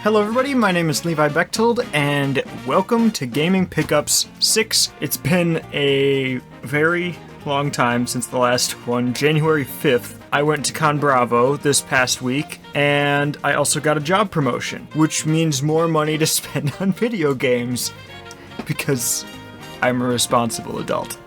Hello everybody, my name is Levi Bechtold, and welcome to Gaming Pickups 6. It's been a very long time since the last one, January 5th. I went to Con Bravo this past week, and I also got a job promotion, which means more money to spend on video games, because I'm a responsible adult.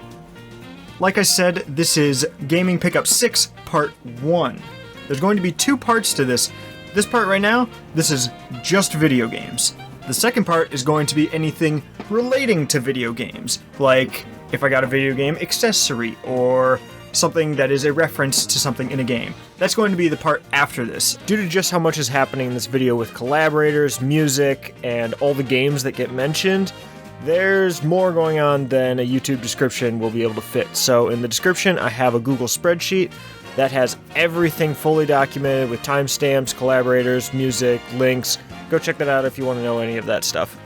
Like I said, this is Gaming Pickup 6, Part 1. There's going to be two parts to this. This part right now, this is just video games. The second part is going to be anything relating to video games, like if I got a video game accessory, or something that is a reference to something in a game. That's going to be the part after this. Due to just how much is happening in this video with collaborators, music, and all the games that get mentioned, there's more going on than a YouTube description will be able to fit. So in the description, I have a Google spreadsheet that has everything fully documented with timestamps, collaborators, music, links. Go check that out if you want to know any of that stuff.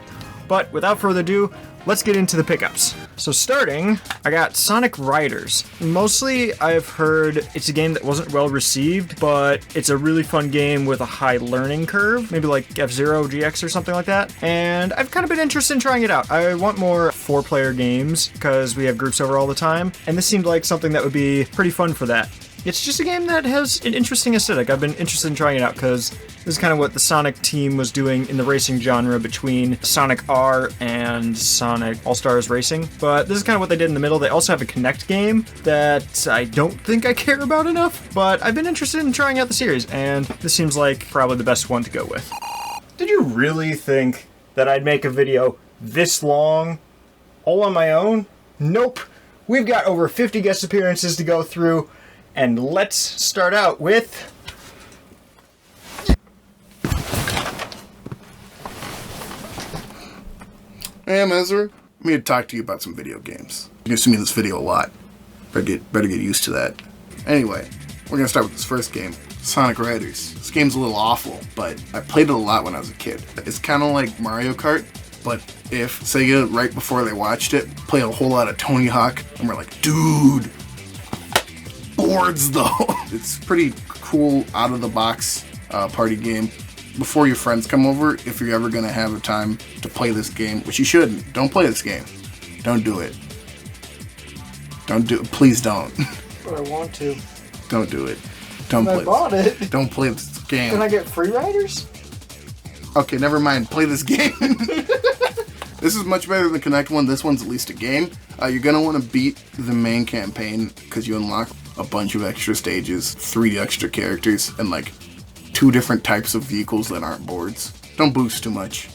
But without further ado, let's get into the pickups. So starting, I got Sonic Riders. Mostly, I've heard it's a game that wasn't well received, but it's a really fun game with a high learning curve, maybe like F-Zero GX or something like that. And I've kind of been interested in trying it out. I want more 4-player games because we have groups over all the time, and this seemed like something that would be pretty fun for that. It's just a game that has an interesting aesthetic. I've been interested in trying it out because this is kind of what the Sonic team was doing in the racing genre between Sonic R and Sonic All-Stars Racing. But this is kind of what they did in the middle. They also have a Kinect game that I don't think I care about enough, but I've been interested in trying out the series, and this seems like probably the best one to go with. Did you really think that I'd make a video this long, all on my own? Nope. We've got over 50 guest appearances to go through. And let's start out with... Hey, I'm Ezra. I'm here to talk to you about some video games. You're gonna see me in this video a lot. Better get used to that. Anyway, we're gonna start with this first game, Sonic Riders. This game's a little awful, but I played it a lot when I was a kid. It's kind of like Mario Kart, but if Sega, right before they watched it, played a whole lot of Tony Hawk, and we're like, dude, boards though. It's pretty cool out-of-the-box party game. Before your friends come over, if you're ever gonna have a time to play this game, which you shouldn't, don't play this game. Don't do it. Please don't. But I want to. Don't do it. Don't play. I bought it. Don't play this game. Can I get free riders? Okay, never mind. Play this game. This is much better than the Kinect one. This one's at least a game. You're gonna want to beat the main campaign because you unlock a bunch of extra stages, 3 extra characters, and like 2 different types of vehicles that aren't boards. Don't boost too much.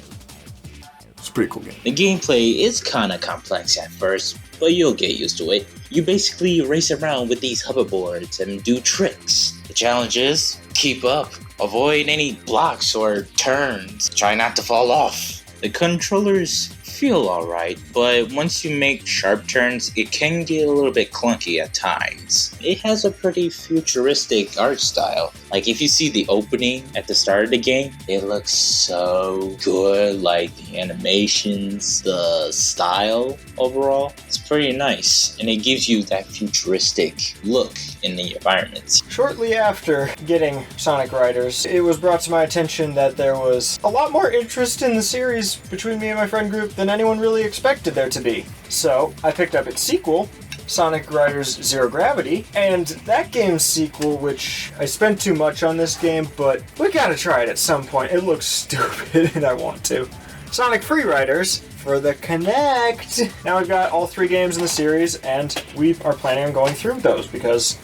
It's a pretty cool game. The gameplay is kinda complex at first, but you'll get used to it. You basically race around with these hoverboards and do tricks. The challenge is, keep up. Avoid any blocks or turns. Try not to fall off. The controllers feel alright, but once you make sharp turns, it can get a little bit clunky at times. It has a pretty futuristic art style. Like if you see the opening at the start of the game, it looks so good, like the animations, the style overall. It's pretty nice, and it gives you that futuristic look in the environments. Shortly after getting Sonic Riders, it was brought to my attention that there was a lot more interest in the series between me and my friend group than anyone really expected there to be. So I picked up its sequel, Sonic Riders Zero Gravity, and that game's sequel, which I spent too much on this game, but we gotta try it at some point. It looks stupid and I want to. Sonic Free Riders for the Kinect. Now we've got all 3 games in the series, and we are planning on going through those because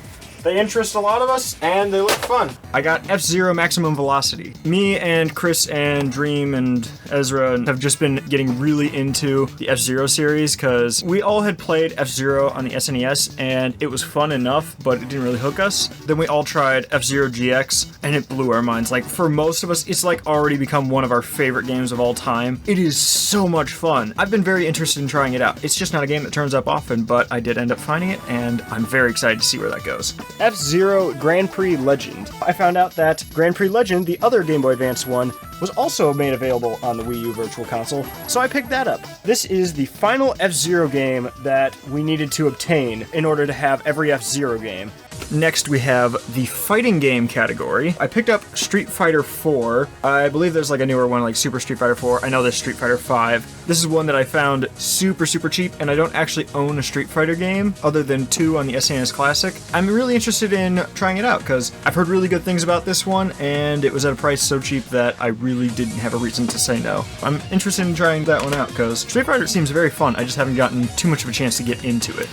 they interest a lot of us, and they look fun. I got F-Zero Maximum Velocity. Me and Chris and Dream and Ezra have just been getting really into the F-Zero series because we all had played F-Zero on the SNES, and it was fun enough, but it didn't really hook us. Then we all tried F-Zero GX, and it blew our minds. Like, for most of us, it's like already become one of our favorite games of all time. It is so much fun. I've been very interested in trying it out. It's just not a game that turns up often, but I did end up finding it, and I'm very excited to see where that goes. F-Zero Grand Prix Legend. I found out that Grand Prix Legend, the other Game Boy Advance one, was also made available on the Wii U Virtual Console, so I picked that up. This is the final F-Zero game that we needed to obtain in order to have every F-Zero game. Next, we have the fighting game category. I picked up Street Fighter 4. I believe there's like a newer one, like Super Street Fighter 4. I know there's Street Fighter 5. This is one that I found super cheap, and I don't actually own a Street Fighter game other than 2 on the SNES Classic. I'm really interested in trying it out because I've heard really good things about this one, and it was at a price so cheap that I really didn't have a reason to say no. I'm interested in trying that one out because Street Fighter seems very fun. I just haven't gotten too much of a chance to get into it.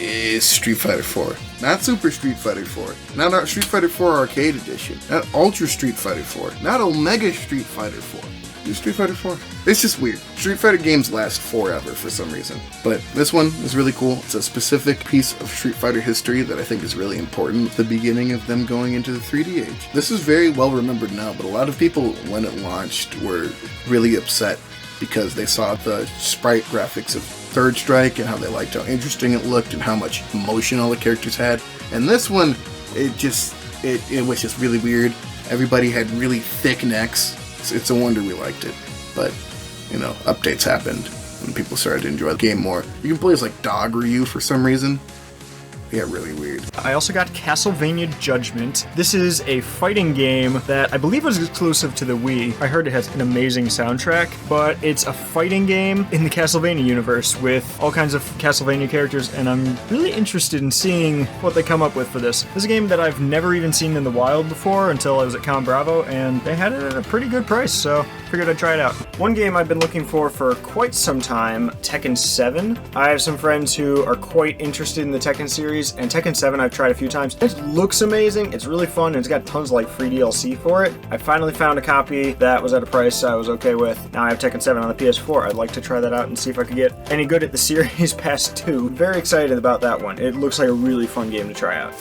Is Street Fighter 4. Not Super Street Fighter 4. Not Street Fighter 4 Arcade Edition. Not Ultra Street Fighter 4. Not Omega Street Fighter 4. Just Street Fighter 4. It's just weird. Street Fighter games last forever for some reason. But this one is really cool. It's a specific piece of Street Fighter history that I think is really important at the beginning of them going into the 3D age. This is very well remembered now, but a lot of people, when it launched, were really upset because they saw the sprite graphics of Third Strike and how they liked how interesting it looked and how much emotion all the characters had. And this one, it was just really weird. Everybody had really thick necks. It's a wonder we liked it. But, updates happened and people started to enjoy the game more. You can play as like Dog Ryu for some reason. Yeah, really weird. I also got Castlevania Judgment. This is a fighting game that I believe was exclusive to the Wii. I heard it has an amazing soundtrack, but it's a fighting game in the Castlevania universe with all kinds of Castlevania characters, and I'm really interested in seeing what they come up with for this. This is a game that I've never even seen in the wild before until I was at Con Bravo, and they had it at a pretty good price, so figured I'd try it out. One game I've been looking for quite some time, Tekken 7. I have some friends who are quite interested in the Tekken series, and Tekken 7 I've tried a few times. It looks amazing, it's really fun, and it's got tons of like free DLC for it. I finally found a copy that was at a price I was okay with. Now I have Tekken 7 on the PS4. I'd like to try that out and see if I could get any good at the series past 2. Very excited about that one. It looks like a really fun game to try out.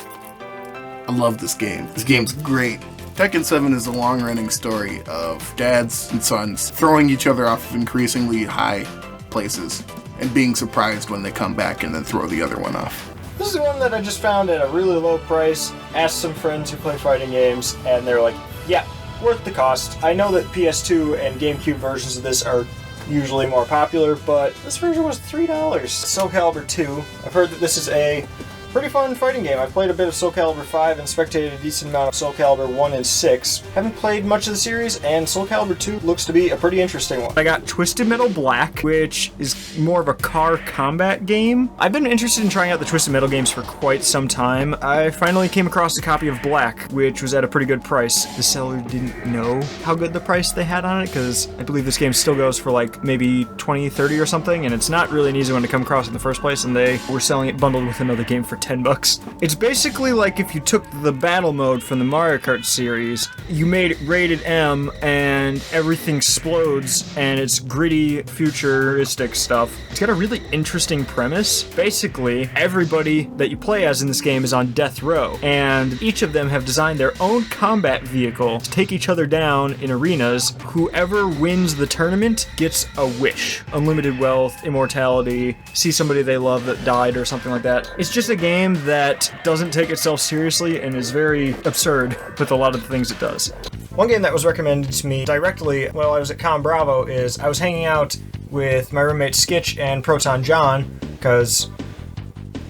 I love this game. This game's great. Tekken 7 is a long-running story of dads and sons throwing each other off of increasingly high places and being surprised when they come back and then throw the other one off. This is one that I just found at a really low price, asked some friends who play fighting games, and they're like, yeah, worth the cost. I know that PS2 and GameCube versions of this are usually more popular, but this version was $3. Soul Calibur 2. I've heard that this is a pretty fun fighting game. I've played a bit of Soul Calibur 5 and spectated a decent amount of Soul Calibur 1 and 6. Haven't played much of the series, and Soul Calibur 2 looks to be a pretty interesting one. I got Twisted Metal Black, which is more of a car combat game. I've been interested in trying out the Twisted Metal games for quite some time. I finally came across a copy of Black, which was at a pretty good price. The seller didn't know how good the price they had on it, because I believe this game still goes for like maybe 20, 30 or something, and it's not really an easy one to come across in the first place, and they were selling it bundled with another game for $10. It's basically like if you took the battle mode from the Mario Kart series, you made it rated M, and everything explodes, and it's gritty, futuristic stuff. It's got a really interesting premise. Basically, everybody that you play as in this game is on death row, and each of them have designed their own combat vehicle to take each other down in arenas. Whoever wins the tournament gets a wish. Unlimited wealth, immortality, see somebody they love that died or something like that. It's just a game that doesn't take itself seriously and is very absurd with a lot of the things it does. One game that was recommended to me directly while I was at Con Bravo is I was hanging out with my roommate Skitch and Proton John, because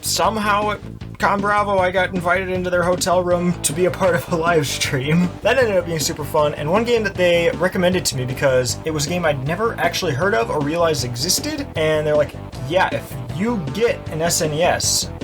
somehow at Con Bravo I got invited into their hotel room to be a part of a live stream. That ended up being super fun, and one game that they recommended to me because it was a game I'd never actually heard of or realized existed, and they're like, yeah, if you get an SNES,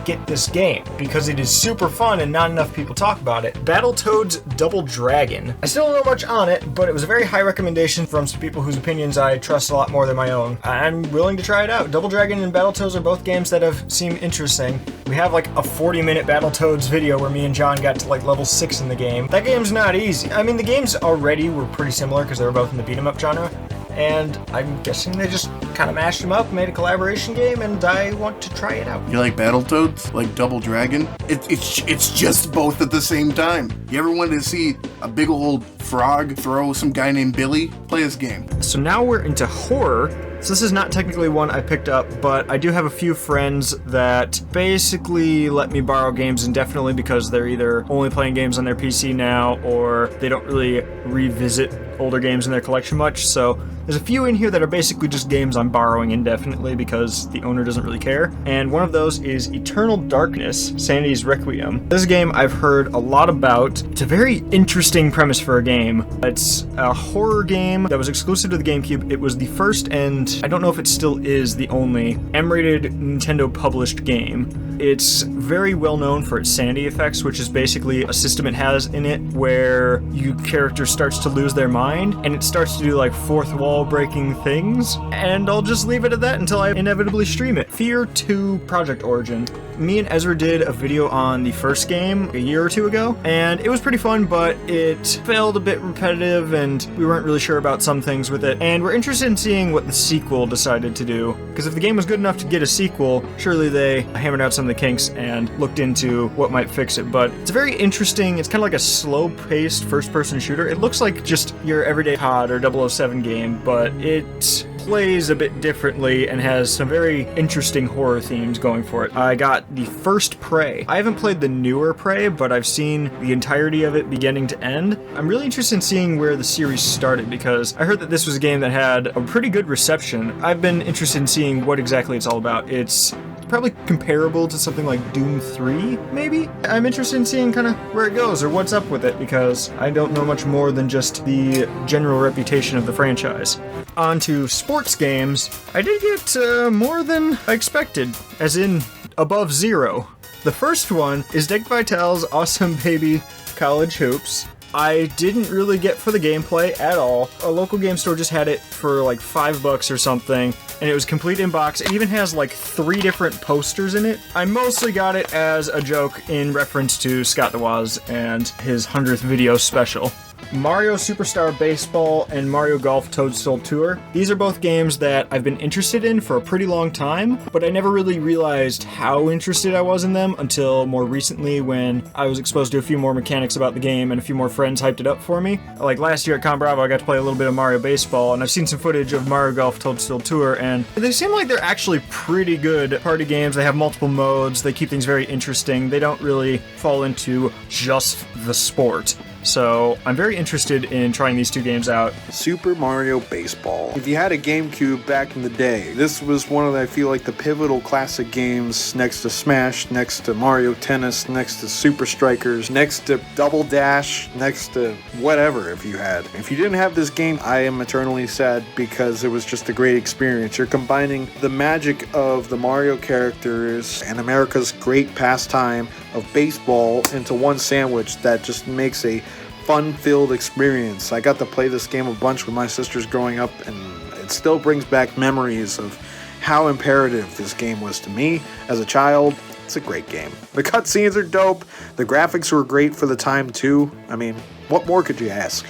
get this game, because it is super fun and not enough people talk about it. Battletoads Double Dragon. I still don't know much on it, but it was a very high recommendation from some people whose opinions I trust a lot more than my own. I'm willing to try it out. Double Dragon and Battletoads are both games that have seemed interesting. We have like a 40-minute Battletoads video where me and John got to like level 6 in the game. That game's not easy. I mean, the games already were pretty similar because they were both in the beat-em-up genre, and I'm guessing they just kind of mashed them up, made a collaboration game, and I want to try it out. You like Battletoads? Like Double Dragon? It's just both at the same time. You ever wanted to see a big old frog throw some guy named Billy. Play this game. So now we're into horror. So this is not technically one I picked up, but I do have a few friends that basically let me borrow games indefinitely because they're either only playing games on their PC now or they don't really revisit older games in their collection much. So there's a few in here that are basically just games I'm borrowing indefinitely because the owner doesn't really care. And one of those is Eternal Darkness, Sanity's Requiem. This game I've heard a lot about. It's a very interesting premise for a game. It's a horror game that was exclusive to the GameCube. It was the first and I don't know if it still is the only M-rated Nintendo published game. It's very well known for its sanity effects, which is basically a system it has in it where your character starts to lose their mind and it starts to do like fourth wall breaking things. And I'll just leave it at that until I inevitably stream it. Fear 2 Project Origin. Me and Ezra did a video on the first game a year or two ago, and it was pretty fun, but it felt a bit repetitive and we weren't really sure about some things with it. And we're interested in seeing what the sequel decided to do, because if the game was good enough to get a sequel, surely they hammered out some of the kinks and looked into what might fix it. But it's very interesting. It's kind of like a slow-paced first-person shooter. It looks like just your everyday COD or 007 game, but it plays a bit differently and has some very interesting horror themes going for it. I got the first Prey. I haven't played the newer Prey, but I've seen the entirety of it beginning to end. I'm really interested in seeing where the series started because I heard that this was a game that had a pretty good reception. I've been interested in seeing what exactly it's all about. It's probably comparable to something like Doom 3, maybe? I'm interested in seeing kind of where it goes or what's up with it because I don't know much more than just the general reputation of the franchise. On to sports games. I did get more than I expected, as in above 0. The first one is Dick Vitale's Awesome Baby College Hoops. I didn't really get for the gameplay at all. A local game store just had it for like $5 or something, and it was complete in box. It even has like 3 different posters in it. I mostly got it as a joke in reference to Scott the Woz and his 100th video special. Mario Superstar Baseball and Mario Golf Toadstool Tour. These are both games that I've been interested in for a pretty long time, but I never really realized how interested I was in them until more recently when I was exposed to a few more mechanics about the game and a few more friends hyped it up for me. Like last year at Con Bravo, I got to play a little bit of Mario Baseball, and I've seen some footage of Mario Golf Toadstool Tour, and they seem like they're actually pretty good party games. They have multiple modes, they keep things very interesting, they don't really fall into just the sport. So I'm very interested in trying these 2 games out. Super Mario Baseball. If you had a GameCube back in the day, this was one of the, I feel like, the pivotal classic games next to Smash, next to Mario Tennis, next to Super Strikers, next to Double Dash, next to whatever if you had. If you didn't have this game, I am eternally sad because it was just a great experience. You're combining the magic of the Mario characters and America's great pastime of baseball into one sandwich that just makes a fun-filled experience. I got to play this game a bunch with my sisters growing up, and it still brings back memories of how imperative this game was to me as a child. It's a great game. The cutscenes are dope. The graphics were great for the time, too. I mean, what more could you ask?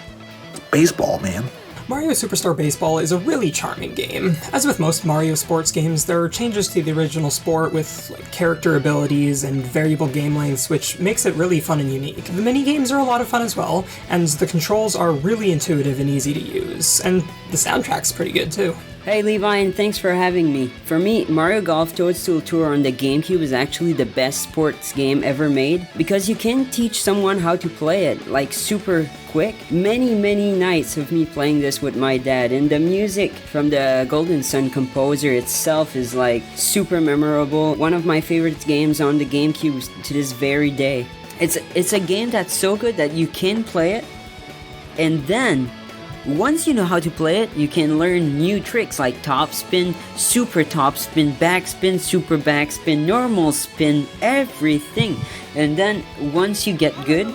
Baseball, man. Mario Superstar Baseball is a really charming game. As with most Mario sports games, there are changes to the original sport with character abilities and variable game lengths, which makes it really fun and unique. The mini-games are a lot of fun as well, and the controls are really intuitive and easy to use, and the soundtrack's pretty good too. Hey Levi, and thanks for having me. For me, Mario Golf Toadstool Tour on the GameCube is actually the best sports game ever made because you can teach someone how to play it, like super quick. Many nights of me playing this with my dad, and the music from the Golden Sun composer itself is like super memorable. One of my favorite games on the GameCube to this very day. It's a game that's so good that you can play it, and then once you know how to play it, you can learn new tricks like top spin, super top spin, backspin, super backspin, normal spin, everything. And then once you get good,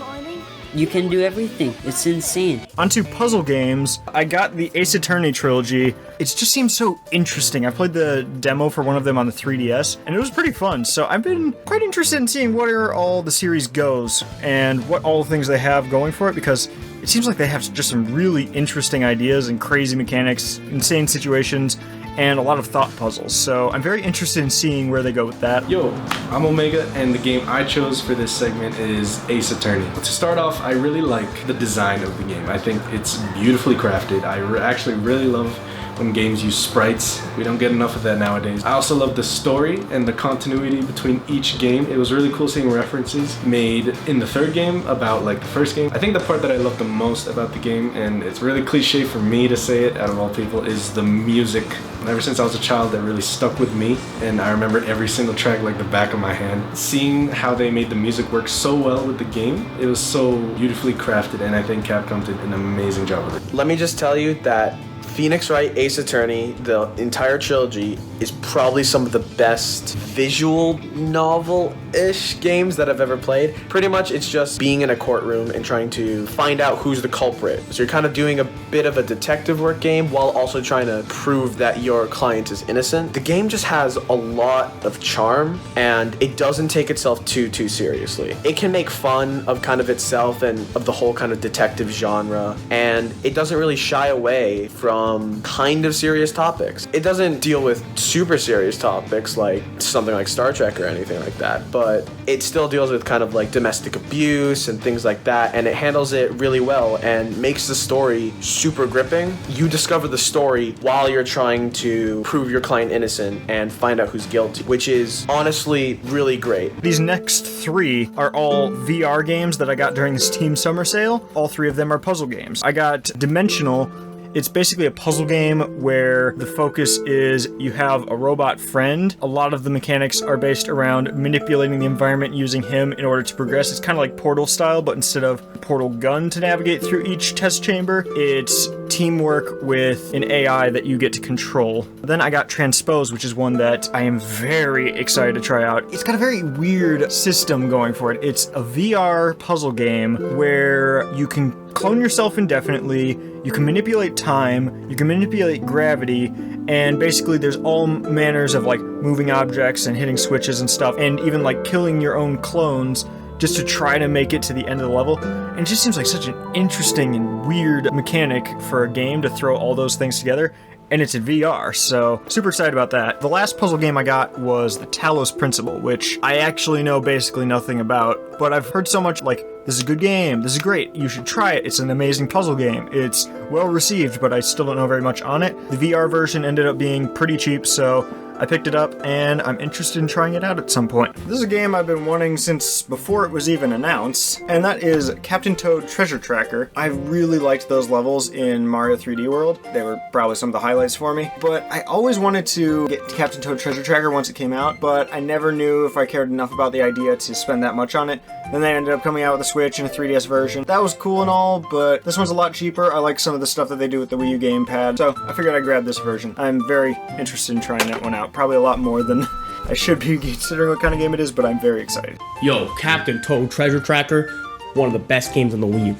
you can do everything. It's insane. Onto puzzle games, I got the Ace Attorney trilogy. It just seems so interesting. I played the demo for one of them on the 3DS, and it was pretty fun. So I've been quite interested in seeing where all the series goes and what all the things they have going for it, because it seems like they have just some really interesting ideas and crazy mechanics, insane situations, and a lot of thought puzzles. So I'm very interested in seeing where they go with that. Yo, I'm Omega, and the game I chose for this segment is Ace Attorney. To start off, I really like the design of the game. I think it's beautifully crafted. I actually really love when games use sprites. We don't get enough of that nowadays. I also love the story and the continuity between each game. It was really cool seeing references made in the third game about like the first game. I think the part that I love the most about the game, and it's really cliche for me to say it out of all people, is the music. Ever since I was a child, that really stuck with me, and I remember every single track like the back of my hand. Seeing how they made the music work so well with the game, it was so beautifully crafted, and I think Capcom did an amazing job with it. Let me just tell you that Phoenix Wright Ace Attorney, the entire trilogy, is probably some of the best visual novel-ish games that I've ever played. Pretty much it's just being in a courtroom and trying to find out who's the culprit. So you're kind of doing a bit of a detective work game while also trying to prove that your client is innocent. The game just has a lot of charm, and it doesn't take itself too seriously. It can make fun of kind of itself and of the whole kind of detective genre, and it doesn't really shy away from kind of serious topics. It doesn't deal with super serious topics like something like Star Trek or anything like that, but it still deals with kind of like domestic abuse and things like that, and it handles it really well and makes the story super gripping. You discover the story while you're trying to prove your client innocent and find out who's guilty, which is honestly really great. These next 3 are all VR games that I got during the Steam Summer Sale. All 3 of them are puzzle games. I got Dimensional. It's basically a puzzle game where the focus is you have a robot friend. A lot of the mechanics are based around manipulating the environment using him in order to progress. It's kind of like Portal style, but instead of a portal gun to navigate through each test chamber, it's teamwork with an AI that you get to control. Then I got Transpose, which is one that I am very excited to try out. It's got a very weird system going for it. It's a VR puzzle game where you can clone yourself indefinitely, you can manipulate time, you can manipulate gravity, and basically there's all manners of like moving objects and hitting switches and stuff, and even like killing your own clones just to try to make it to the end of the level. And it just seems like such an interesting and weird mechanic for a game to throw all those things together. And it's in VR, so super excited about that. The last puzzle game I got was the Talos Principle, which I actually know basically nothing about, but I've heard so much like, this is a good game, this is great, you should try it, it's an amazing puzzle game. It's well received, but I still don't know very much on it. The VR version ended up being pretty cheap, so I picked it up, and I'm interested in trying it out at some point. This is a game I've been wanting since before it was even announced, and that is Captain Toad Treasure Tracker. I really liked those levels in Mario 3D World. They were probably some of the highlights for me, but I always wanted to get Captain Toad Treasure Tracker once it came out, but I never knew if I cared enough about the idea to spend that much on it. Then they ended up coming out with a Switch and a 3DS version. That was cool and all, but this one's a lot cheaper. I like some of the stuff that they do with the Wii U gamepad, so I figured I'd grab this version. I'm very interested in trying that one out. Probably a lot more than I should be considering what kind of game it is, but I'm very excited. Yo, Captain Toad Treasure Tracker, one of the best games on the Wii U.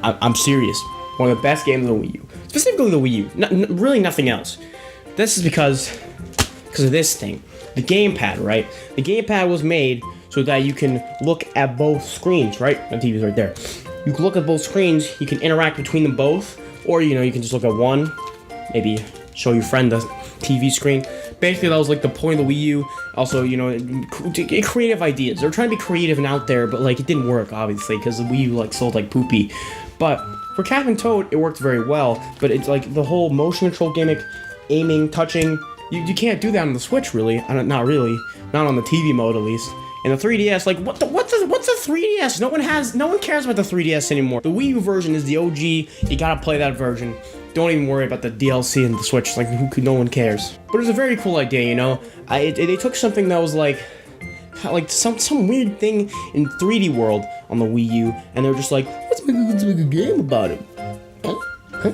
I'm serious. One of the best games on the Wii U. Specifically the Wii U. Really nothing else. This is because of this thing. The gamepad, right? The gamepad was made so that you can look at both screens, right? The TV's right there. You can look at both screens, you can interact between them both, or you can just look at one, maybe show your friend the TV screen. Basically, that was like the point of the Wii U. Also, creative ideas. They're trying to be creative and out there, but like it didn't work, obviously, because the Wii U like sold like poopy. But for Captain Toad, it worked very well. But it's like the whole motion control gimmick, aiming, touching. You can't do that on the Switch, really. Not really. Not on the TV mode, at least. And the 3DS, like, what's a 3DS? No one cares about the 3DS anymore. The Wii U version is the OG. You gotta play that version. Don't even worry about the DLC and the Switch. Like, no one cares. But it was a very cool idea, they took something that was like some weird thing in 3D World on the Wii U, and they were just like, let's make a game about it. Huh?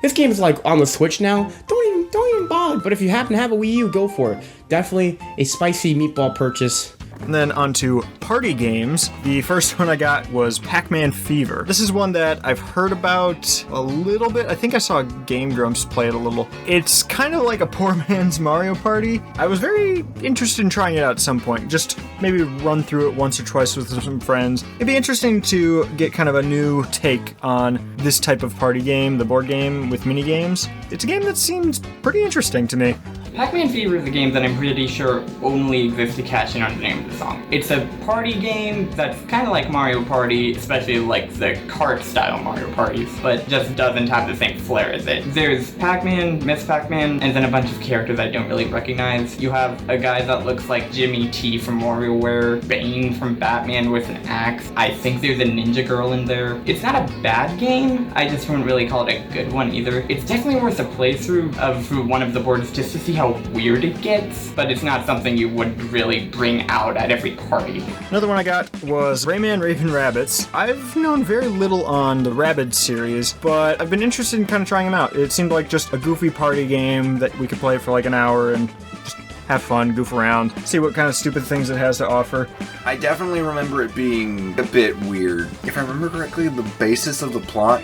This game is like on the Switch now. Don't even bother. But if you happen to have a Wii U, go for it. Definitely a spicy meatball purchase. And then onto party games. The first one I got was Pac-Man Fever. This is one that I've heard about a little bit. I think I saw Game Grumps play it a little. It's kind of like a poor man's Mario Party. I was very interested in trying it out at some point. Just maybe run through it once or twice with some friends. It'd be interesting to get kind of a new take on this type of party game, the board game with mini games. It's a game that seems pretty interesting to me. Pac-Man Fever is a game that I'm pretty sure only exists to catch in on the name of the song. It's a party game that's kind of like Mario Party, especially like the kart-style Mario Parties, but just doesn't have the same flair as it. There's Pac-Man, Miss Pac-Man, and then a bunch of characters I don't really recognize. You have a guy that looks like Jimmy T from WarioWare, Bane from Batman with an axe. I think there's a ninja girl in there. It's not a bad game, I just wouldn't really call it a good one either. It's definitely worth a playthrough of one of the boards just to see how weird it gets, but it's not something you would really bring out at every party. Another one I got was Rayman Raving Rabbids. I've known very little on the Rabbids series, but I've been interested in kind of trying them out. It seemed like just a goofy party game that we could play for like an hour and just have fun, goof around, see what kind of stupid things it has to offer. I definitely remember it being a bit weird. If I remember correctly, the basis of the plot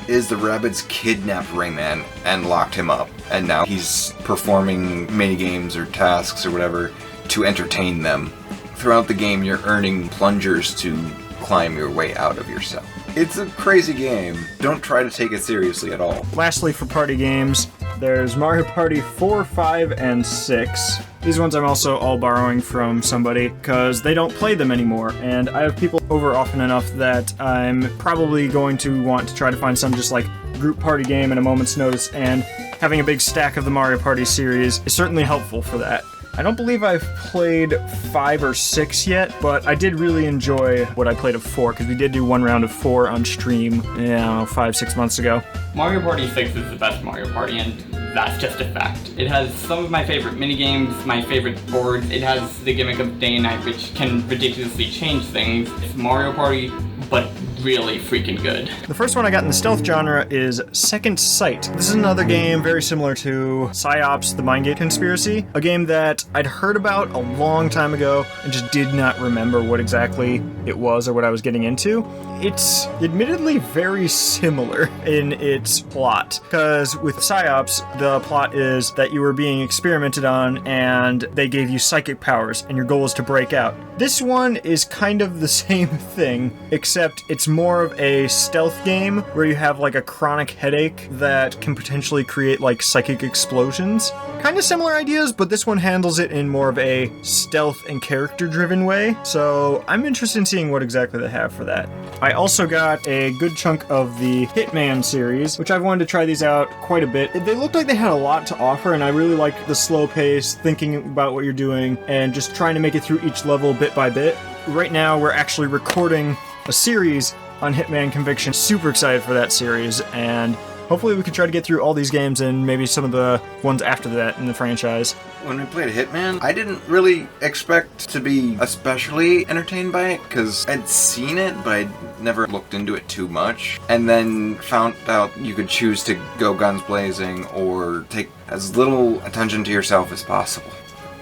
is the Rabbids kidnapped Rayman and locked him up, and now he's performing mini-games or tasks or whatever to entertain them. Throughout the game, you're earning plungers to climb your way out of yourself. It's a crazy game. Don't try to take it seriously at all. Lastly, for party games, there's Mario Party 4, 5, and 6. These ones I'm also all borrowing from somebody because they don't play them anymore, and I have people over often enough that I'm probably going to want to try to find some just like group party game at a moment's notice, and having a big stack of the Mario Party series is certainly helpful for that. I don't believe I've played 5 or 6 yet, but I did really enjoy what I played of 4, because we did do one round of 4 on stream, 5-6 months ago. Mario Party 6 is the best Mario Party, and that's just a fact. It has some of my favorite minigames, my favorite boards. It has the gimmick of day and night, which can ridiculously change things. It's Mario Party, but really freaking good. The first one I got in the stealth genre is Second Sight. This is another game very similar to PsyOps, the Mindgate Conspiracy, a game that I'd heard about a long time ago and just did not remember what exactly it was or what I was getting into. It's admittedly very similar in its plot, because with PsyOps, the plot is that you were being experimented on and they gave you psychic powers and your goal is to break out. This one is kind of the same thing, except it's more of a stealth game where you have like a chronic headache that can potentially create like psychic explosions. Kind of similar ideas, but this one handles it in more of a stealth and character-driven way, so I'm interested in seeing what exactly they have for that. I also got a good chunk of the Hitman series, which I've wanted to try these out quite a bit. They looked like they had a lot to offer, and I really liked the slow pace, thinking about what you're doing, and just trying to make it through each level bit by bit. Right now, we're actually recording a series on Hitman Conviction. Super excited for that series, and hopefully we can try to get through all these games and maybe some of the ones after that in the franchise. When we played Hitman, I didn't really expect to be especially entertained by it, because I'd seen it, but I'd never looked into it too much, and then found out you could choose to go guns blazing or take as little attention to yourself as possible.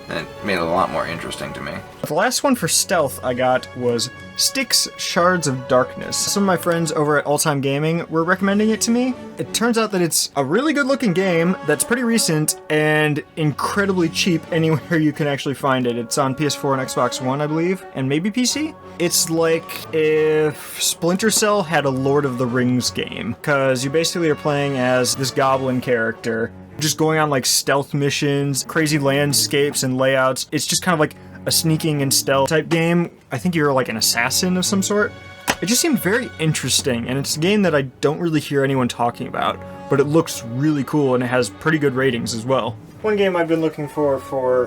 And it made it a lot more interesting to me. The last one for stealth I got was Styx Shards of Darkness. Some of my friends over at All Time Gaming were recommending it to me. It turns out that it's a really good looking game that's pretty recent and incredibly cheap anywhere you can actually find it. It's on PS4 and Xbox One, I believe, and maybe PC. It's like if Splinter Cell had a Lord of the Rings game, because you basically are playing as this goblin character, just going on like stealth missions, crazy landscapes and layouts. It's just kind of like a sneaking and stealth type game. I think you're like an assassin of some sort. It just seemed very interesting, and it's a game that I don't really hear anyone talking about, but it looks really cool and it has pretty good ratings as well. One game I've been looking for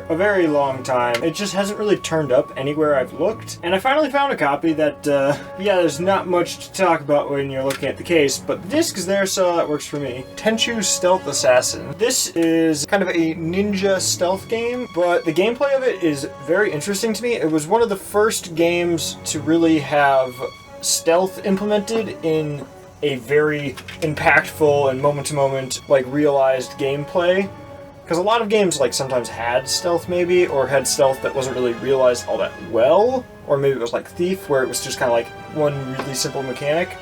a very long time. It just hasn't really turned up anywhere I've looked. And I finally found a copy that, there's not much to talk about when you're looking at the case, but the disc is there, so that works for me. Tenchu Stealth Assassin. This is kind of a ninja stealth game, but the gameplay of it is very interesting to me. It was one of the first games to really have stealth implemented in a very impactful and moment-to-moment, like, realized gameplay. Because a lot of games like sometimes had stealth maybe, or had stealth that wasn't really realized all that well, or maybe it was like Thief, where it was just kind of like one really simple mechanic.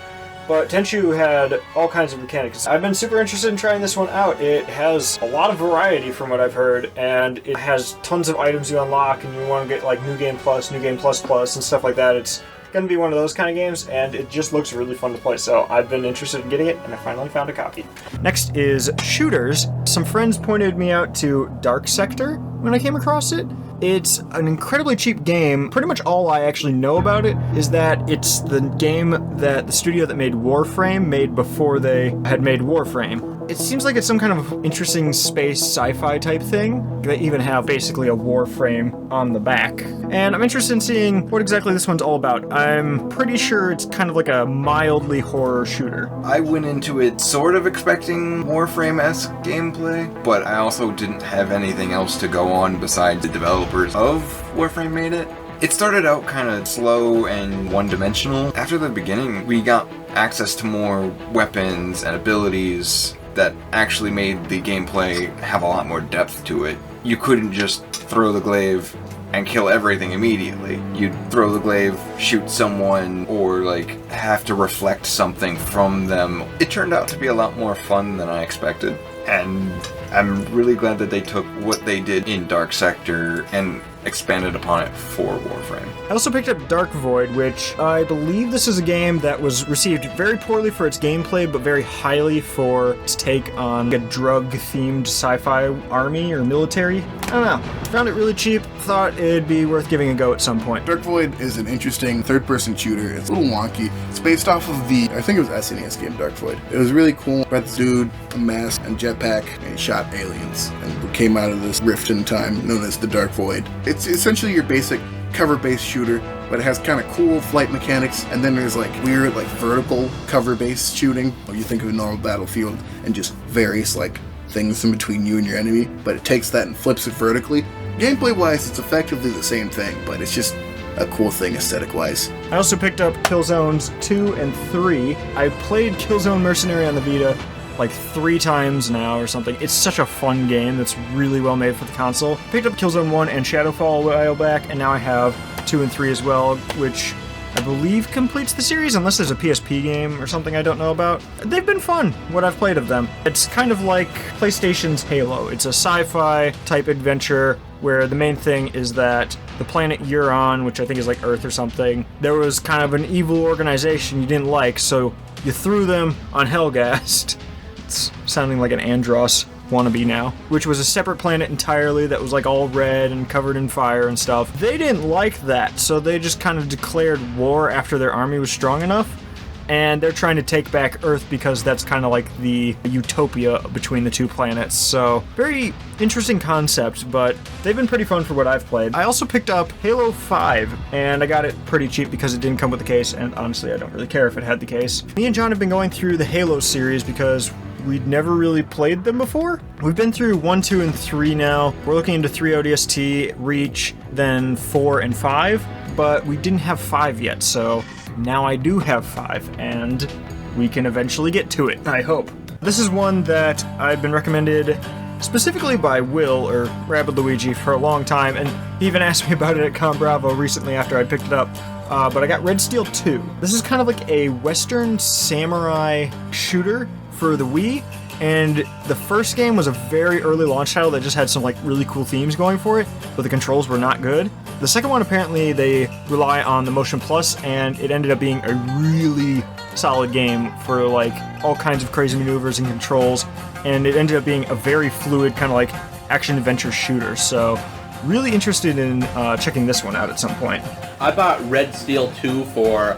But Tenchu had all kinds of mechanics. I've been super interested in trying this one out. It has a lot of variety from what I've heard, and it has tons of items you unlock, and you want to get like New Game Plus, New Game Plus Plus, and stuff like that. It's going to be one of those kind of games, and it just looks really fun to play, so I've been interested in getting it, and I finally found a copy. Next is shooters. Some friends pointed me out to Dark Sector when I came across it. It's an incredibly cheap game. Pretty much all I actually know about it is that it's the game that the studio that made Warframe made before they had made Warframe. It seems like it's some kind of interesting space sci-fi type thing. They even have basically a Warframe on the back. And I'm interested in seeing what exactly this one's all about. I'm pretty sure it's kind of like a mildly horror shooter. I went into it sort of expecting Warframe-esque gameplay, but I also didn't have anything else to go on besides the developers of Warframe made it. It started out kind of slow and one-dimensional. After the beginning, we got access to more weapons and abilities that actually made the gameplay have a lot more depth to it. You couldn't just throw the glaive and kill everything immediately. You'd throw the glaive, shoot someone, or like have to reflect something from them. It turned out to be a lot more fun than I expected, and I'm really glad that they took what they did in Dark Sector and expanded upon it for Warframe. I also picked up Dark Void, which I believe this is a game that was received very poorly for its gameplay, but very highly for its take on a drug-themed sci-fi army or military. I don't know. Found it really cheap. Thought it'd be worth giving a go at some point. Dark Void is an interesting third-person shooter. It's a little wonky. It's based off of the, I think it was SNES game, Dark Void. It was really cool. Got this dude, a mask, and jetpack, and he shot aliens. And came out of this rift in time known as the Dark Void. It's essentially your basic cover-based shooter, but it has kind of cool flight mechanics, and then there's like weird like vertical cover-based shooting. You think of a normal battlefield and just various like things in between you and your enemy, but it takes that and flips it vertically. Gameplay-wise, it's effectively the same thing, but it's just a cool thing aesthetic-wise. I also picked up Killzones 2 and 3. I played Killzone Mercenary on the Vita like 3 times now or something. It's such a fun game that's really well made for the console. Picked up Killzone 1 and Shadowfall a while back, and now I have 2 and 3 as well, which I believe completes the series, unless there's a PSP game or something I don't know about. They've been fun, what I've played of them. It's kind of like PlayStation's Halo. It's a sci-fi type adventure where the main thing is that the planet you're on, which I think is like Earth or something, there was kind of an evil organization you didn't like, so you threw them on Helghast. It's sounding like an Andros wannabe now, which was a separate planet entirely that was like all red and covered in fire and stuff. They didn't like that, so they just kind of declared war after their army was strong enough, and they're trying to take back Earth because that's kind of like the utopia between the two planets. So very interesting concept, but they've been pretty fun for what I've played. I also picked up Halo 5, and I got it pretty cheap because it didn't come with the case, and honestly I don't really care if it had the case. Me and John have been going through the Halo series because we'd never really played them before. We've been through 1, 2, and 3 now. We're looking into 3 ODST, Reach, then 4 and 5, but we didn't have 5 yet, so now I do have 5, and we can eventually get to it, I hope. This is one that I've been recommended specifically by Will, or Rabid Luigi, for a long time, and he even asked me about it at Con Bravo recently after I picked it up. But I got Red Steel 2. This is kind of like a Western samurai shooter for the Wii, and the first game was a very early launch title that just had some like really cool themes going for it, but the controls were not good. The second one, apparently they rely on the Motion Plus, and it ended up being a really solid game for like all kinds of crazy maneuvers and controls, and it ended up being a very fluid kind of like action-adventure shooter, so really interested in checking this one out at some point. I bought Red Steel 2 for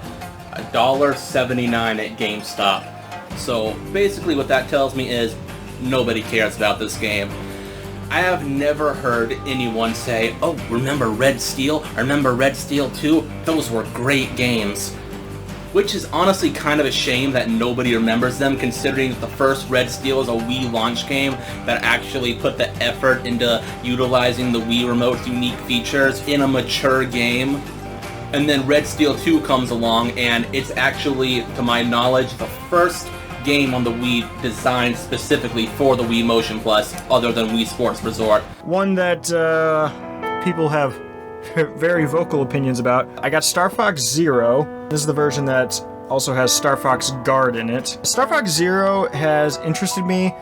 $1.79 at GameStop. So basically what that tells me is nobody cares about this game. I have never heard anyone say, oh, remember Red Steel? I remember Red Steel 2? Those were great games. Which is honestly kind of a shame that nobody remembers them, considering that the first Red Steel is a Wii launch game that actually put the effort into utilizing the Wii Remote's unique features in a mature game. And then Red Steel 2 comes along, and it's actually, to my knowledge, the first game on the Wii designed specifically for the Wii Motion Plus other than Wii Sports Resort. One that people have very vocal opinions about. I got Star Fox Zero. This is the version that also has Star Fox Guard in it. Star Fox Zero has interested me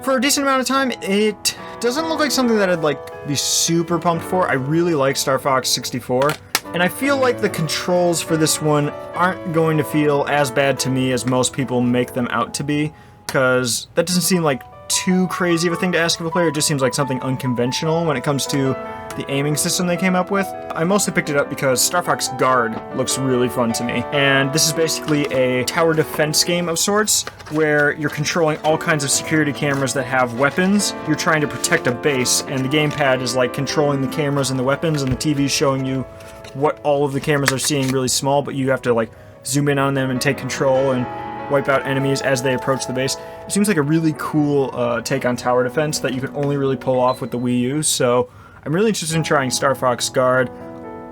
for a decent amount of time. It doesn't look like something that I'd be super pumped for. I really like Star Fox 64, and I feel like the controls for this one aren't going to feel as bad to me as most people make them out to be, because that doesn't seem like too crazy of a thing to ask of a player. It just seems like something unconventional when it comes to the aiming system they came up with. I mostly picked it up because Star Fox Guard looks really fun to me, and this is basically a tower defense game of sorts where you're controlling all kinds of security cameras that have weapons. You're trying to protect a base, and the gamepad is controlling the cameras and the weapons, and the TV's showing you what all of the cameras are seeing really small, but you have to zoom in on them and take control and wipe out enemies as they approach the base. It seems like a really cool take on tower defense that you could only really pull off with the Wii U, so I'm really interested in trying Star Fox Guard.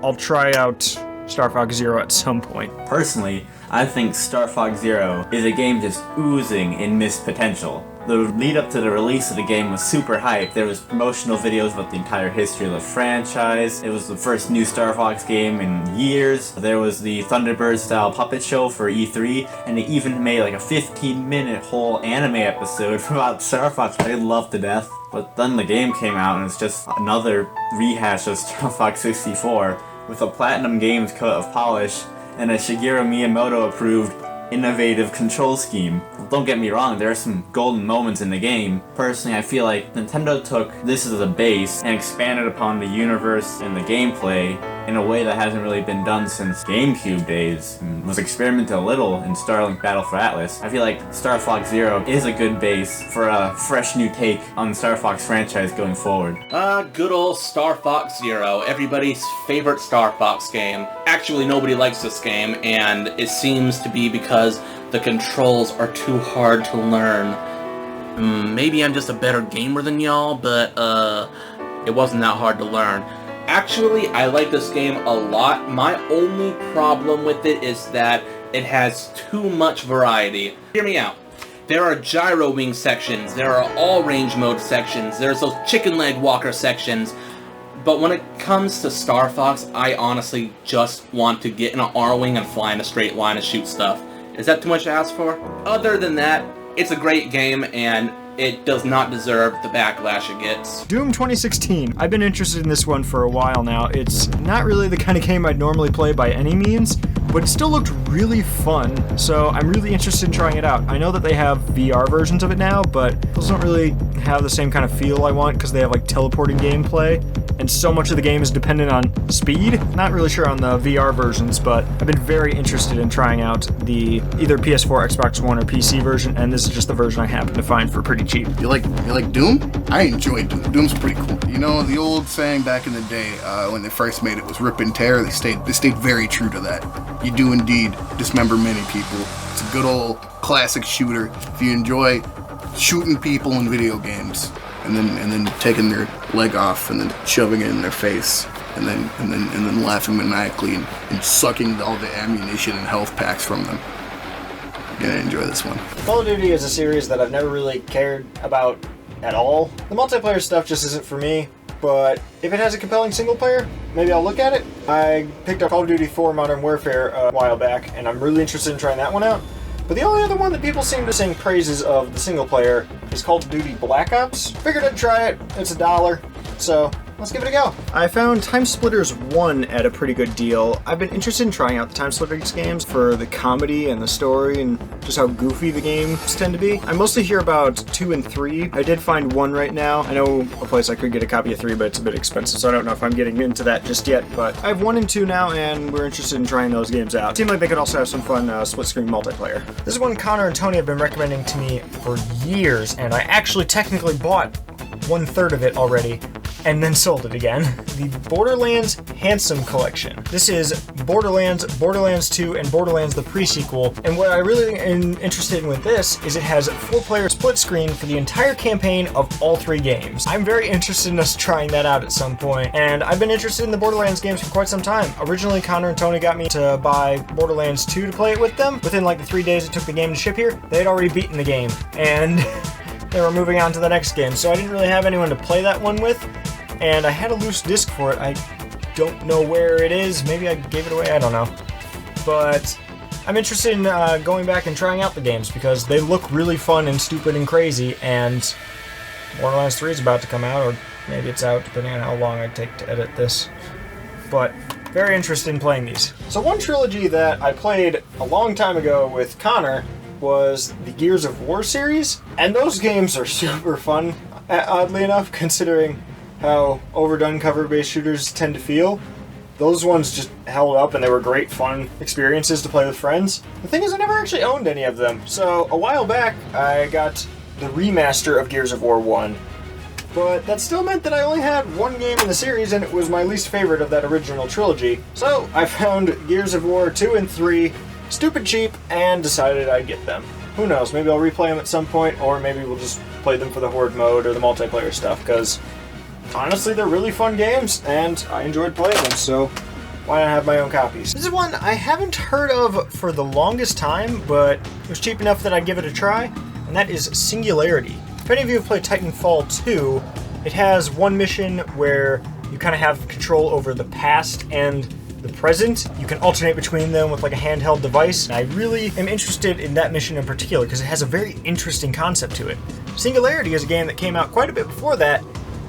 I'll try out Star Fox Zero at some point. Personally, I think Star Fox Zero is a game just oozing in missed potential. The lead up to the release of the game was super hype. There was promotional videos about the entire history of the franchise. It was the first new Star Fox game in years. There was the Thunderbird style puppet show for E3, and they even made a 15-minute whole anime episode about Star Fox, which I loved to death. But then the game came out and it's just another rehash of Star Fox 64 with a Platinum Games coat of polish and a Shigeru Miyamoto approved innovative control scheme. Don't get me wrong, there are some golden moments in the game. Personally, I feel like Nintendo took this as a base and expanded upon the universe and the gameplay in a way that hasn't really been done since GameCube days, and was experimented a little in Starlink Battle for Atlas. I feel like Star Fox Zero is a good base for a fresh new take on the Star Fox franchise going forward. Good old Star Fox Zero, everybody's favorite Star Fox game. Actually, nobody likes this game, and it seems to be because the controls are too hard to learn. Maybe I'm just a better gamer than y'all, but it wasn't that hard to learn. Actually, I like this game a lot. My only problem with it is that it has too much variety. Hear me out. There are gyro wing sections, there are all range mode sections, there's those chicken leg walker sections. But when it comes to Star Fox, I honestly just want to get in an R-wing and fly in a straight line and shoot stuff. Is that too much to ask for? Other than that, it's a great game and it does not deserve the backlash it gets. Doom 2016. I've been interested in this one for a while now. It's not really the kind of game I'd normally play by any means, but it still looked really fun, so I'm really interested in trying it out. I know that they have VR versions of it now, but those don't really have the same kind of feel I want because they have teleporting gameplay, and so much of the game is dependent on speed. Not really sure on the VR versions, but I've been very interested in trying out the either PS4, Xbox One, or PC version, and this is just the version I happen to find for pretty cheap. You like Doom? I enjoyed Doom. Doom's pretty cool. You know, the old saying back in the day when they first made it was rip and tear. They stayed very true to that. You do indeed dismember many people. It's a good old classic shooter. If you enjoy shooting people in video games and then taking their leg off and then shoving it in their face and then laughing maniacally and sucking all the ammunition and health packs from them, you're gonna enjoy this one. Call of Duty is a series that I've never really cared about at all. The multiplayer stuff just isn't for me, but if it has a compelling single player, maybe I'll look at it. I picked up Call of Duty 4 Modern Warfare a while back, and I'm really interested in trying that one out. But the only other one that people seem to sing praises of the single player is Call of Duty Black Ops. Figured I'd try it. It's $1, so let's give it a go. I found Time Splitters 1 at a pretty good deal. I've been interested in trying out the Time Splitters games for the comedy and the story and just how goofy the games tend to be. I mostly hear about 2 and 3. I did find 1 right now. I know a place I could get a copy of 3, but it's a bit expensive, so I don't know if I'm getting into that just yet. But I have 1 and 2 now, and we're interested in trying those games out. Seemed like they could also have some fun split-screen multiplayer. This is one Connor and Tony have been recommending to me for years, and I actually technically bought 1/3 of it already and then sold it again. The Borderlands Handsome Collection. This is Borderlands, Borderlands 2, and Borderlands the pre-sequel. And what I really am interested in with this is it has 4-player split screen for the entire campaign of all 3 games. I'm very interested in us trying that out at some point, and I've been interested in the Borderlands games for quite some time. Originally, Connor and Tony got me to buy Borderlands 2 to play it with them. Within like the 3 days it took the game to ship here, they had already beaten the game, and they were moving on to the next game, so I didn't really have anyone to play that one with, and I had a loose disc for it. I don't know where it is. Maybe I gave it away, I don't know. But I'm interested in going back and trying out the games because they look really fun and stupid and crazy, and Borderlands 3 is about to come out, or maybe it's out depending on how long I take to edit this. But very interested in playing these. So one trilogy that I played a long time ago with Connor was the Gears of War series, and those games are super fun, oddly enough, considering how overdone cover-based shooters tend to feel. Those ones just held up, and they were great fun experiences to play with friends. The thing is, I never actually owned any of them, so a while back I got the remaster of Gears of War 1, but that still meant that I only had one game in the series, and it was my least favorite of that original trilogy. So I found Gears of War 2 and 3 stupid cheap and decided I'd get them. Who knows, maybe I'll replay them at some point, or maybe we'll just play them for the Horde mode or the multiplayer stuff, because honestly, they're really fun games, and I enjoyed playing them, so why not have my own copies? This is one I haven't heard of for the longest time, but it was cheap enough that I'd give it a try, and that is Singularity. If any of you have played Titanfall 2, it has one mission where you kind of have control over the past and the present. You can alternate between them with like a handheld device, and I really am interested in that mission in particular because it has a very interesting concept to it. Singularity is a game that came out quite a bit before that,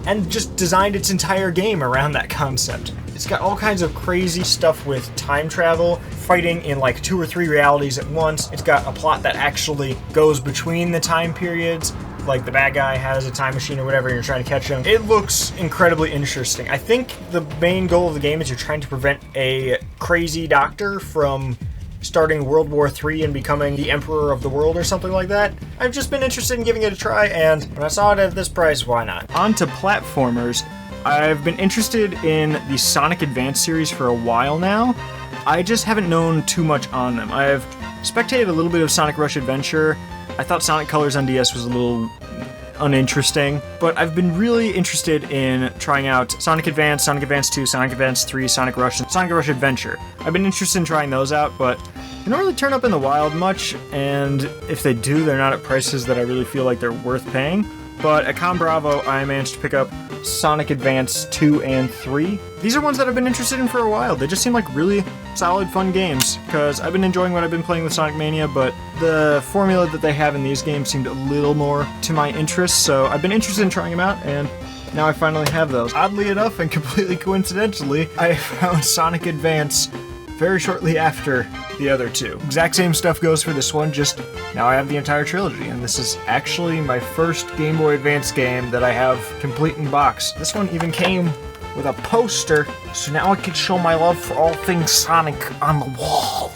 and just designed its entire game around that concept. It's got all kinds of crazy stuff with time travel, fighting in like 2 or 3 realities at once. It's got a plot that actually goes between the time periods, like the bad guy has a time machine or whatever and you're trying to catch him. It looks incredibly interesting. I think the main goal of the game is you're trying to prevent a crazy doctor from starting World War III and becoming the emperor of the world or something like that. I've just been interested in giving it a try, and when I saw it at this price, why not? On to platformers. I've been interested in the Sonic Advance series for a while now. I just haven't known too much on them. I've spectated a little bit of Sonic Rush Adventure. I thought Sonic Colors on DS was a little uninteresting, but I've been really interested in trying out Sonic Advance 2, Sonic Advance 3, Sonic Rush, and Sonic Rush Adventure. I've been interested in trying those out, but they don't really turn up in the wild much, and if they do, they're not at prices that I really feel like they're worth paying. But at Con Bravo, I managed to pick up Sonic Advance 2 and 3. These are ones that I've been interested in for a while. They just seem like really solid, fun games, because I've been enjoying what I've been playing with Sonic Mania, but the formula that they have in these games seemed a little more to my interest, so I've been interested in trying them out, and now I finally have those. Oddly enough, and completely coincidentally, I found Sonic Advance very shortly after the other two. Exact same stuff goes for this one, just now I have the entire trilogy, and this is actually my first Game Boy Advance game that I have complete in box. This one even came with a poster, so now I can show my love for all things Sonic on the wall.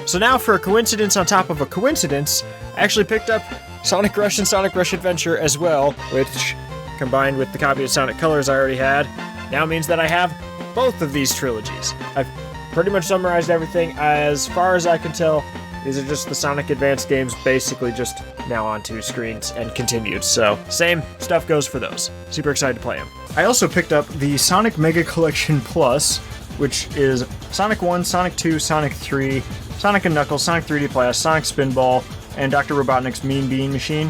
So now for a coincidence on top of a coincidence, I actually picked up Sonic Rush and Sonic Rush Adventure as well, which, combined with the copy of Sonic Colors I already had, now means that I have both of these trilogies. I've pretty much summarized everything. As far as I can tell, these are just the Sonic Advance games, basically just now on 2 screens and continued. So, same stuff goes for those. Super excited to play them. I also picked up the Sonic Mega Collection Plus, which is Sonic 1, Sonic 2, Sonic 3, Sonic & Knuckles, Sonic 3D Blast, Sonic Spinball, and Dr. Robotnik's Mean Bean Machine.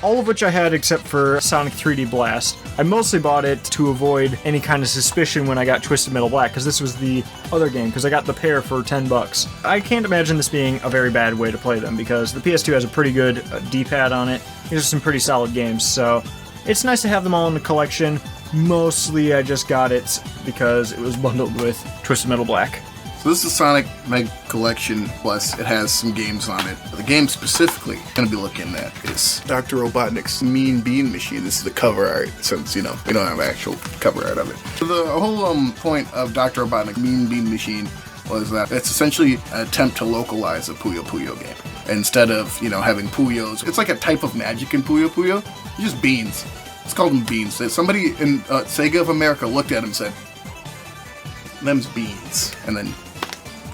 All of which I had except for Sonic 3D Blast. I mostly bought it to avoid any kind of suspicion when I got Twisted Metal Black, because this was the other game, because I got the pair for $10. I can't imagine this being a very bad way to play them, because the PS2 has a pretty good D-pad on it. These are some pretty solid games, so it's nice to have them all in the collection. Mostly I just got it because it was bundled with Twisted Metal Black. So this is Sonic Mega Collection Plus. It has some games on it. The game specifically I'm going to be looking at is Dr. Robotnik's Mean Bean Machine. This is the cover art, since, we don't have actual cover art of it. So the whole point of Dr. Robotnik's Mean Bean Machine was that it's essentially an attempt to localize a Puyo Puyo game. Instead of, having Puyos, it's like a type of magic in Puyo Puyo. It's just beans. Let's call them beans. Somebody in Sega of America looked at him and said, them's beans. And then,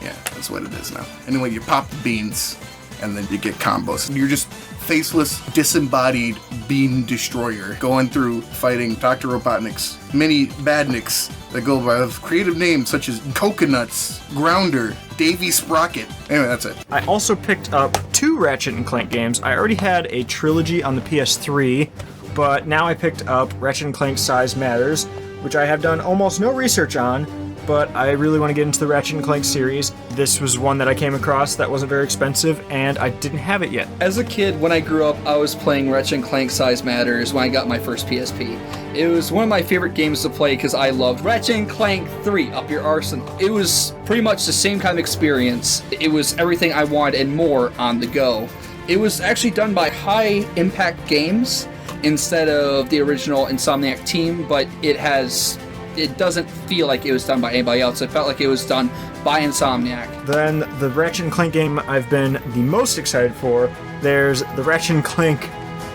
yeah, that's what it is now. Anyway, you pop the beans, and then you get combos. You're just faceless, disembodied bean destroyer going through fighting Dr. Robotnik's many badniks that go by creative names such as Coconuts, Grounder, Davy Sprocket. Anyway, that's it. I also picked up 2 Ratchet and Clank games. I already had a trilogy on the PS3, but now I picked up Ratchet and Clank Size Matters, which I have done almost no research on, but I really want to get into the Ratchet and Clank series. This was one that I came across that wasn't very expensive, and I didn't have it yet. As a kid, when I grew up, I was playing Ratchet and Clank Size Matters when I got my first PSP. It was one of my favorite games to play because I loved Ratchet and Clank 3, Up Your Arsenal. It was pretty much the same kind of experience. It was everything I wanted and more on the go. It was actually done by High Impact Games instead of the original Insomniac team, but it doesn't feel like it was done by anybody else. It felt like it was done by Insomniac. Then the Ratchet and Clank game I've been the most excited for, there's the Ratchet and Clank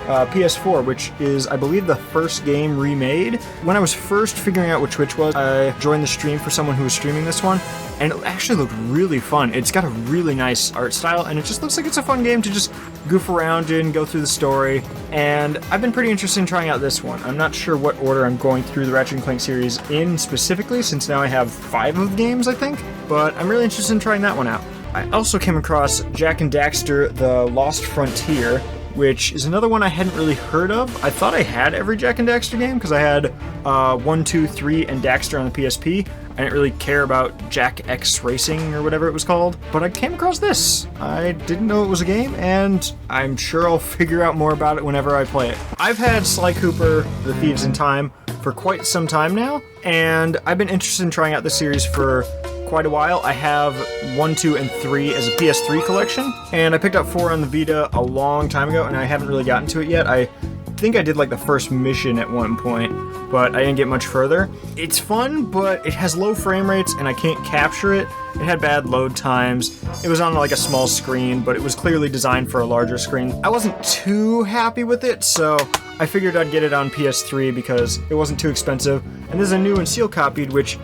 PS4, which is, I believe, the first game remade. When I was first figuring out which was, I joined the stream for someone who was streaming this one, and it actually looked really fun. It's got a really nice art style, and it just looks like it's a fun game to just goof around in, go through the story, and I've been pretty interested in trying out this one. I'm not sure what order I'm going through the Ratchet and Clank series in specifically, since now I have 5 of the games, I think, but I'm really interested in trying that one out. I also came across Jak and Daxter: The Lost Frontier, which is another one I hadn't really heard of. I thought I had every Jak and Daxter game, because I had 1, 2, 3, and Daxter on the PSP. I didn't really care about Jak X Racing or whatever it was called, but I came across this. I didn't know it was a game, and I'm sure I'll figure out more about it whenever I play it. I've had Sly Cooper: The Thieves in Time for quite some time now, and I've been interested in trying out the series for quite a while. I have 1, 2, and 3 as a PS3 collection, and I picked up 4 on the Vita a long time ago, and I haven't really gotten to it yet. I think I did like the first mission at one point, but I didn't get much further. It's fun, but it has low frame rates, and I can't capture it. It had bad load times. It was on like a small screen, but it was clearly designed for a larger screen. I wasn't too happy with it, so I figured I'd get it on PS3 because it wasn't too expensive. And there's a new and seal copied, which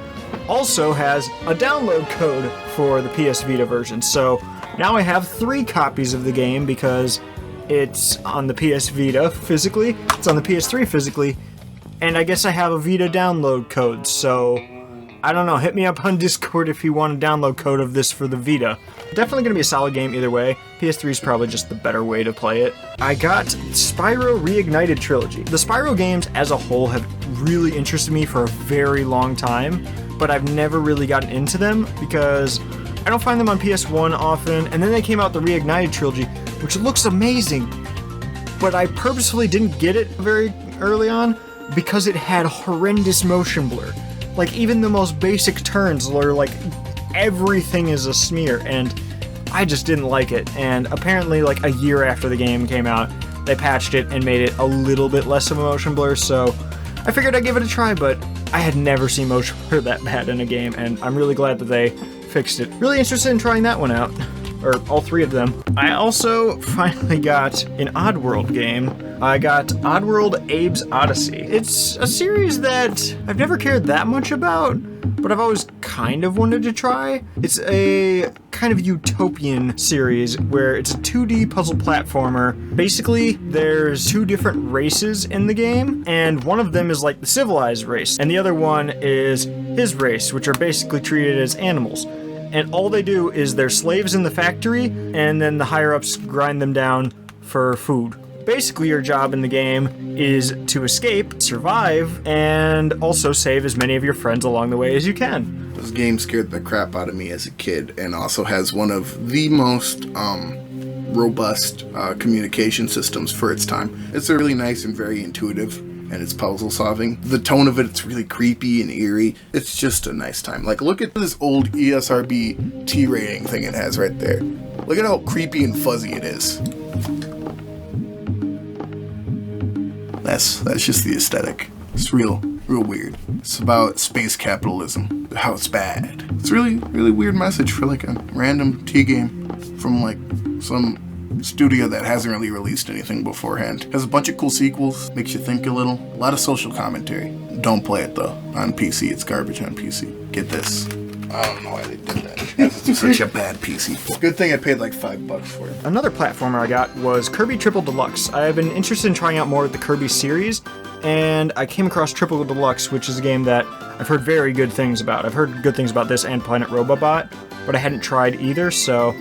also has a download code for the PS Vita version. So now I have 3 copies of the game because it's on the PS Vita physically, it's on the PS3 physically, and I guess I have a Vita download code, so I don't know, hit me up on Discord if you want a download code of this for the Vita. Definitely gonna be a solid game either way. PS3 is probably just the better way to play it. I got Spyro Reignited Trilogy. The Spyro games as a whole have really interested me for a very long time, but I've never really gotten into them because I don't find them on PS1 often, and then they came out the Reignited Trilogy, which looks amazing, but I purposefully didn't get it very early on because it had horrendous motion blur. Like, even the most basic turns are like, everything is a smear, and I just didn't like it. And apparently, like, a year after the game came out, they patched it and made it a little bit less of a motion blur, so I figured I'd give it a try, but I had never seen motion blur that bad in a game, and I'm really glad that they fixed it. Really interested in trying that one out. Or all 3 of them. I also finally got an Oddworld game. I got Oddworld Abe's Odyssey. It's a series that I've never cared that much about, but I've always kind of wanted to try. It's a kind of utopian series where it's a 2D puzzle platformer. Basically, there's 2 different races in the game, and one of them is like the civilized race, and the other one is his race, which are basically treated as animals. And all they do is they're slaves in the factory, and then the higher-ups grind them down for food. Basically, your job in the game is to escape, survive, and also save as many of your friends along the way as you can. This game scared the crap out of me as a kid, and also has one of the most robust communication systems for its time. It's really nice and very intuitive, and it's puzzle solving. The tone of it's really creepy and eerie. It's just a nice time. Like, look at this old ESRB T rating thing it has right there. Look at how creepy and fuzzy it is. That's just the aesthetic. It's real weird. It's about space capitalism, how it's bad. It's really weird message for like a random T game from like some studio that hasn't really released anything beforehand. Has a bunch of cool sequels, makes you think a little. A lot of social commentary. Don't play it though. On PC, it's garbage on PC. Get this. I don't know why they did that. It's such a bad PC port. Good thing I paid like $5 for it. Another platformer I got was Kirby Triple Deluxe. I have been interested in trying out more of the Kirby series, and I came across Triple Deluxe, which is a game that I've heard very good things about. I've heard good things about this and Planet Robobot, but I hadn't tried either, so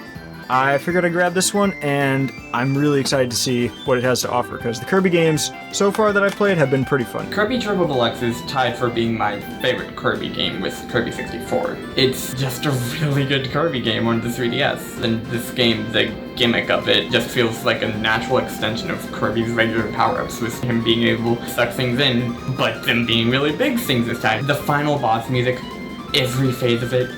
I figured I'd grab this one, and I'm really excited to see what it has to offer, because the Kirby games so far that I've played have been pretty fun. Kirby Triple Deluxe is tied for being my favorite Kirby game with Kirby 64. It's just a really good Kirby game on the 3DS, and this game, the gimmick of it, just feels like a natural extension of Kirby's regular power-ups, with him being able to suck things in, but them being really big things this time. The final boss music, every phase of it,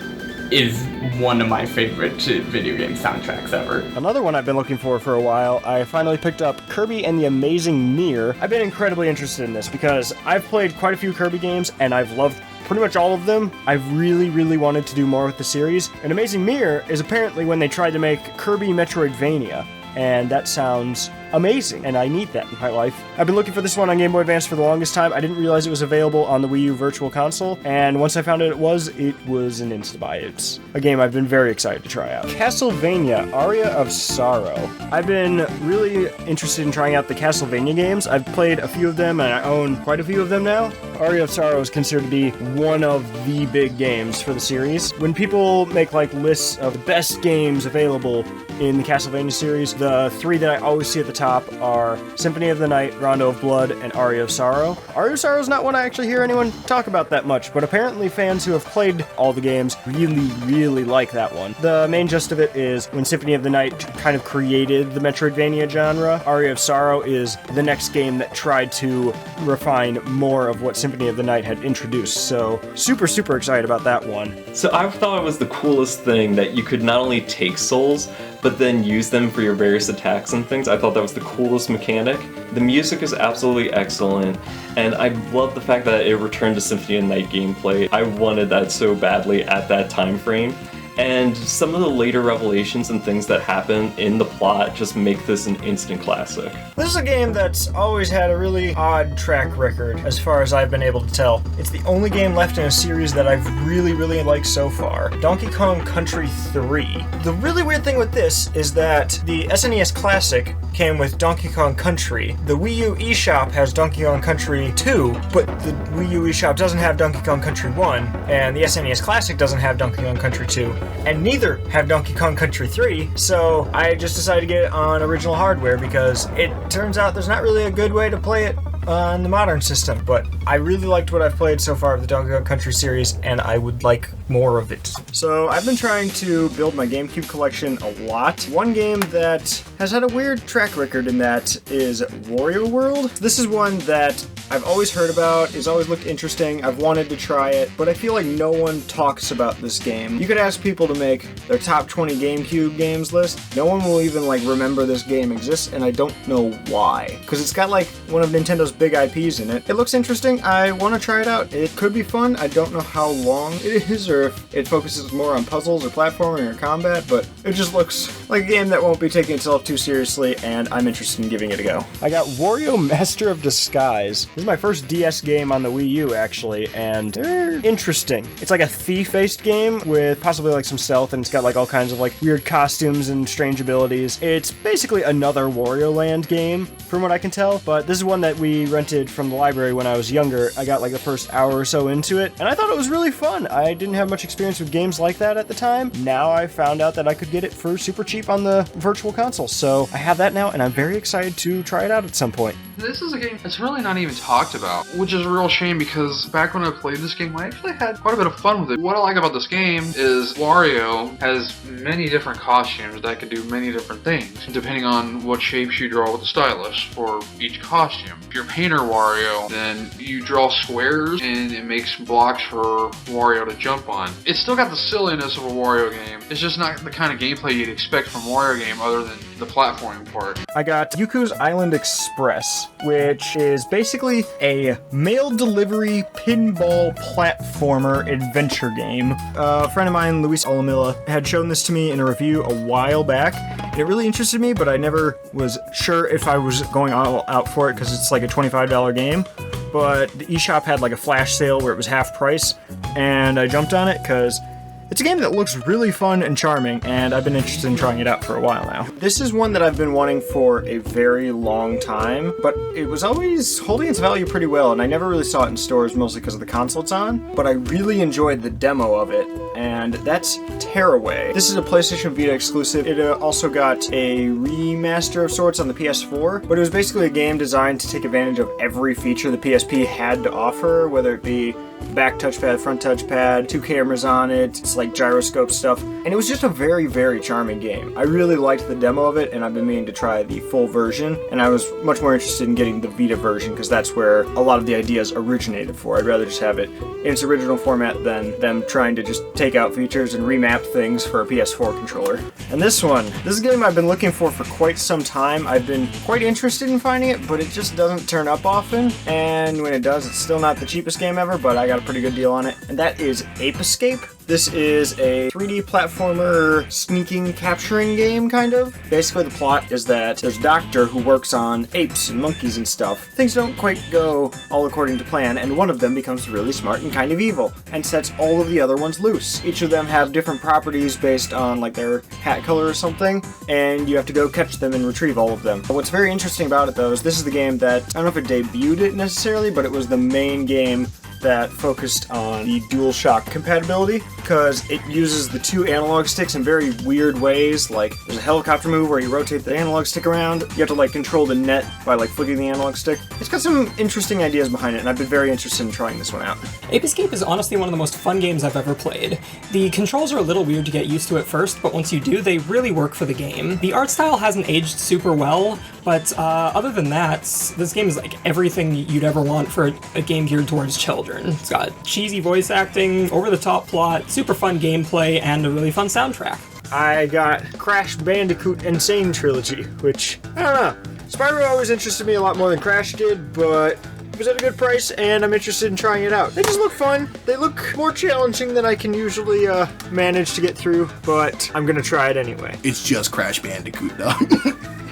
is one of my favorite video game soundtracks ever. Another one I've been looking for a while, I finally picked up Kirby and the Amazing Mirror. I've been incredibly interested in this because I've played quite a few Kirby games and I've loved pretty much all of them. I've really wanted to do more with the series. And Amazing Mirror is apparently when they tried to make Kirby Metroidvania, and that sounds amazing, and I need that in my life. I've been looking for this one on Game Boy Advance for the longest time. I didn't realize it was available on the Wii U Virtual Console, and once I found out it was an insta-buy. It's a game I've been very excited to try out. Castlevania, Aria of Sorrow. I've been really interested in trying out the Castlevania games. I've played a few of them, and I own quite a few of them now. Aria of Sorrow is considered to be one of the big games for the series. When people make like lists of the best games available in the Castlevania series, the three that I always see at the top are Symphony of the Night, Rondo of Blood, and Aria of Sorrow. Aria of Sorrow is not one I actually hear anyone talk about that much, but apparently fans who have played all the games really like that one. The main gist of it is when Symphony of the Night kind of created the Metroidvania genre, Aria of Sorrow is the next game that tried to refine more of what Symphony of the Night had introduced, so super excited about that one. So I thought it was the coolest thing that you could not only take souls, but then use them for your various attacks and things. I thought that was the coolest mechanic. The music is absolutely excellent, and I love the fact that it returned to Symphony of the Night gameplay. I wanted that so badly at that time frame. And some of the later revelations and things that happen in the plot just make this an instant classic. This is a game that's always had a really odd track record, as far as I've been able to tell. It's the only game left in a series that I've really liked so far. Donkey Kong Country 3. The really weird thing with this is that the SNES Classic came with Donkey Kong Country. The Wii U eShop has Donkey Kong Country 2, but the Wii U eShop doesn't have Donkey Kong Country 1, and the SNES Classic doesn't have Donkey Kong Country 2. And neither have Donkey Kong Country 3, so I just decided to get it on original hardware because it turns out there's not really a good way to play it on the modern system, but I really liked what I've played so far of the Donkey Kong Country series, and I would like more of it. So I've been trying to build my GameCube collection a lot. One game that has had a weird track record in that is Wario World. This is one that I've always heard about, it's always looked interesting, I've wanted to try it, but I feel like no one talks about this game. You could ask people to make their top 20 GameCube games list, no one will even remember this game exists, and I don't know why. Because it's got one of Nintendo's big IPs in it. It looks interesting, I want to try it out. It could be fun, I don't know how long it is, or if it focuses more on puzzles or platforming or combat, but it just looks like a game that won't be taking itself too seriously, and I'm interested in giving it a go. I got Wario Master of Disguise. This is my first DS game on the Wii U, actually, and they're interesting. It's like a thief-based game with possibly some stealth, and it's got all kinds of weird costumes and strange abilities. It's basically another Wario Land game, from what I can tell, but this is one that we rented from the library when I was younger. I got the first hour or so into it, and I thought it was really fun. I didn't have much experience with games like that at the time. Now I found out that I could get it for super cheap on the Virtual Console, so I have that now, and I'm very excited to try it out at some point. This is a game that's really not even talked about, which is a real shame because back when I played this game, I actually had quite a bit of fun with it. What I like about this game is Wario has many different costumes that can do many different things, depending on what shapes you draw with the stylus for each costume. If you're Painter Wario, then you draw squares and it makes blocks for Wario to jump on. It's still got the silliness of a Wario game. It's just not the kind of gameplay you'd expect from a Wario game other than the platforming part. I got Yuku's Island Express, which is basically a mail delivery pinball platformer adventure game. A friend of mine, Luis Olamilla, had shown this to me in a review a while back, and it really interested me, but I never was sure if I was going all out for it because it's like a $25 game. But the eShop had like a flash sale where it was half price, and I jumped on it because it's a game that looks really fun and charming, and I've been interested in trying it out for a while now. This is one that I've been wanting for a very long time, but it was always holding its value pretty well, and I never really saw it in stores, mostly because of the console it's on, but I really enjoyed the demo of it, and that's Tearaway. This is a PlayStation Vita exclusive. It also got a remaster of sorts on the PS4, but it was basically a game designed to take advantage of every feature the PSP had to offer, whether it be back touchpad, front touchpad, 2 cameras on it, it's like gyroscope stuff, and it was just a very, very charming game. I really liked the demo of it, and I've been meaning to try the full version, and I was much more interested in getting the Vita version, because that's where a lot of the ideas originated for. I'd rather just have it in its original format than them trying to just take out features and remap things for a PS4 controller. And this is a game I've been looking for quite some time. I've been quite interested in finding it, but it just doesn't turn up often, and when it does, it's still not the cheapest game ever, but I got a pretty good deal on it, and that is Ape Escape. This is a 3D platformer sneaking, capturing game, kind of. Basically, the plot is that there's a doctor who works on apes and monkeys and stuff. Things don't quite go all according to plan, and one of them becomes really smart and kind of evil, and sets all of the other ones loose. Each of them have different properties based on, like, their hat color or something, and you have to go catch them and retrieve all of them. But what's very interesting about it, though, is this is the game that, I don't know if it debuted it necessarily, but it was the main game that focused on the DualShock compatibility, because it uses the 2 analog sticks in very weird ways. Like, there's a helicopter move where you rotate the analog stick around. You have to like control the net by like flicking the analog stick. It's got some interesting ideas behind it, and I've been very interested in trying this one out. Ape Escape is honestly one of the most fun games I've ever played. The controls are a little weird to get used to at first, but once you do, they really work for the game. The art style hasn't aged super well, but other than that, this game is like everything you'd ever want for a game geared towards children. It's got cheesy voice acting, over-the-top plot, super fun gameplay, and a really fun soundtrack. I got Crash Bandicoot Insane Trilogy, which, I don't know. Spyro always interested me a lot more than Crash did, but it was at a good price, and I'm interested in trying it out. They just look fun. They look more challenging than I can usually manage to get through, but I'm gonna try it anyway. It's just Crash Bandicoot, though.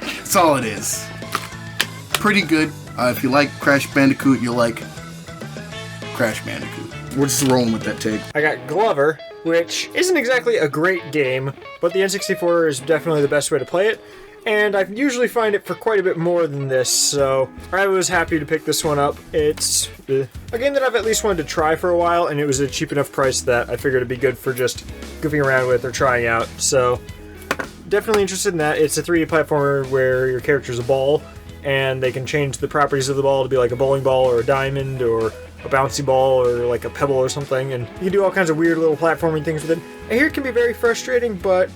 That's all it is. Pretty good. If you like Crash Bandicoot, you'll like Crash Bandicoot. We're just rolling with that take. I got Glover, which isn't exactly a great game, but the N64 is definitely the best way to play it, and I usually find it for quite a bit more than this, so I was happy to pick this one up. It's a game that I've at least wanted to try for a while, and it was a cheap enough price that I figured it'd be good for just goofing around with or trying out, so definitely interested in that. It's a 3D platformer where your character's a ball, and they can change the properties of the ball to be like a bowling ball or a diamond or a bouncy ball or like a pebble or something, and you can do all kinds of weird little platforming things with it. I hear it can be very frustrating, but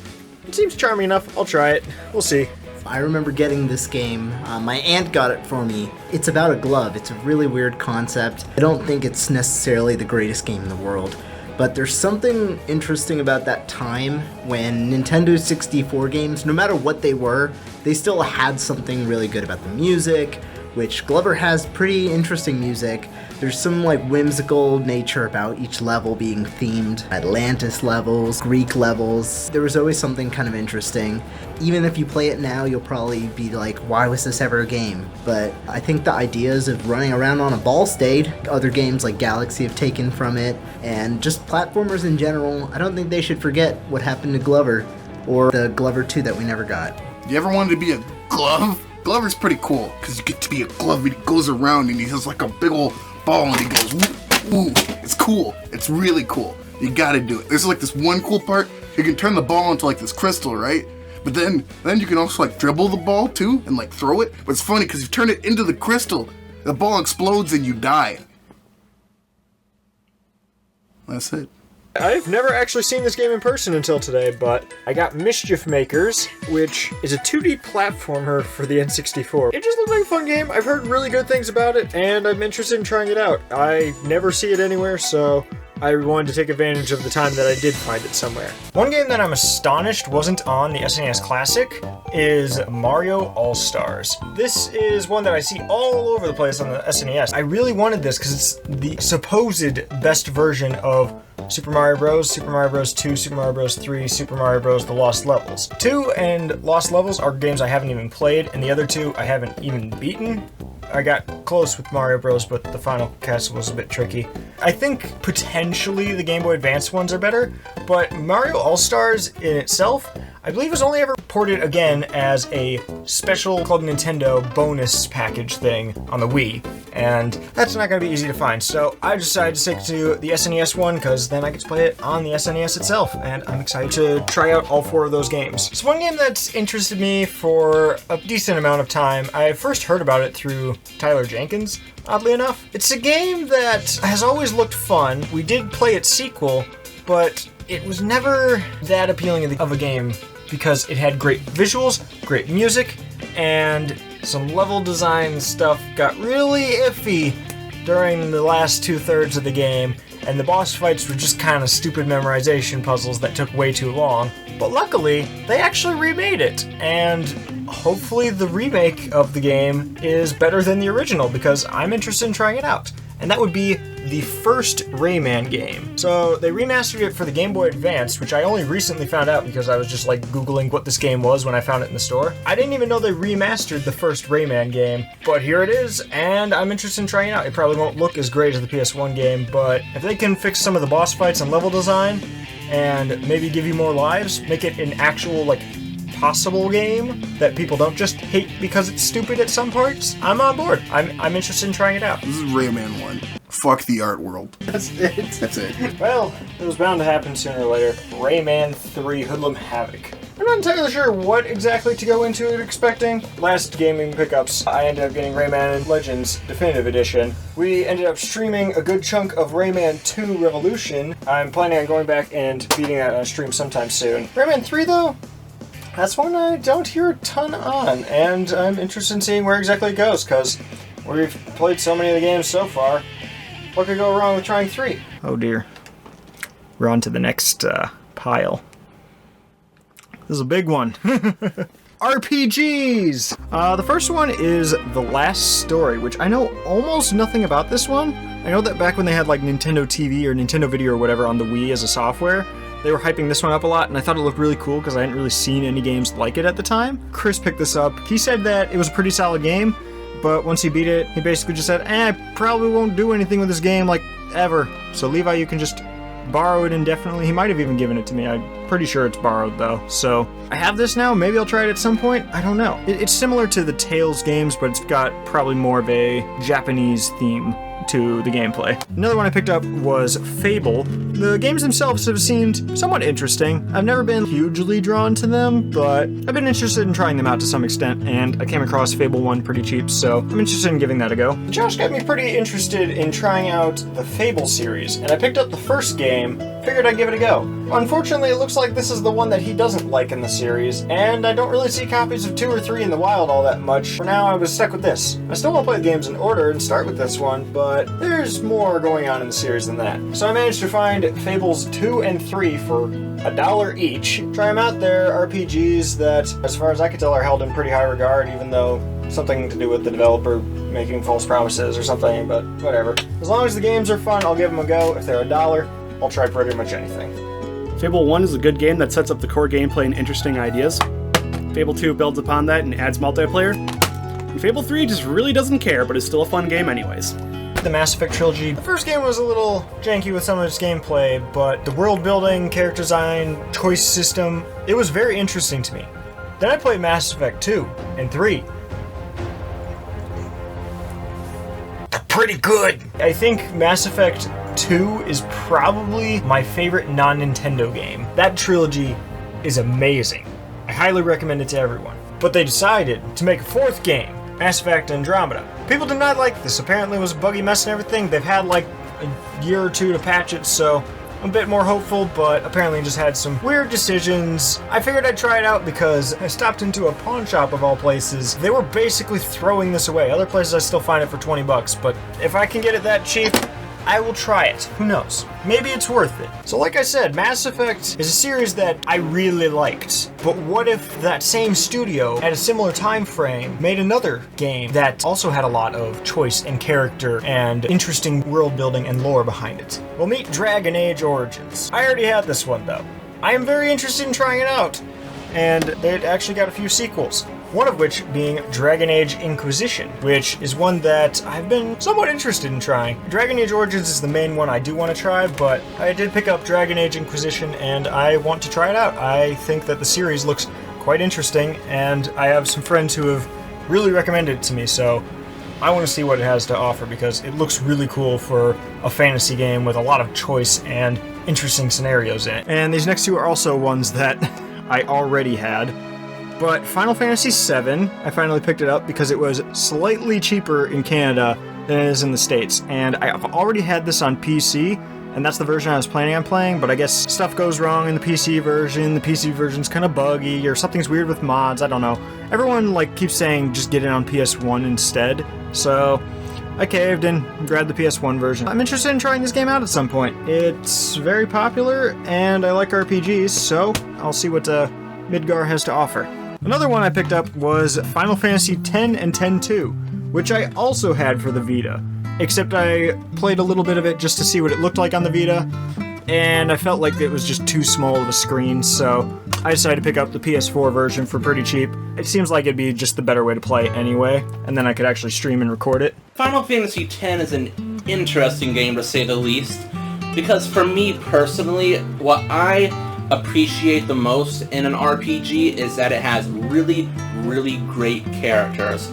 it seems charming enough. I'll try it. We'll see. I remember getting this game. My aunt got it for me. It's about a glove. It's a really weird concept. I don't think it's necessarily the greatest game in the world, but there's something interesting about that time when Nintendo 64 games, no matter what they were, they still had something really good about the music, which Glover has pretty interesting music. There's some like whimsical nature about each level being themed. Atlantis levels, Greek levels. There was always something kind of interesting. Even if you play it now, you'll probably be like, why was this ever a game? But I think the ideas of running around on a ball stayed. Other games like Galaxy have taken from it, and just platformers in general. I don't think they should forget what happened to Glover, or the Glover 2 that we never got. You ever wanted to be a glove? Glover's pretty cool, because you get to be a glove and he goes around and he has like a big old ball and he goes, woo, woo. It's cool. It's really cool. You gotta do it. There's like this one cool part. You can turn the ball into like this crystal, right? But then you can also like dribble the ball too and like throw it. But it's funny because you turn it into the crystal, the ball explodes and you die. That's it. I've never actually seen this game in person until today, but I got Mischief Makers, which is a 2D platformer for the N64. It just looked like a fun game. I've heard really good things about it, and I'm interested in trying it out. I never see it anywhere, so I wanted to take advantage of the time that I did find it somewhere. One game that I'm astonished wasn't on the SNES Classic is Mario All-Stars. This is one that I see all over the place on the SNES. I really wanted this because it's the supposed best version of Super Mario Bros., Super Mario Bros. 2, Super Mario Bros. 3, Super Mario Bros. The Lost Levels. 2 and Lost Levels are games I haven't even played, and the other 2 I haven't even beaten. I got close with Mario Bros, but the final castle was a bit tricky. I think potentially the Game Boy Advance ones are better, but Mario All-Stars in itself, I believe, was only ever ported again as a special Club Nintendo bonus package thing on the Wii, and that's not going to be easy to find, so I decided to stick to the SNES one, because then I get to play it on the SNES itself, and I'm excited to try out all 4 of those games. It's one game that's interested me for a decent amount of time. I first heard about it through Tyler Jenkins, oddly enough. It's a game that has always looked fun. We did play its sequel, but it was never that appealing of a game because it had great visuals, great music, and some level design stuff got really iffy during the last 2/3 of the game, and the boss fights were just kind of stupid memorization puzzles that took way too long. But luckily, they actually remade it, and hopefully the remake of the game is better than the original, because I'm interested in trying it out. And that would be the first Rayman game. So they remastered it for the Game Boy Advance, which I only recently found out because I was just like Googling what this game was when I found it in the store. I didn't even know they remastered the first Rayman game, but here it is, and I'm interested in trying it out. It probably won't look as great as the PS1 game, but if they can fix some of the boss fights and level design, and maybe give you more lives, make it an actual, like, possible game that people don't just hate because it's stupid at some parts, I'm on board. I'm interested in trying it out. This is Rayman 1. Fuck the art world. That's it. That's it. Well, it was bound to happen sooner or later. Rayman 3 Hoodlum Havoc. I'm not entirely sure what exactly to go into it expecting. Last gaming pickups, I ended up getting Rayman Legends Definitive Edition. We ended up streaming a good chunk of Rayman 2 Revolution. I'm planning on going back and beating that on a stream sometime soon. Rayman 3, though? That's one I don't hear a ton on, and I'm interested in seeing where exactly it goes, because we've played so many of the games so far. What could go wrong with trying 3? Oh dear. We're on to the next pile. This is a big one. RPGs! The first one is The Last Story, which I know almost nothing about this one. I know that back when they had like Nintendo TV or Nintendo Video or whatever on the Wii as a software, they were hyping this one up a lot, and I thought it looked really cool because I hadn't really seen any games like it at the time. Chris picked this up. He said that it was a pretty solid game, but once he beat it, he basically just said, I probably won't do anything with this game, like, ever. So Levi, you can just borrow it indefinitely. He might have even given it to me. I'm pretty sure it's borrowed, though. So I have this now. Maybe I'll try it at some point. I don't know. It's similar to the Tales games, but it's got probably more of a Japanese theme to the gameplay. Another one I picked up was Fable. The games themselves have seemed somewhat interesting. I've never been hugely drawn to them, but I've been interested in trying them out to some extent, and I came across Fable 1 pretty cheap, so I'm interested in giving that a go. Josh got me pretty interested in trying out the Fable series, and I picked up the first game, figured I'd give it a go. Unfortunately, it looks like this is the one that he doesn't like in the series, and I don't really see copies of 2 or 3 in the wild all that much. For now, I was stuck with this. I still want to play the games in order and start with this one, but there's more going on in the series than that. So I managed to find Fables 2 and 3 for $1 each. Try them out. They're RPGs that, as far as I can tell, are held in pretty high regard, even though something to do with the developer making false promises or something, but whatever. As long as the games are fun, I'll give them a go. If they're $1, I'll try pretty much anything. Fable 1 is a good game that sets up the core gameplay and interesting ideas. Fable 2 builds upon that and adds multiplayer. And Fable 3 just really doesn't care, but is still a fun game anyways. The Mass Effect trilogy. The first game was a little janky with some of its gameplay, but the world building, character design, choice system, it was very interesting to me. Then I played Mass Effect 2 and 3. They're pretty good! I think Mass Effect 2 is probably my favorite non-Nintendo game. That trilogy is amazing. I highly recommend it to everyone. But they decided to make a 4th game, Mass Effect Andromeda. People did not like this. Apparently it was a buggy mess and everything. They've had like a year or 2 to patch it, so I'm a bit more hopeful, but apparently just had some weird decisions. I figured I'd try it out because I stopped into a pawn shop of all places. They were basically throwing this away. Other places I still find it for $20, but if I can get it that cheap, I will try it. Who knows? Maybe it's worth it. So like I said, Mass Effect is a series that I really liked. But what if that same studio, at a similar time frame, made another game that also had a lot of choice and character and interesting world building and lore behind it? Well, meet Dragon Age Origins. I already had this one though. I am very interested in trying it out. And they'd actually got a few sequels. One of which being Dragon Age Inquisition, which is one that I've been somewhat interested in trying. Dragon Age Origins is the main one I do want to try, but I did pick up Dragon Age Inquisition and I want to try it out. I think that the series looks quite interesting, and I have some friends who have really recommended it to me, so I want to see what it has to offer because it looks really cool for a fantasy game with a lot of choice and interesting scenarios in it. And these next two are also ones that I already had. But Final Fantasy VII, I finally picked it up because it was slightly cheaper in Canada than it is in the States. And I've already had this on PC, and that's the version I was planning on playing, but I guess stuff goes wrong in the PC version. The PC version's kind of buggy, or something's weird with mods, I don't know. Everyone keeps saying just get it on PS1 instead, so I caved and grabbed the PS1 version. I'm interested in trying this game out at some point. It's very popular, and I like RPGs, so I'll see what Midgar has to offer. Another one I picked up was Final Fantasy X and X-2, which I also had for the Vita, except I played a little bit of it just to see what it looked like on the Vita, and I felt like it was just too small of a screen, so I decided to pick up the PS4 version for pretty cheap. It seems like it'd be just the better way to play anyway, and then I could actually stream and record it. Final Fantasy X is an interesting game to say the least, because for me personally, what I appreciate the most in an RPG is that it has really, really great characters.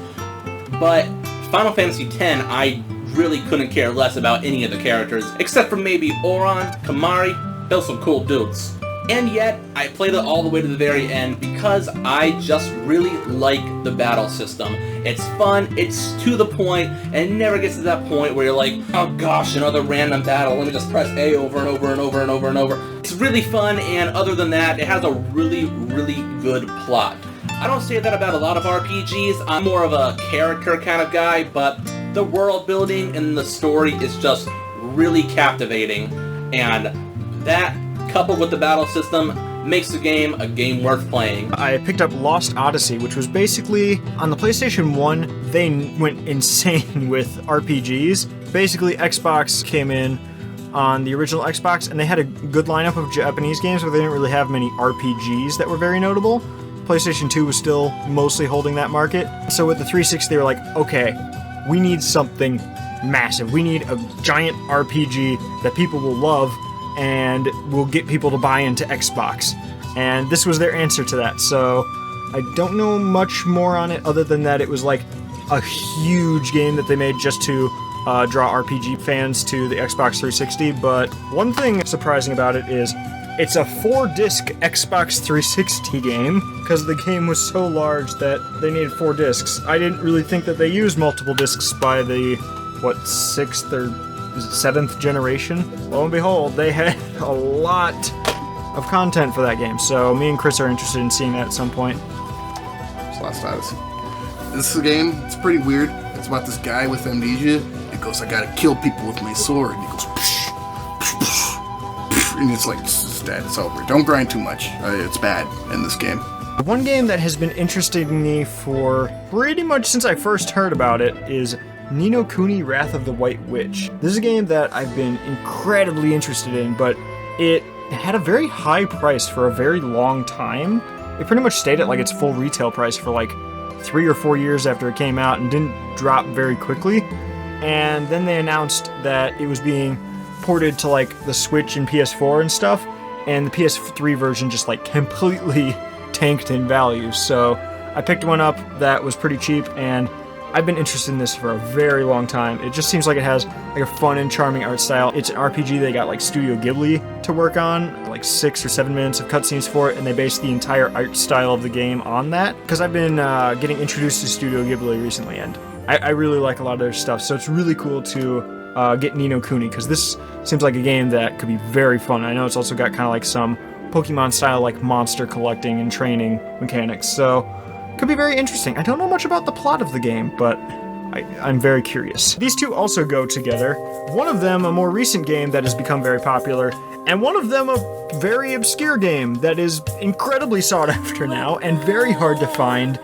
But Final Fantasy X, I really couldn't care less about any of the characters, except for maybe Auron, Kamari, those some cool dudes. And yet, I played it all the way to the very end because I just really like the battle system. It's fun, it's to the point, and it never gets to that point where you're like, oh gosh, another random battle, let me just press A over and over and over and over and over. It's really fun, and other than that, it has a really, really good plot. I don't say that about a lot of RPGs, I'm more of a character kind of guy, but the world building and the story is just really captivating, and that, coupled with the battle system, makes the game a game worth playing. I picked up Lost Odyssey, which was basically, on the PlayStation 1, they went insane with RPGs. Basically, Xbox came in on the original Xbox, and they had a good lineup of Japanese games, but they didn't really have many RPGs that were very notable. PlayStation 2 was still mostly holding that market. So with the 360, they were like, okay, we need something massive. We need a giant RPG that people will love, and will get people to buy into Xbox. And this was their answer to that, so I don't know much more on it other than that it was like a huge game that they made just to draw RPG fans to the Xbox 360, but one thing surprising about it is it's a 4-disc Xbox 360 game, because the game was so large that they needed 4 discs. I didn't really think that they used multiple discs by the, 6th or 7th generation. Lo and behold, they had a lot of content for that game, so me and Chris are interested in seeing that at some point. It's Lost Odyssey. This game, it's pretty weird. It's about this guy with amnesia. He goes, I gotta kill people with my sword. And he goes, psh, psh, psh, psh, and it's like, it's dead, it's over. Don't grind too much. It's bad in this game. One game that has been interesting me for pretty much since I first heard about it is Ni no Kuni Wrath of the White Witch. This is a game that I've been incredibly interested in, but it had a very high price for a very long time. It pretty much stayed at its full retail price for 3 or 4 years after it came out and didn't drop very quickly. And then they announced that it was being ported to the Switch and PS4 and stuff, and the PS3 version just completely tanked in value. So I picked one up that was pretty cheap, and I've been interested in this for a very long time. It just seems like it has a fun and charming art style. It's an RPG they got Studio Ghibli to work on, 6 or 7 minutes of cutscenes for it, and they based the entire art style of the game on that. Because I've been getting introduced to Studio Ghibli recently, and I really like a lot of their stuff, so it's really cool to get Ni no Kuni, because this seems like a game that could be very fun. I know it's also got kind of some Pokemon style monster collecting and training mechanics, so could be very interesting. I don't know much about the plot of the game, but I'm very curious. These two also go together. One of them, a more recent game that has become very popular, and one of them, a very obscure game that is incredibly sought after now and very hard to find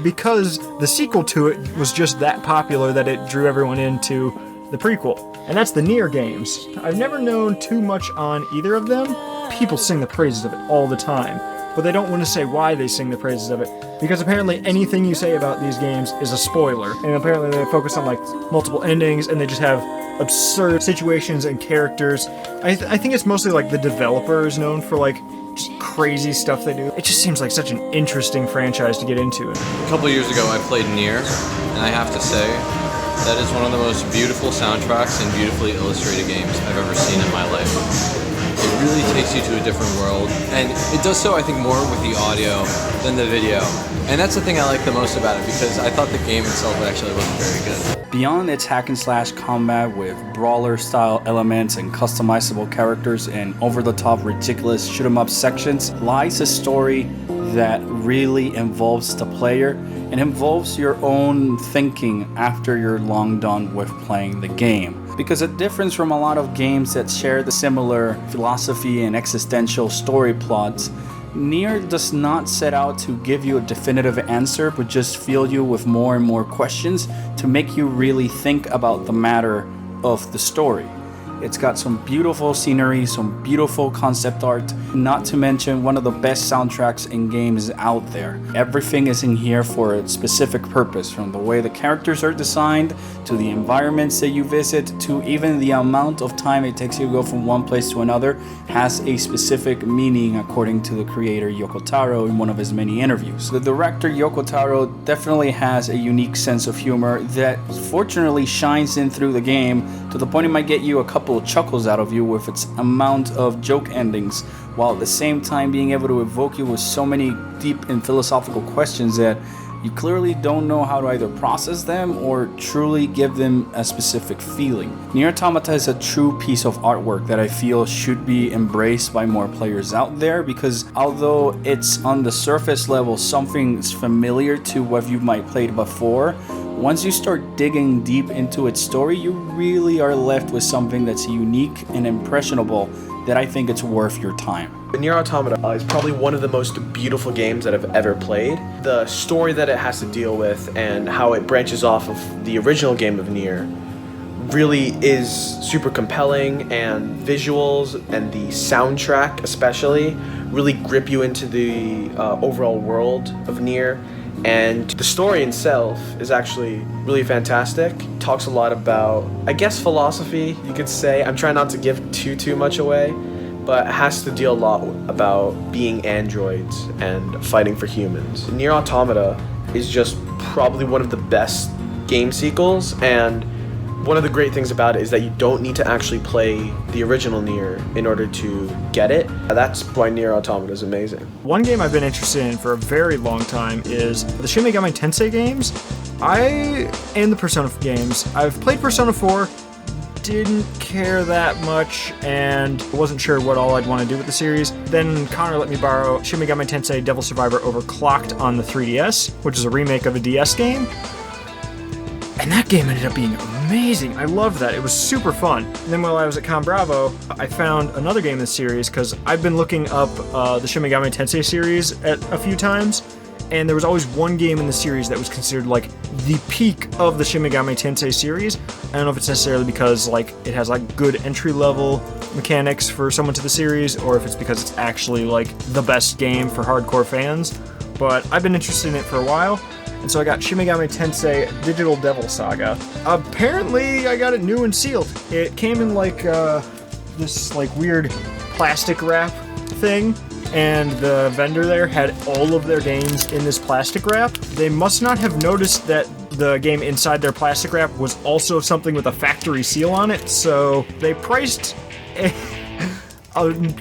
because the sequel to it was just that popular that it drew everyone into the prequel. And that's the Nier games. I've never known too much on either of them. People sing the praises of it all the time, but they don't want to say why they sing the praises of it, because apparently anything you say about these games is a spoiler, and apparently they focus on like multiple endings, and they just have absurd situations and characters. I think it's mostly like the developer is known for like just crazy stuff they do. It just seems like such an interesting franchise to get into. A couple years ago I played Nier, and I have to say, that is one of the most beautiful soundtracks and beautifully illustrated games I've ever seen in my life. It really takes you to a different world, and it does so, I think, more with the audio than the video. And that's the thing I like the most about it, because I thought the game itself actually looked very good. Beyond its hack and slash combat with brawler style elements and customizable characters and over the top ridiculous shoot 'em up sections lies a story that really involves the player and involves your own thinking after you're long done with playing the game. Because a difference from a lot of games that share the similar philosophy and existential story plots, Nier does not set out to give you a definitive answer, but just fill you with more and more questions to make you really think about the matter of the story. It's got some beautiful scenery, some beautiful concept art, not to mention one of the best soundtracks in games out there. Everything is in here for a specific purpose, from the way the characters are designed, to the environments that you visit, to even the amount of time it takes you to go from one place to another has a specific meaning according to the creator Yoko Taro in one of his many interviews. The director Yoko Taro definitely has a unique sense of humor that fortunately shines in through the game to the point it might get you a couple of chuckles out of you with its amount of joke endings, while at the same time being able to evoke you with so many deep and philosophical questions that you clearly don't know how to either process them or truly give them a specific feeling. Nier Automata is a true piece of artwork that I feel should be embraced by more players out there, because although it's on the surface level something familiar to what you might played before, once you start digging deep into its story, you really are left with something that's unique and impressionable that I think it's worth your time. Nier Automata is probably one of the most beautiful games that I've ever played. The story that it has to deal with and how it branches off of the original game of Nier really is super compelling, and visuals and the soundtrack especially really grip you into the overall world of Nier. And the story itself is actually really fantastic. It talks a lot about, I guess, philosophy, you could say. I'm trying not to give too much away, but it has to deal a lot about being androids and fighting for humans. Nier Automata is just probably one of the best game sequels, and one of the great things about it is that you don't need to actually play the original Nier in order to get it. That's why Nier Automata is amazing. One game I've been interested in for a very long time is the Shin Megami Tensei games. And the Persona games. I've played Persona 4, didn't care that much, and wasn't sure what all I'd want to do with the series. Then Connor let me borrow Shin Megami Tensei Devil Survivor Overclocked on the 3DS, which is a remake of a DS game. And that game ended up being amazing. I loved that. It was super fun. And then while I was at Con Bravo, I found another game in the series, because I've been looking up the Shin Megami Tensei series a few times, and there was always one game in the series that was considered like the peak of the Shin Megami Tensei series. I don't know if it's necessarily because like it has like good entry-level mechanics for someone to the series, or if it's because it's actually like the best game for hardcore fans, but I've been interested in it for a while. And so I got Shin Megami Tensei Digital Devil Saga. Apparently I got it new and sealed. It came in like this like weird plastic wrap thing, and the vendor there had all of their games in this plastic wrap. They must not have noticed that the game inside their plastic wrap was also something with a factory seal on it, so they priced a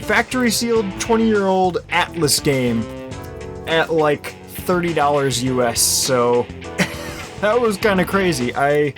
factory sealed 20-year-old Atlas game at like $30 US, so that was kind of crazy. I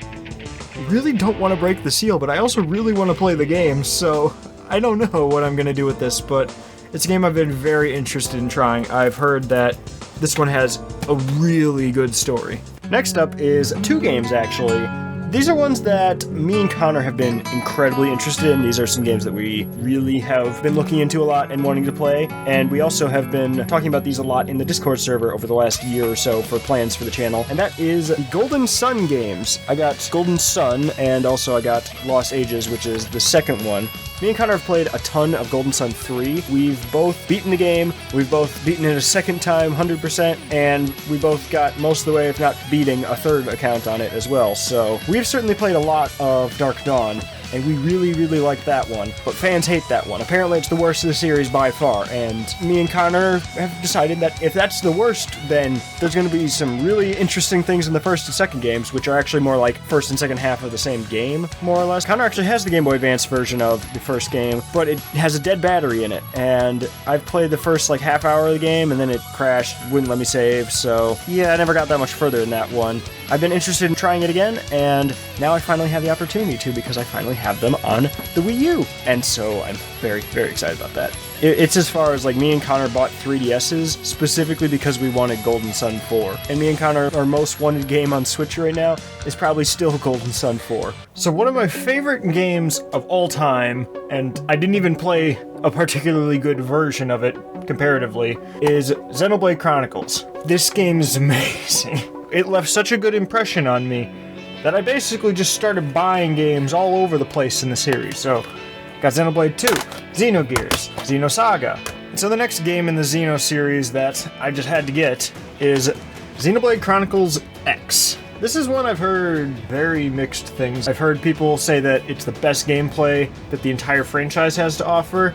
really don't want to break the seal, but I also really want to play the game, so I don't know what I'm going to do with this, but it's a game I've been very interested in trying. I've heard that this one has a really good story. Next up is 2 games, actually. These are ones that me and Connor have been incredibly interested in. These are some games that we really have been looking into a lot and wanting to play, and we also have been talking about these a lot in the Discord server over the last year or so for plans for the channel, and that is Golden Sun games. I got Golden Sun, and also I got Lost Ages, which is the second one. Me and Connor have played a ton of Golden Sun 3. We've both beaten the game, we've both beaten it a second time, 100%, and we both got most of the way, if not beating, a third account on it as well. So we've certainly played a lot of Dark Dawn, and we really, really like that one. But fans hate that one. Apparently it's the worst of the series by far, and me and Connor have decided that if that's the worst, then there's going to be some really interesting things in the first and second games, which are actually more like first and second half of the same game, more or less. Connor actually has the Game Boy Advance version of the first game, but it has a dead battery in it, and I've played the first like half hour of the game, and then it crashed, wouldn't let me save, so yeah, I never got that much further in that one. I've been interested in trying it again, and now I finally have the opportunity to, because I finally have them on the Wii U, and so I'm very, very excited about that. It's as far as like me and Connor bought 3DSs specifically because we wanted Golden Sun 4, and me and Connor, our most wanted game on Switch right now is probably still Golden Sun 4. So one of my favorite games of all time, and I didn't even play a particularly good version of it comparatively, is Xenoblade Chronicles. This game is amazing. It left such a good impression on me that I basically just started buying games all over the place in the series. So, got Xenoblade 2, Xenogears, Xenosaga. And so the next game in the Xeno series that I just had to get is Xenoblade Chronicles X. This is one I've heard very mixed things. I've heard people say that it's the best gameplay that the entire franchise has to offer,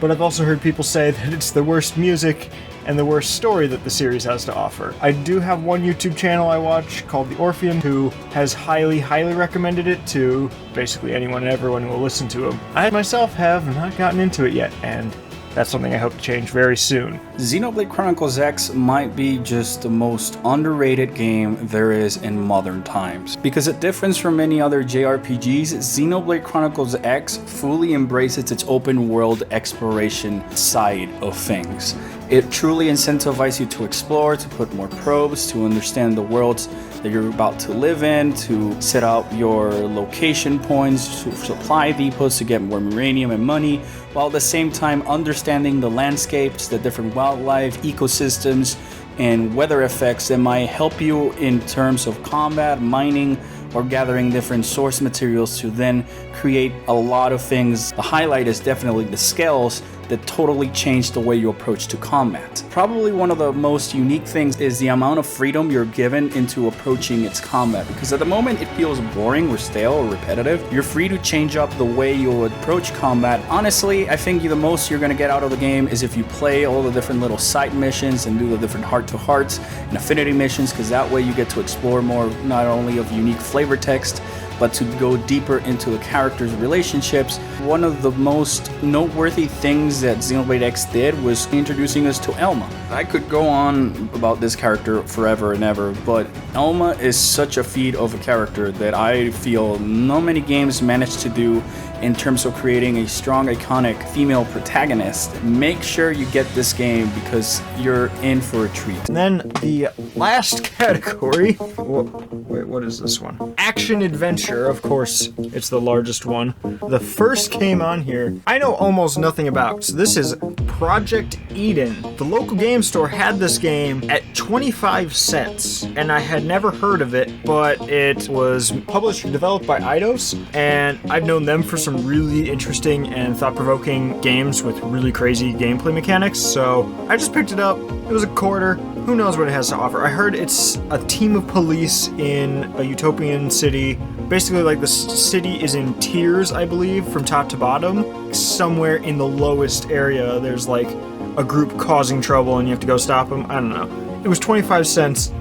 but I've also heard people say that it's the worst music and the worst story that the series has to offer. I do have one YouTube channel I watch called The Orpheum who has highly, highly recommended it to basically anyone and everyone who will listen to him. I myself have not gotten into it yet, and that's something I hope to change very soon. Xenoblade Chronicles X might be just the most underrated game there is in modern times. Because it differs from many other JRPGs, Xenoblade Chronicles X fully embraces its open world exploration side of things. It truly incentivizes you to explore, to put more probes, to understand the worlds that you're about to live in, to set out your location points, to supply depots to get more uranium and money, while at the same time understanding the landscapes, the different wildlife, ecosystems, and weather effects that might help you in terms of combat, mining, or gathering different source materials to then create a lot of things. The highlight is definitely the scales that totally change the way you approach to combat. Probably one of the most unique things is the amount of freedom you're given into approaching its combat, because at the moment it feels boring or stale or repetitive. You're free to change up the way you approach combat. Honestly, I think the most you're going to get out of the game is if you play all the different little side missions and do the different heart-to-hearts and affinity missions, because that way you get to explore more not only of unique flavor text, but to go deeper into the characters' relationships. One of the most noteworthy things that Xenoblade X did was introducing us to Elma. I could go on about this character forever and ever, but Elma is such a feat of a character that I feel not many games manage to do in terms of creating a strong, iconic female protagonist. Make sure you get this game because you're in for a treat. And then the last category, wait, what is this one? Action Adventure, of course, it's the largest one. The first game on here, I know almost nothing about. So this is Project Eden. The local game store had this game at 25 cents, and I had never heard of it, but it was published and developed by Eidos, and I've known them for some really interesting and thought-provoking games with really crazy gameplay mechanics, so I just picked it up. It was a quarter. Who knows what it has to offer? I heard it's a team of police in a utopian city. Basically, like, the city is in tiers, I believe, from top to bottom. Somewhere in the lowest area, there's like a group causing trouble and you have to go stop them. I don't know. It was 25 cents.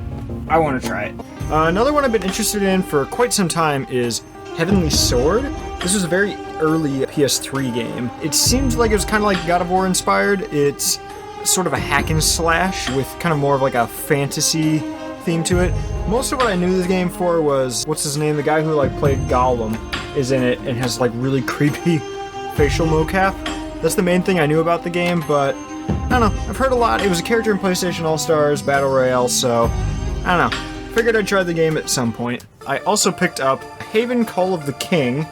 I want to try it. Another one I've been interested in for quite some time is Heavenly Sword. This was a very early PS3 game. It seems like it was kind of like God of War inspired. It's sort of a hack and slash with kind of more of like a fantasy theme to it. Most of what I knew this game for was, what's his name? The guy who like played Gollum is in it and has like really creepy facial mocap. That's the main thing I knew about the game, but I don't know. I've heard a lot. It was a character in PlayStation All-Stars Battle Royale, so I don't know. figured I'd try the game at some point. I also picked up Haven Call of the King,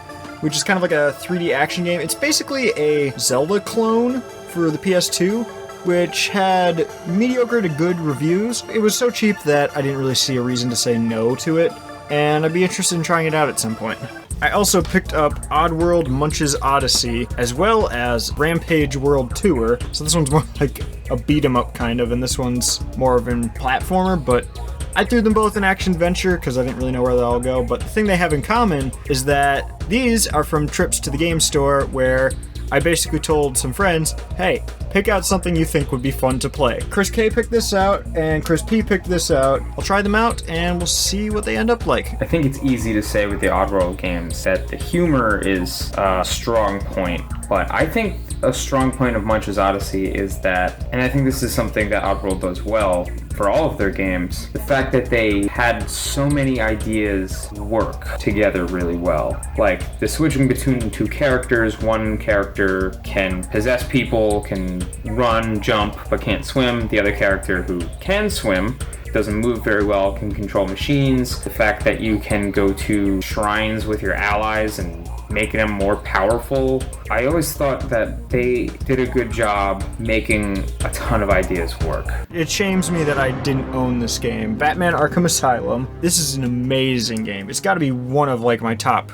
which is kind of like a 3D action game. It's basically a Zelda clone for the PS2, which had mediocre to good reviews. It was so cheap that I didn't really see a reason to say no to it, and I'd be interested in trying it out at some point. I also picked up Oddworld Munch's Odyssey, as well as Rampage World Tour. So this one's more like a beat-em-up kind of, and this one's more of a platformer, but I threw them both in action-adventure because I didn't really know where they all go. But the thing they have in common is that these are from trips to the game store where I basically told some friends, hey, pick out something you think would be fun to play. Chris K picked this out, and Chris P picked this out. I'll try them out, and we'll see what they end up like. I think it's easy to say with the Oddworld games that the humor is a strong point, but I think a strong point of Munch's Odyssey is that, and I think this is something that Oddworld does well for all of their games, the fact that they had so many ideas work together really well. Like the switching between two characters, one character can possess people, can run, jump, but can't swim. The other character who can swim doesn't move very well, can control machines. The fact that you can go to shrines with your allies and making them more powerful. I always thought that they did a good job making a ton of ideas work. It shames me that I didn't own this game. Batman Arkham Asylum. This is an amazing game. It's got to be one of like my top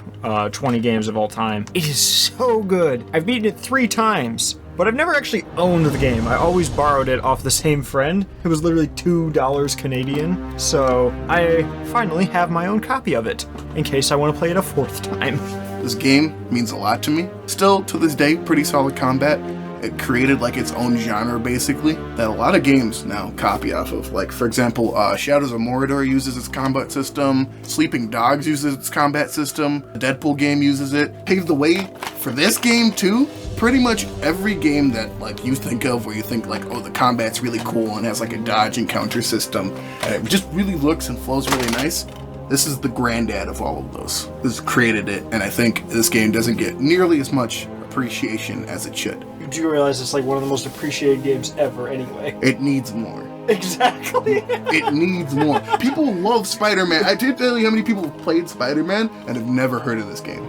20 games of all time. It is so good. I've beaten it 3 times. But I've never actually owned the game. I always borrowed it off the same friend. It was literally $2 Canadian. So I finally have my own copy of it, in case I want to play it a 4th time. This game means a lot to me. Still, to this day, pretty solid combat. It created like its own genre, basically, that a lot of games now copy off of. Like, for example, Shadows of Mordor uses its combat system. Sleeping Dogs uses its combat system. The Deadpool game uses it. Paved the way for this game, too. Pretty much every game that like you think of where you think like, oh, the combat's really cool and has like a dodge and counter system and it just really looks and flows really nice. This is the granddad of all of those. This created it, and I think this game doesn't get nearly as much appreciation as it should. You do realize it's like one of the most appreciated games ever anyway. It needs more. Exactly. It needs more. People love Spider-Man. I did tell you how many people have played Spider-Man and have never heard of this game.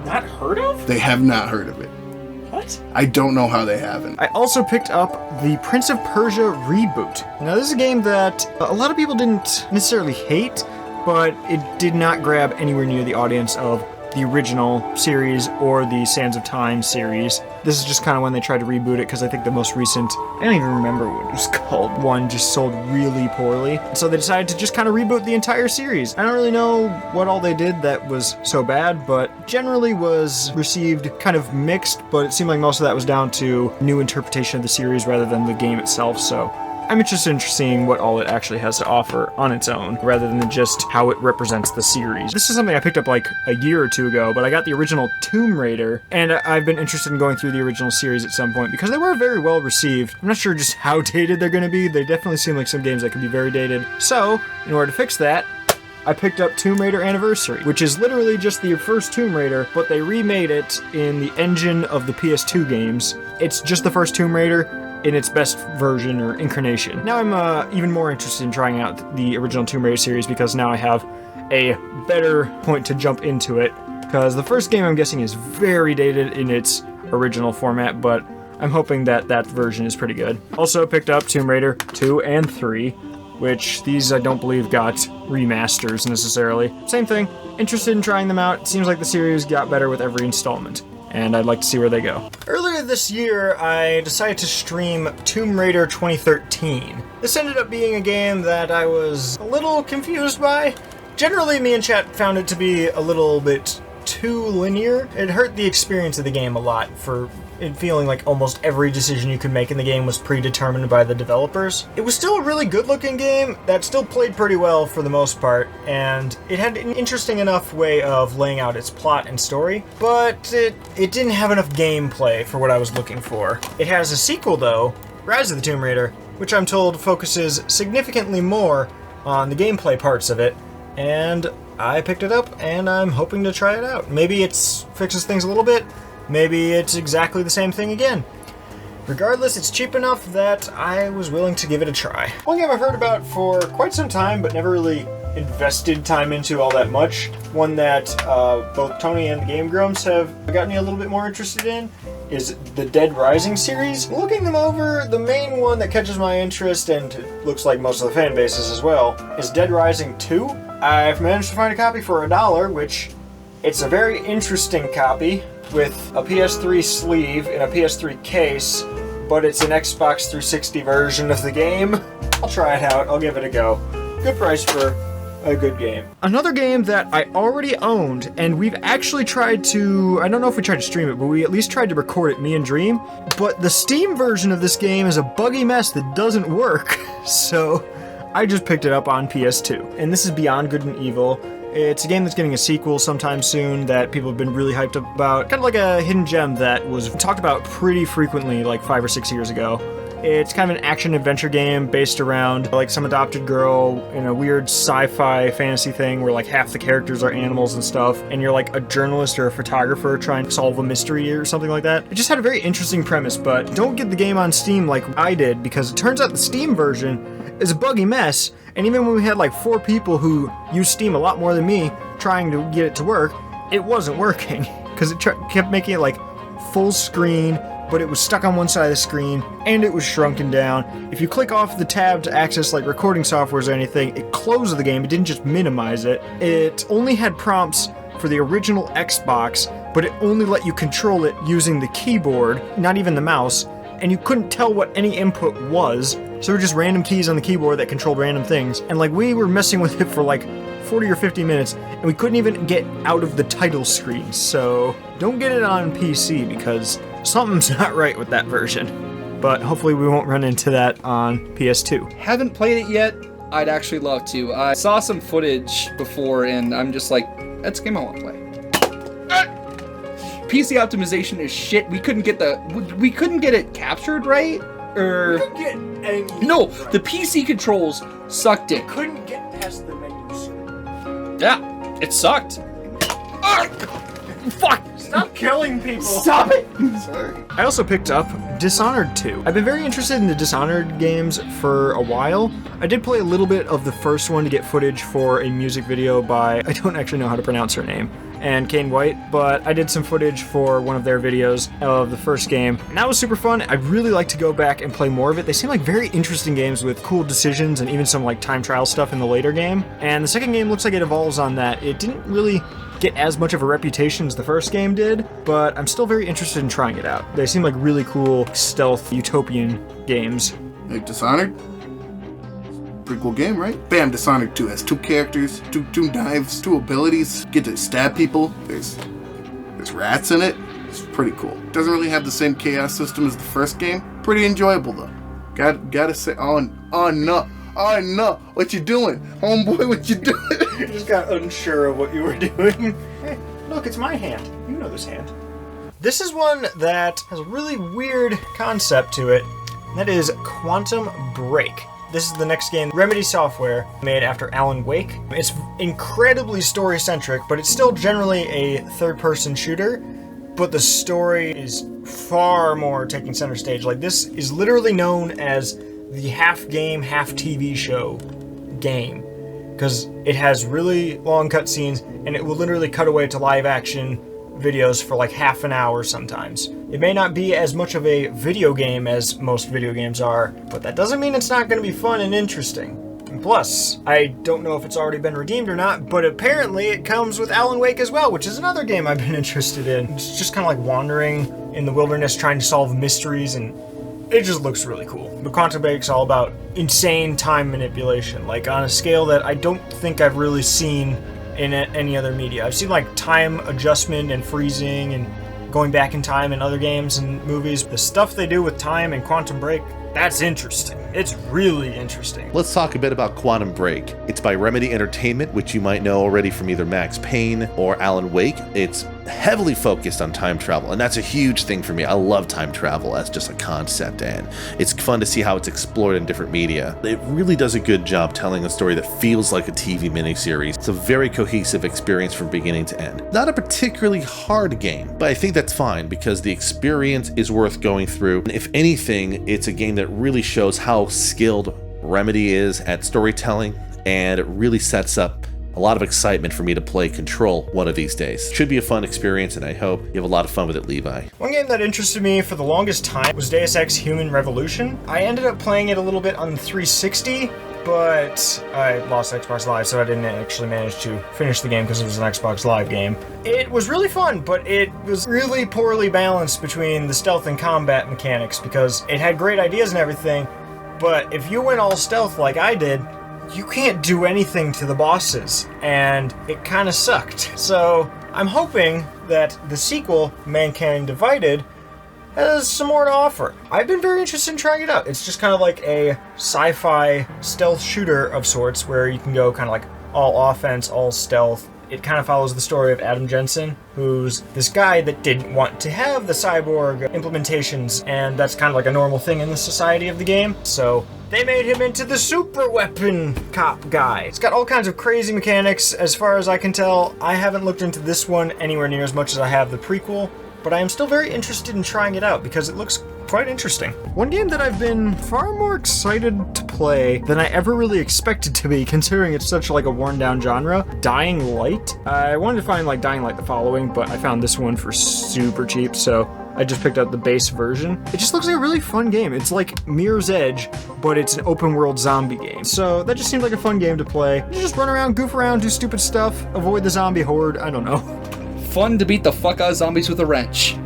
Not heard of? They have not heard of it. What? I don't know how they haven't. I also picked up the Prince of Persia reboot. Now, this is a game that a lot of people didn't necessarily hate, but it did not grab anywhere near the audience of the original series or the Sands of Time series. This is just kind of when they tried to reboot it, because I think the most recent, I don't even remember what it was called, one just sold really poorly. So they decided to just kind of reboot the entire series. I don't really know what all they did that was so bad, but generally was received kind of mixed, but it seemed like most of that was down to new interpretation of the series rather than the game itself, so I'm interested in seeing what all it actually has to offer on its own, rather than just how it represents the series. This is something I picked up like a year or two ago, but I got the original Tomb Raider, and I've been interested in going through the original series at some point, because they were very well received. I'm not sure just how dated they're going to be. They definitely seem like some games that can be very dated. So, in order to fix that, I picked up Tomb Raider Anniversary, which is literally just the first Tomb Raider, but they remade it in the engine of the PS2 games. It's just the first Tomb Raider in its best version or incarnation. Now I'm even more interested in trying out the original Tomb Raider series, because now I have a better point to jump into it, because the first game I'm guessing is very dated in its original format, but I'm hoping that that version is pretty good. Also picked up Tomb Raider 2 and 3, which these I don't believe got remasters necessarily. Same thing, interested in trying them out. It seems like the series got better with every installment, and I'd like to see where they go. Earlier this year, I decided to stream Tomb Raider 2013. This ended up being a game that I was a little confused by. Generally, me and chat found it to be a little bit too linear. It hurt the experience of the game a lot for it feeling like almost every decision you could make in the game was predetermined by the developers. It was still a really good-looking game that still played pretty well for the most part, and it had an interesting enough way of laying out its plot and story, but it didn't have enough gameplay for what I was looking for. It has a sequel, though, Rise of the Tomb Raider, which I'm told focuses significantly more on the gameplay parts of it, and I picked it up, and I'm hoping to try it out. Maybe it fixes things a little bit, maybe it's exactly the same thing again. Regardless, it's cheap enough that I was willing to give it a try. One game I've heard about for quite some time, but never really invested time into all that much. One that both Tony and the Game Grumps have gotten me a little bit more interested in is the Dead Rising series. Looking them over, the main one that catches my interest, and looks like most of the fan bases as well, is Dead Rising 2. I've managed to find a copy for $1, which it's a very interesting copy with a PS3 sleeve and a PS3 case, but it's an Xbox 360 version of the game. I'll try it out, I'll give it a go. Good price for a good game. Another game that I already owned, and we've actually tried to, I don't know if we tried to stream it, but we at least tried to record it, me and Dream, but the Steam version of this game is a buggy mess that doesn't work, so I just picked it up on PS2. And this is Beyond Good and Evil. It's a game that's getting a sequel sometime soon that people have been really hyped up about. Kind of like a hidden gem that was talked about pretty frequently like 5 or 6 years ago. It's kind of an action-adventure game based around like some adopted girl in a weird sci-fi fantasy thing where like half the characters are animals and stuff, and you're like a journalist or a photographer trying to solve a mystery or something like that. It just had a very interesting premise, but don't get the game on Steam like I did, because it turns out the Steam version is a buggy mess, and even when we had like 4 people who use Steam a lot more than me trying to get it to work, it wasn't working, because it kept making it like full screen, but it was stuck on one side of the screen, and it was shrunken down. If you click off the tab to access like recording softwares or anything, it closed the game, it didn't just minimize it. It only had prompts for the original Xbox, but it only let you control it using the keyboard, not even the mouse, and you couldn't tell what any input was, so were just random keys on the keyboard that controlled random things. And like we were messing with it for like 40 or 50 minutes, and we couldn't even get out of the title screen, so don't get it on PC because something's not right with that version. But hopefully we won't run into that on PS2. Haven't played it yet. I'd actually love to. I saw some footage before, and I'm just like, that's a game I want to play. PC optimization is shit. We couldn't get it captured right, or We couldn't get any. no, the PC controls sucked it. Couldn't get past the menu screen. Yeah, it sucked. Fuck! Stop killing people! Stop it! Sorry. I also picked up Dishonored 2. I've been very interested in the Dishonored games for a while. I did play a little bit of the first one to get footage for a music video by, I don't actually know how to pronounce her name, and Kane White, but I did some footage for one of their videos of the first game, and that was super fun. I'd really like to go back and play more of it. They seem like very interesting games with cool decisions and even some like time trial stuff in the later game, and the second game looks like it evolves on that. It didn't really get as much of a reputation as the first game did, but I'm still very interested in trying it out. They seem like really cool stealth utopian games. Like Dishonored? Pretty cool game, right? Bam, Dishonored 2 has 2 characters, two knives, 2 abilities. Get to stab people. There's rats in it. It's pretty cool. Doesn't really have the same chaos system as the first game. Pretty enjoyable though. Gotta say, oh no, what you doing? Homeboy, what you doing? You just got unsure of what you were doing. Hey, look, it's my hand. You know this hand. This is one that has a really weird concept to it. That is Quantum Break. This is the next game Remedy Software made after Alan Wake. It's incredibly story-centric, but it's still generally a third-person shooter, but the story is far more taking center stage. Like, this is literally known as the half-game, half-TV show game, because it has really long cutscenes, and it will literally cut away to live-action videos for like half an hour sometimes. It may not be as much of a video game as most video games are, but that doesn't mean it's not going to be fun and interesting. And plus, I don't know if it's already been redeemed or not, but apparently it comes with Alan Wake as well, which is another game I've been interested in. It's just kind of like wandering in the wilderness trying to solve mysteries, and it just looks really cool. But Quantum Break's all about insane time manipulation, like on a scale that I don't think I've really seen in any other media. I've seen like time adjustment and freezing and going back in time in other games and movies. The stuff they do with time in Quantum Break, that's interesting. It's really interesting. Let's talk a bit about Quantum Break. It's by Remedy Entertainment, which you might know already from either Max Payne or Alan Wake. It's heavily focused on time travel, and that's a huge thing for me. I love time travel as just a concept, and it's fun to see how it's explored in different media. It really does a good job telling a story that feels like a TV miniseries. It's a very cohesive experience from beginning to end. Not a particularly hard game, but I think that's fine because the experience is worth going through. And if anything, it's a game that really shows how skilled Remedy is at storytelling, and it really sets up a lot of excitement for me to play Control one of these days. Should be a fun experience, and I hope you have a lot of fun with it, Levi. One game that interested me for the longest time was Deus Ex Human Revolution. I ended up playing it a little bit on 360, but I lost Xbox Live, so I didn't actually manage to finish the game because it was an Xbox Live game. It was really fun, but it was really poorly balanced between the stealth and combat mechanics because it had great ideas and everything, but if you went all stealth like I did, you can't do anything to the bosses, and it kind of sucked. So I'm hoping that the sequel, Mankind Divided, has some more to offer. I've been very interested in trying it out. It's just kind of like a sci-fi stealth shooter of sorts where you can go kind of like all offense, all stealth. It kind of follows the story of Adam Jensen, who's this guy that didn't want to have the cyborg implementations, and that's kind of like a normal thing in the society of the game. So they made him into the super weapon cop guy. It's got all kinds of crazy mechanics as far as I can tell. I haven't looked into this one anywhere near as much as I have the prequel, but I am still very interested in trying it out because it looks quite interesting. One game that I've been far more excited to play than I ever really expected to be, considering it's such like a worn down genre, Dying Light. I wanted to find like Dying Light the Following, but I found this one for super cheap, so I just picked up the base version. It just looks like a really fun game. It's like Mirror's Edge, but it's an open world zombie game. So that just seemed like a fun game to play. You just run around, goof around, do stupid stuff, avoid the zombie horde, I don't know. Fun to beat the fuck out of zombies with a wrench.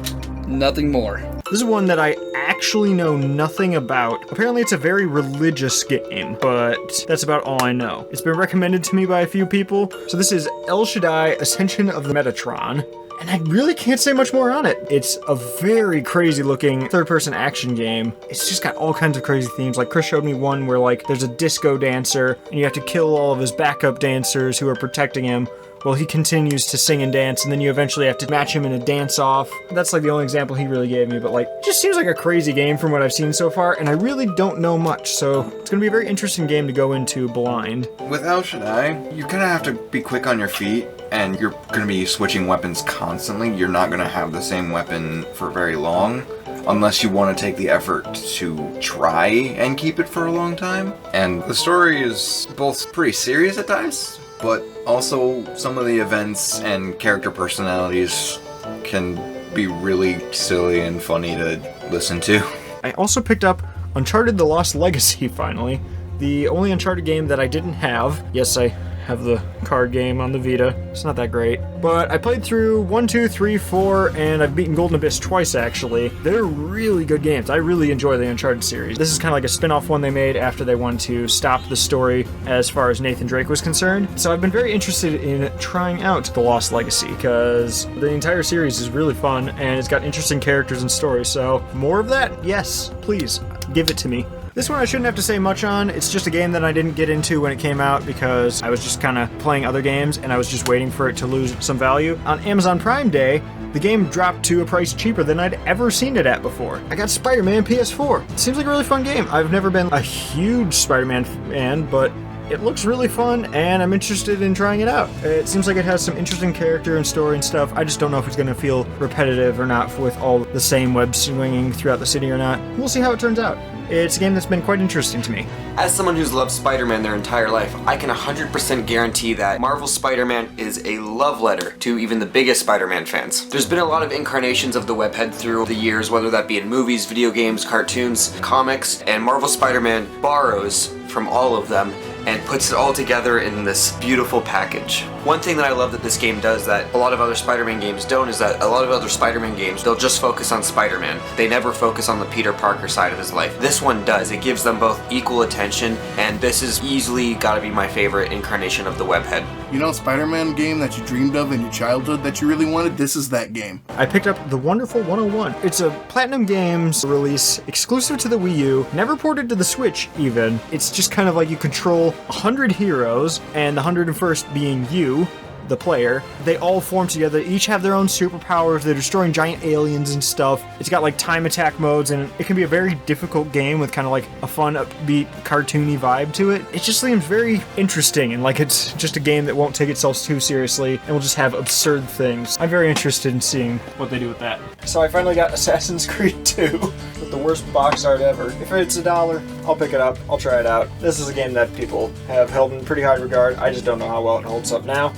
Nothing more. This is one that I actually know nothing about. Apparently it's a very religious game, but that's about all I know. It's been recommended to me by a few people. So this is El Shaddai Ascension of the Metatron, and I really can't say much more on it. It's a very crazy looking third-person action game. It's just got all kinds of crazy themes. Like Chris showed me one where like there's a disco dancer and you have to kill all of his backup dancers who are protecting him while he continues to sing and dance, and then you eventually have to match him in a dance-off. That's like the only example he really gave me, but like, it just seems like a crazy game from what I've seen so far, and I really don't know much, so it's gonna be a very interesting game to go into blind. With El Shaddai, you kind of have to be quick on your feet, and you're gonna be switching weapons constantly. You're not gonna have the same weapon for very long, unless you want to take the effort to try and keep it for a long time. And the story is both pretty serious at times, but also some of the events and character personalities can be really silly and funny to listen to. I also picked up Uncharted: The Lost Legacy finally. The only Uncharted game that I didn't have. Yes, I have the card game on the Vita. It's not that great. But I played through 1, 2, 3, 4, and I've beaten Golden Abyss twice, actually. They're really good games. I really enjoy the Uncharted series. This is kind of like a spin-off one they made after they wanted to stop the story as far as Nathan Drake was concerned. So I've been very interested in trying out The Lost Legacy, because the entire series is really fun, and it's got interesting characters and stories. So more of that? Yes, please, give it to me. This one I shouldn't have to say much on. It's just a game that I didn't get into when it came out because I was just kind of playing other games and I was just waiting for it to lose some value. On Amazon Prime Day, the game dropped to a price cheaper than I'd ever seen it at before. I got Spider-Man PS4. It seems like a really fun game. I've never been a huge Spider-Man fan, but it looks really fun, and I'm interested in trying it out. It seems like it has some interesting character and story and stuff. I just don't know if it's going to feel repetitive or not with all the same web swinging throughout the city or not. We'll see how it turns out. It's a game that's been quite interesting to me. As someone who's loved Spider-Man their entire life, I can 100% guarantee that Marvel's Spider-Man is a love letter to even the biggest Spider-Man fans. There's been a lot of incarnations of the webhead through the years, whether that be in movies, video games, cartoons, comics, and Marvel Spider-Man borrows from all of them and puts it all together in this beautiful package. One thing that I love that this game does that a lot of other Spider-Man games don't is that a lot of other Spider-Man games, they'll just focus on Spider-Man. They never focus on the Peter Parker side of his life. This one does. It gives them both equal attention, and this is easily gotta be my favorite incarnation of the webhead. You know, Spider-Man game that you dreamed of in your childhood that you really wanted? This is that game. I picked up The Wonderful 101. It's a Platinum Games release exclusive to the Wii U, never ported to the Switch even. It's just kind of like you control 100 heroes, and the 101st being you, the player. They all form together, each have their own superpowers, they're destroying giant aliens and stuff. It's got like time attack modes, and it can be a very difficult game with kind of like a fun, upbeat, cartoony vibe to it. It just seems very interesting, and like it's just a game that won't take itself too seriously and will just have absurd things. I'm very interested in seeing what they do with that. So I finally got Assassin's Creed 2 with the worst box art ever. If it's $1, I'll pick it up, I'll try it out. This is a game that people have held in pretty high regard. I just don't know how well it holds up now.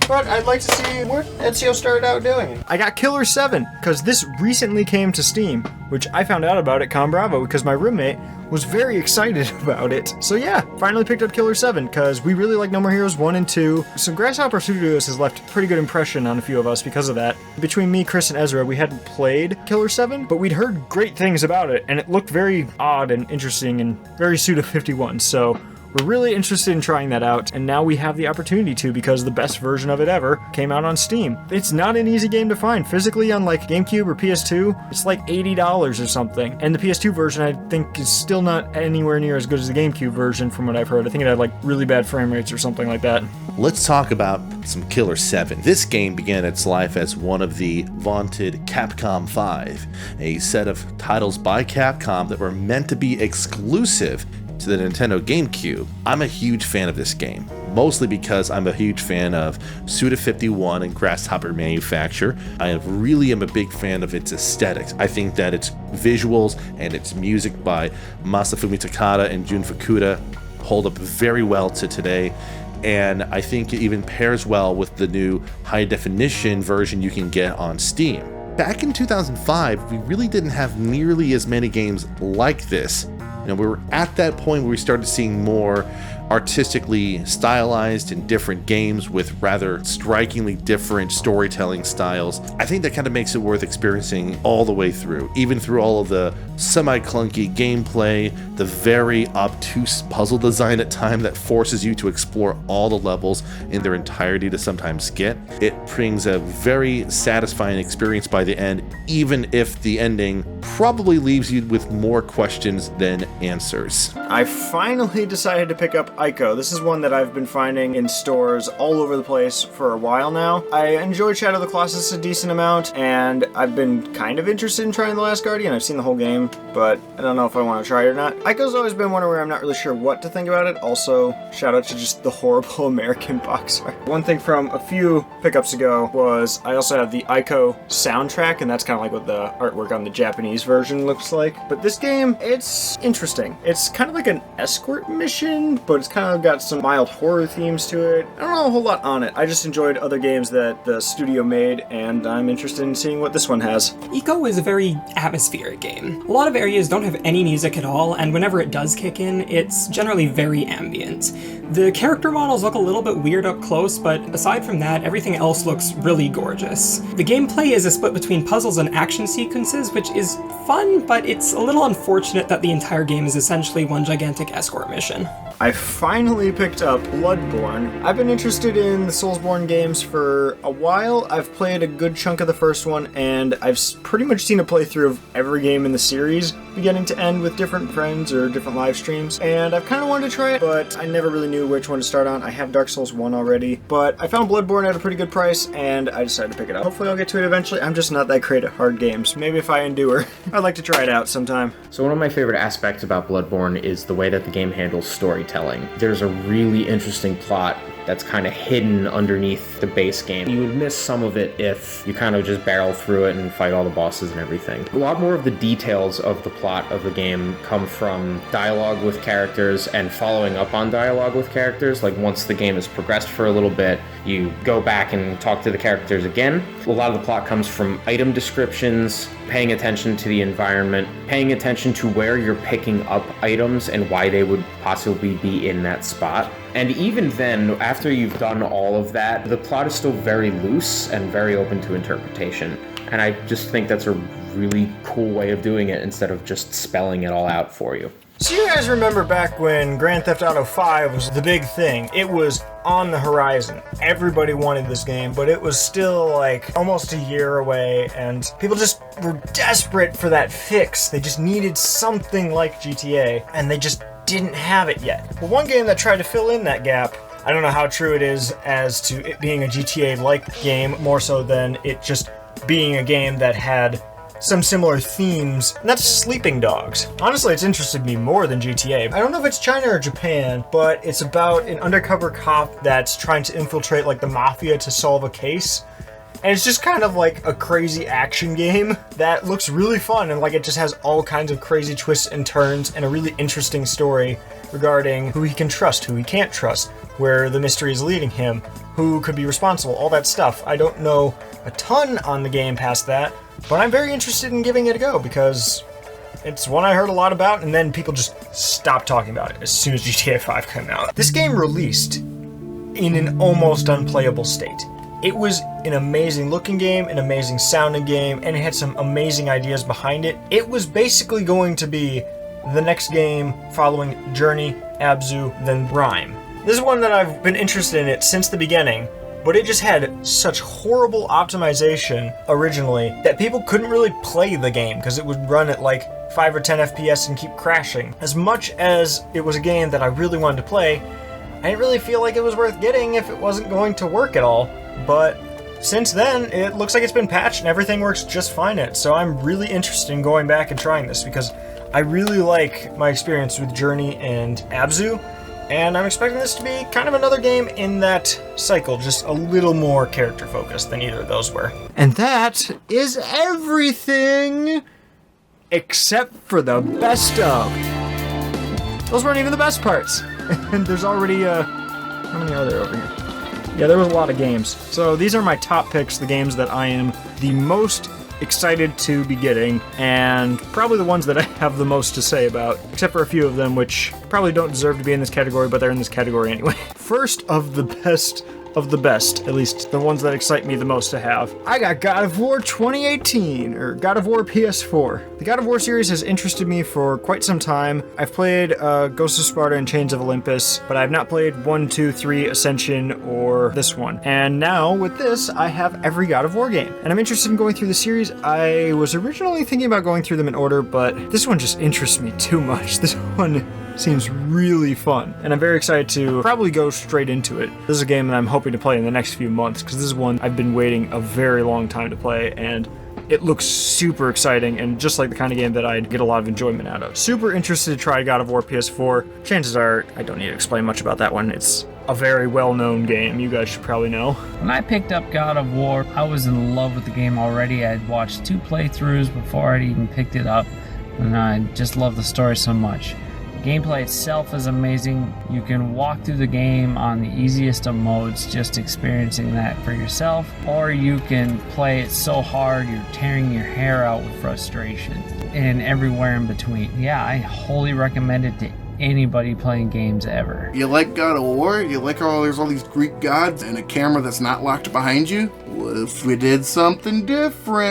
But I'd like to see what Ezio started out doing. I got Killer 7, because this recently came to Steam, which I found out about at Con Bravo because my roommate was very excited about it. So yeah, finally picked up Killer 7, because we really like No More Heroes 1 and 2. So Grasshopper Studios has left a pretty good impression on a few of us because of that. Between me, Chris, and Ezra, we hadn't played Killer 7, but we'd heard great things about it, and it looked very odd and interesting and very Suda51, so we're really interested in trying that out, and now we have the opportunity to because the best version of it ever came out on Steam. It's not an easy game to find. Physically on like GameCube or PS2, it's like $80 or something. And the PS2 version I think is still not anywhere near as good as the GameCube version from what I've heard. I think it had like really bad frame rates or something like that. Let's talk about some Killer 7. This game began its life as one of the vaunted Capcom 5, a set of titles by Capcom that were meant to be exclusive to the Nintendo GameCube. I'm a huge fan of this game, mostly because I'm a huge fan of Suda51 and Grasshopper Manufacture. I really am a big fan of its aesthetics. I think that its visuals and its music by Masafumi Takada and Jun Fukuda hold up very well to today, and I think it even pairs well with the new high-definition version you can get on Steam. Back in 2005, we really didn't have nearly as many games like this. We were at that point where we started seeing more artistically stylized and different games with rather strikingly different storytelling styles. I think that kind of makes it worth experiencing all the way through, even through all of the semi-clunky gameplay, the very obtuse puzzle design at times that forces you to explore all the levels in their entirety to sometimes get. It brings a very satisfying experience by the end, even if the ending probably leaves you with more questions than answers. I finally decided to pick up Ico. This is one that I've been finding in stores all over the place for a while now. I enjoyed Shadow of the Colossus a decent amount, and I've been kind of interested in trying The Last Guardian. I've seen the whole game, but I don't know if I want to try it or not. Ico's always been one where I'm not really sure what to think about it. Also, shout out to just the horrible American box art. One thing from a few pickups ago was I also have the Ico soundtrack, and that's kind of like what the artwork on the Japanese version looks like. But this game, it's interesting. It's kind of like an escort mission, but it's kind of got some mild horror themes to it. I don't know a whole lot on it. I just enjoyed other games that the studio made, and I'm interested in seeing what this one has. Ico is a very atmospheric game. A lot of areas don't have any music at all, and whenever it does kick in, it's generally very ambient. The character models look a little bit weird up close, but aside from that, everything else looks really gorgeous. The gameplay is a split between puzzles and action sequences, which is fun, but it's a little unfortunate that the entire game is essentially one gigantic escort mission. I finally picked up Bloodborne. I've been interested in the Soulsborne games for a while. I've played a good chunk of the first one, and I've pretty much seen a playthrough of every game in the series, beginning to end with different friends or different live streams, and I've kind of wanted to try it, but I never really knew which one to start on. I have Dark Souls 1 already, but I found Bloodborne at a pretty good price, and I decided to pick it up. Hopefully I'll get to it eventually. I'm just not that great at hard games. Maybe if I endure, I'd like to try it out sometime. So one of my favorite aspects about Bloodborne is the way that the game handles storytelling. There's a really interesting plot that's kind of hidden underneath the base game. You would miss some of it if you kind of just barrel through it and fight all the bosses and everything. A lot more of the details of the plot of the game come from dialogue with characters and following up on dialogue with characters. Like once the game has progressed for a little bit, you go back and talk to the characters again. A lot of the plot comes from item descriptions, paying attention to the environment, paying attention to where you're picking up items and why they would possibly be in that spot. And even then, after you've done all of that, the plot is still very loose and very open to interpretation. And I just think that's a really cool way of doing it instead of just spelling it all out for you. So you guys remember back when Grand Theft Auto 5 was the big thing. It was on the horizon. Everybody wanted this game, but it was still like almost a year away, and people just were desperate for that fix. They just needed something like GTA, and they just didn't have it yet. But one game that tried to fill in that gap I don't know how true it is as to it being a GTA-like game, more so than it just being a game that had some similar themes, and that's Sleeping Dogs. Honestly, it's interested me more than GTA. I don't know if it's China or Japan, but it's about an undercover cop that's trying to infiltrate like the mafia to solve a case. And it's just kind of like a crazy action game that looks really fun, and like it just has all kinds of crazy twists and turns and a really interesting story regarding who he can trust, who he can't trust, where the mystery is leading him, who could be responsible, all that stuff. I don't know a ton on the game past that, but I'm very interested in giving it a go because it's one I heard a lot about, and then people just stopped talking about it as soon as GTA 5 came out. This game released in an almost unplayable state. It was an amazing looking game, an amazing sounding game, and it had some amazing ideas behind it. It was basically going to be the next game following Journey, Abzu, then Rhyme. This is one that I've been interested in it since the beginning, but it just had such horrible optimization originally that people couldn't really play the game because it would run at like 5 or 10 FPS and keep crashing. As much as it was a game that I really wanted to play, I didn't really feel like it was worth getting if it wasn't going to work at all. But since then, it looks like it's been patched and everything works just fine in it. So I'm really interested in going back and trying this because I really like my experience with Journey and Abzu. And I'm expecting this to be kind of another game in that cycle, just a little more character focused than either of those were. And that is everything except for the best of. Those weren't even the best parts. And there's already, how many are there over here? Yeah, there was a lot of games. So these are my top picks, the games that I am the most excited to be getting, and probably the ones that I have the most to say about, except for a few of them which probably don't deserve to be in this category, but they're in this category anyway. First of the best of the best, at least the ones that excite me the most to have. I got God of War 2018, or God of War PS4. The God of War series has interested me for quite some time. I've played Ghost of Sparta and Chains of Olympus, but I've not played 1, 2, 3, Ascension, or this one. And now, with this, I have every God of War game. And I'm interested in going through the series. I was originally thinking about going through them in order, but this one just interests me too much. This one seems really fun, and I'm very excited to probably go straight into it. This is a game that I'm hoping to play in the next few months, because this is one I've been waiting a very long time to play, and it looks super exciting, and just like the kind of game that I'd get a lot of enjoyment out of. Super interested to try God of War PS4. Chances are, I don't need to explain much about that one. It's a very well-known game. You guys should probably know. When I picked up God of War, I was in love with the game already. I'd watched 2 playthroughs before I'd even picked it up, and I just love the story so much. Gameplay itself is amazing. You can walk through the game on the easiest of modes, just experiencing that for yourself, or you can play it so hard you're tearing your hair out with frustration, and everywhere in between. Yeah, I wholly recommend it to anybody playing games ever. You like God of War? You like how there's all these Greek gods and a camera that's not locked behind you? What if we did something different?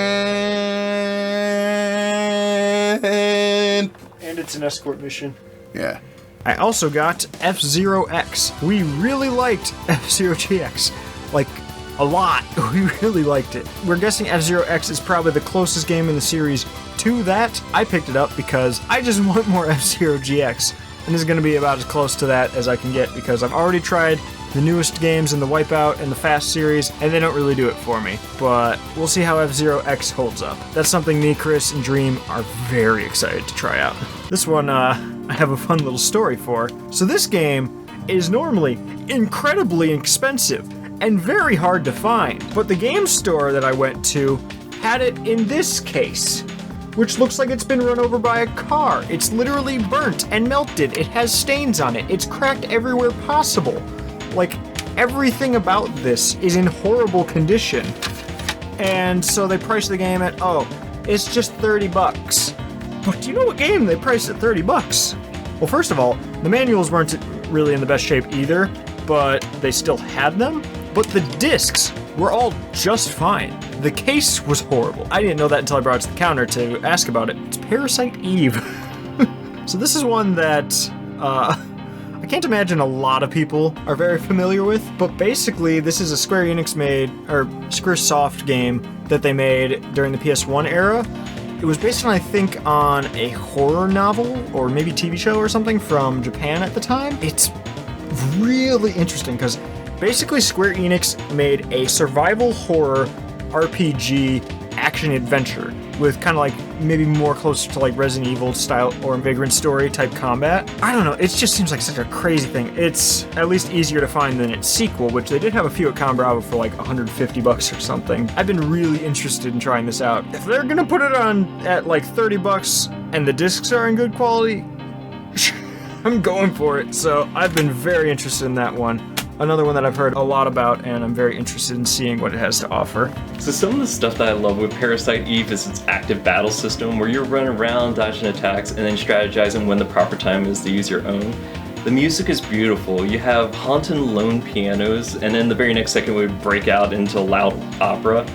And it's an escort mission. Yeah. I also got F-Zero X. We really liked F-Zero GX. Like, a lot. We really liked it. We're guessing F-Zero X is probably the closest game in the series to that. I picked it up because I just want more F-Zero GX. And this is going to be about as close to that as I can get, because I've already tried the newest games in the Wipeout and the Fast series, and they don't really do it for me. But we'll see how F-Zero X holds up. That's something me, Chris, and Dream are very excited to try out. This one, I have a fun little story for. So this game is normally incredibly expensive and very hard to find, but the game store that I went to had it in this case, which looks like it's been run over by a car. It's literally burnt and melted. It has stains on it. It's cracked everywhere possible. Like, everything about this is in horrible condition. And so they priced the game at, oh, it's just $30. But do you know what game they priced at $30? Well, first of all, the manuals weren't really in the best shape either, but they still had them. But the discs were all just fine. The case was horrible. I didn't know that until I brought it to the counter to ask about it. It's Parasite Eve. So this is one that, I can't imagine a lot of people are very familiar with, but basically this is a Square Enix made, or Squaresoft game that they made during the PS1 era. It was based on, I think, on a horror novel, or maybe TV show or something from Japan at the time. It's really interesting because basically Square Enix made a survival horror RPG action adventure with kind of like maybe more closer to like Resident Evil style or Vagrant Story type combat. I don't know, it just seems like such a crazy thing. It's at least easier to find than its sequel, which they did have a few at Con Bravo for like $150 or something. I've been really interested in trying this out. If they're gonna put it on at like $30 and the discs are in good quality, I'm going for it. So I've been very interested in that one. Another one that I've heard a lot about, and I'm very interested in seeing what it has to offer. So some of the stuff that I love with Parasite Eve is its active battle system, where you're running around, dodging attacks, and then strategizing when the proper time is to use your own. The music is beautiful. You have haunted lone pianos, and then the very next second we break out into loud opera.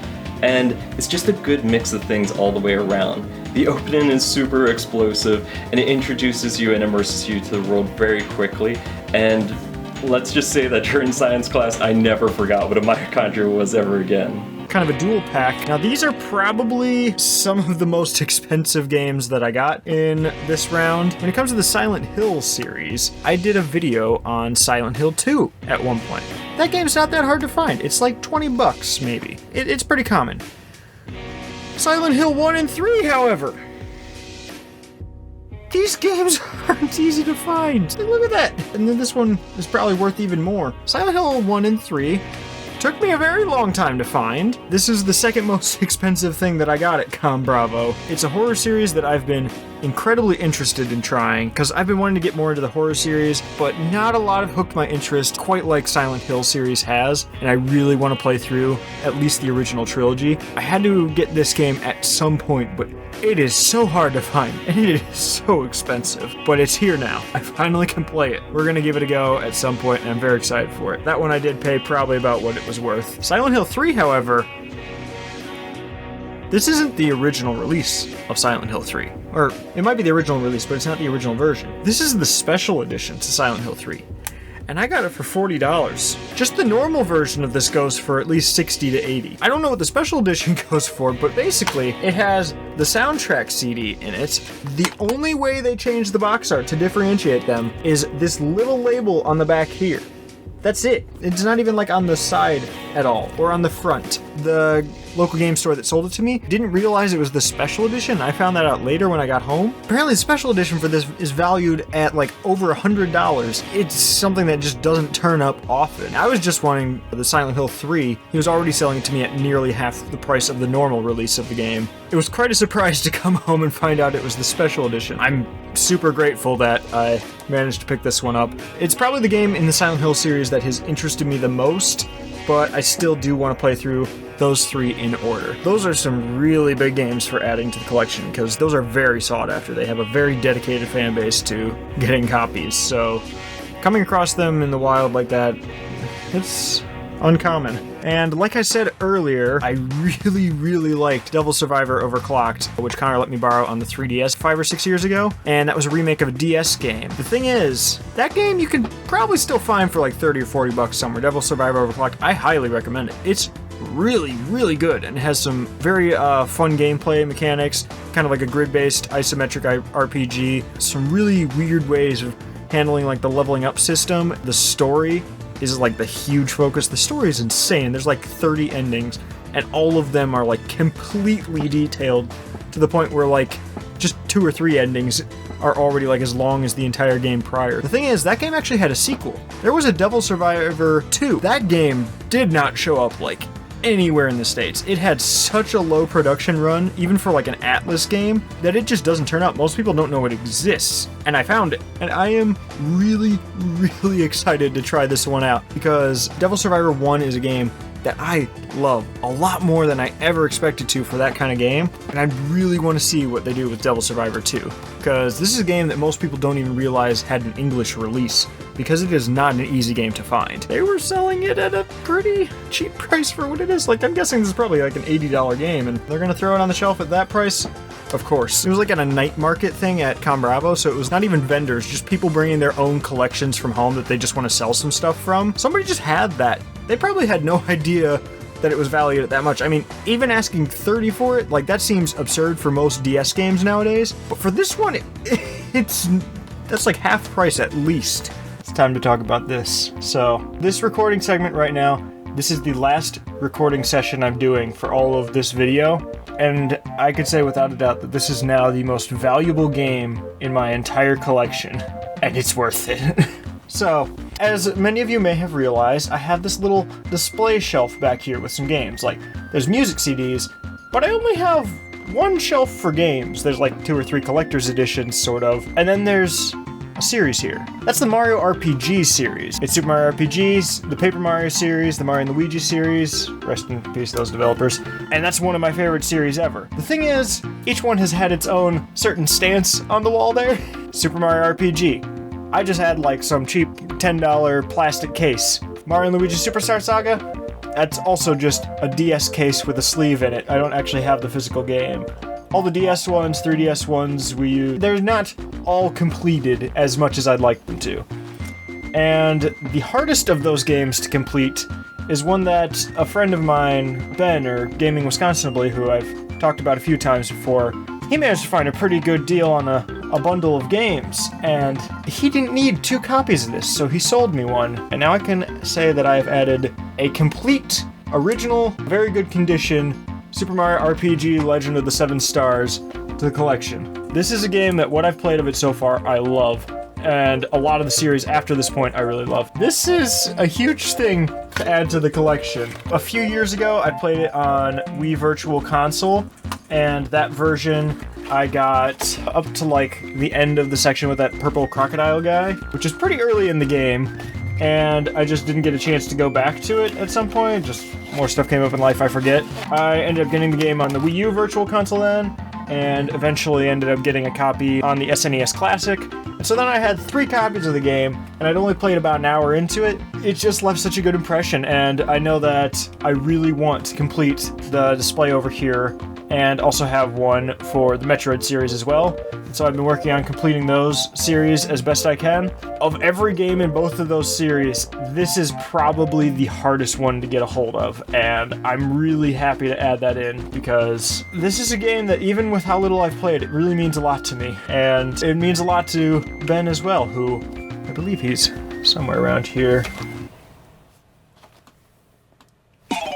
And it's just a good mix of things all the way around. The opening is super explosive, and it introduces you and immerses you to the world very quickly. And let's just say that during science class, I never forgot what a mitochondria was ever again. Kind of a dual pack. Now these are probably some of the most expensive games that I got in this round. When it comes to the Silent Hill series, I did a video on Silent Hill 2 at one point. That game's not that hard to find. It's like $20 maybe. It's pretty common. Silent Hill 1 and 3, however, these games aren't easy to find. Look at that. And then this one is probably worth even more. Silent Hill 1 and 3 took me a very long time to find. This is the second most expensive thing that I got at Con Bravo. It's a horror series that I've been incredibly interested in trying because I've been wanting to get more into the horror series, but not a lot have hooked my interest quite like Silent Hill series has, and I really want to play through at least the original trilogy. I had to get this game at some point, but it is so hard to find, and it is so expensive, but it's here now. I finally can play it. We're gonna give it a go at some point, and I'm very excited for it. That one I did pay probably about what it was worth. Silent Hill 3, however, this isn't the original release of Silent Hill 3. Or, it might be the original release, but it's not the original version. This is the special edition to Silent Hill 3. And I got it for $40. Just the normal version of this goes for at least $60 to $80. I don't know what the special edition goes for, but basically, it has the soundtrack CD in it. The only way they change the box art to differentiate them is this little label on the back here. That's it. It's not even like on the side at all, or on the front. The local game store that sold it to me didn't realize it was the special edition. I found that out later when I got home. Apparently the special edition for this is valued at like over $100. It's something that just doesn't turn up often. I was just wanting the Silent Hill 3. He was already selling it to me at nearly half the price of the normal release of the game. It was quite a surprise to come home and find out it was the special edition. I'm super grateful that I managed to pick this one up. It's probably the game in the Silent Hill series that has interested me the most, but I still do want to play through those three in order. Those are some really big games for adding to the collection because those are very sought after. They have a very dedicated fan base to getting copies, so coming across them in the wild like that, it's uncommon. And like I said earlier, I really liked Devil Survivor Overclocked, which Connor let me borrow on the 3DS 5 or 6 years ago, and that was a remake of a DS game. The thing is, that game you can probably still find for like $30 or $40 somewhere. Devil Survivor Overclocked, I highly recommend it. It's really good and has some very fun gameplay mechanics, kind of like a grid-based isometric RPG, some really weird ways of handling like the leveling up system. The story is like the huge focus. The story is insane. There's like 30 endings, and all of them are like completely detailed to the point where like just 2 or 3 endings are already like as long as the entire game prior. The thing is, that game actually had a sequel. There was a Devil Survivor 2. That game did not show up like anywhere in the States. It had such a low production run, even for like an Atlas game, that it just doesn't turn up. Most people don't know it exists, and I found it. And I am really excited to try this one out, because Devil Survivor 1 is a game that I love a lot more than I ever expected to for that kind of game, and I really want to see what they do with Devil Survivor 2, because this is a game that most people don't even realize had an English release, because it is not an easy game to find. They were selling it at a pretty cheap price for what it is. Like, I'm guessing this is probably like an $80 game, and they're gonna throw it on the shelf at that price? Of course. It was like at a night market thing at Con Bravo, so it was not even vendors, just people bringing their own collections from home that they just want to sell some stuff from. Somebody just had that. They probably had no idea that it was valued at that much. I mean, even asking $30 for it, like, that seems absurd for most DS games nowadays, but for this one, that's like half price at least. time to talk about this. So, this recording segment right now, this is the last recording session I'm doing for all of this video, and I could say without a doubt that this is now the most valuable game in my entire collection, and it's worth it. So, as many of you may have realized, I have this little display shelf back here with some games. Like, there's music CDs, but I only have one shelf for games. There's like 2 or 3 collector's editions, sort of, and then there's a series here. That's the Mario RPG series. It's Super Mario RPGs, the Paper Mario series, the Mario and Luigi series, rest in peace those developers, and that's one of my favorite series ever. The thing is, each one has had its own certain stance on the wall there. Super Mario RPG. I just had like some cheap $10 plastic case. Mario and Luigi Superstar Saga, that's also just a DS case with a sleeve in it. I don't actually have the physical game. All the DS ones, 3DS ones, Wii U, they're not all completed as much as I'd like them to. And the hardest of those games to complete is one that a friend of mine, Ben, or Gaming Wisconsinably, who I've talked about a few times before, he managed to find a pretty good deal on a bundle of games, and he didn't need 2 copies of this, so he sold me one, and now I can say that I've added a complete, original, very good condition Super Mario RPG Legend of the 7 Stars to the collection. This is a game that what I've played of it so far, I love, and a lot of the series after this point I really love. This is a huge thing to add to the collection. A few years ago, I played it on Wii Virtual Console, and that version I got up to like the end of the section with that purple crocodile guy, which is pretty early in the game, and I just didn't get a chance to go back to it at some point. Just more stuff came up in life, I forget. I ended up getting the game on the Wii U Virtual Console then, and eventually ended up getting a copy on the SNES Classic. And so then I had 3 copies of the game, and I'd only played about an hour into it. It just left such a good impression, and I know that I really want to complete the display over here and also have one for the Metroid series as well. So I've been working on completing those series as best I can. Of every game in both of those series, this is probably the hardest one to get a hold of, and I'm really happy to add that in because this is a game that even with how little I've played, it really means a lot to me, and it means a lot to Ben as well, who I believe he's somewhere around here.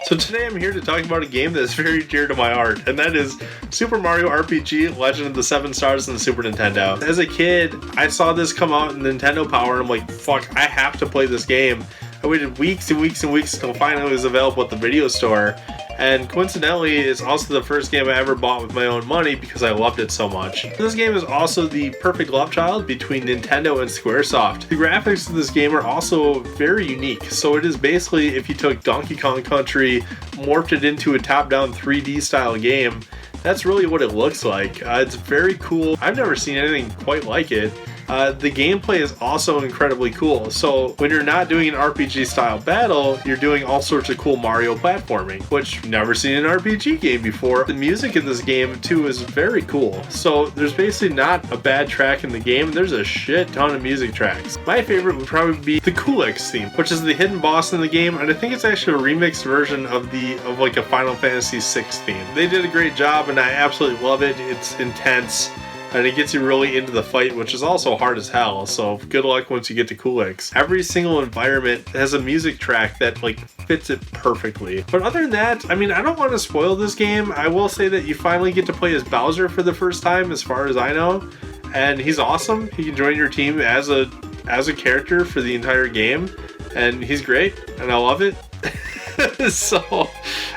So today I'm here to talk about a game that is very dear to my heart, and that is Super Mario RPG Legend of the 7 Stars on the Super Nintendo. As a kid, I saw this come out in Nintendo Power, and I'm like, fuck, I have to play this game. I waited weeks and weeks and weeks until finally it was available at the video store, and coincidentally, it's also the first game I ever bought with my own money because I loved it so much. This game is also the perfect love child between Nintendo and Squaresoft. The graphics of this game are also very unique, so it is basically if you took Donkey Kong Country, morphed it into a top-down 3D style game, that's really what it looks like. It's very cool. I've never seen anything quite like it. The gameplay is also incredibly cool. So when you're not doing an RPG style battle, you're doing all sorts of cool Mario platforming, which I've never seen in an RPG game before. The music in this game too is very cool. So there's basically not a bad track in the game. There's a shit ton of music tracks. My favorite would probably be the Kulix theme, which is the hidden boss in the game, and I think it's actually a remixed version of like a Final Fantasy VI theme. They did a great job, and I absolutely love it. It's intense, and it gets you really into the fight, which is also hard as hell, so good luck once you get to Kulix. Every single environment has a music track that like fits it perfectly. But other than that, I mean, I don't want to spoil this game. I will say that you finally get to play as Bowser for the first time, as far as I know, and he's awesome. He can join your team as a character for the entire game, and he's great, and I love it. So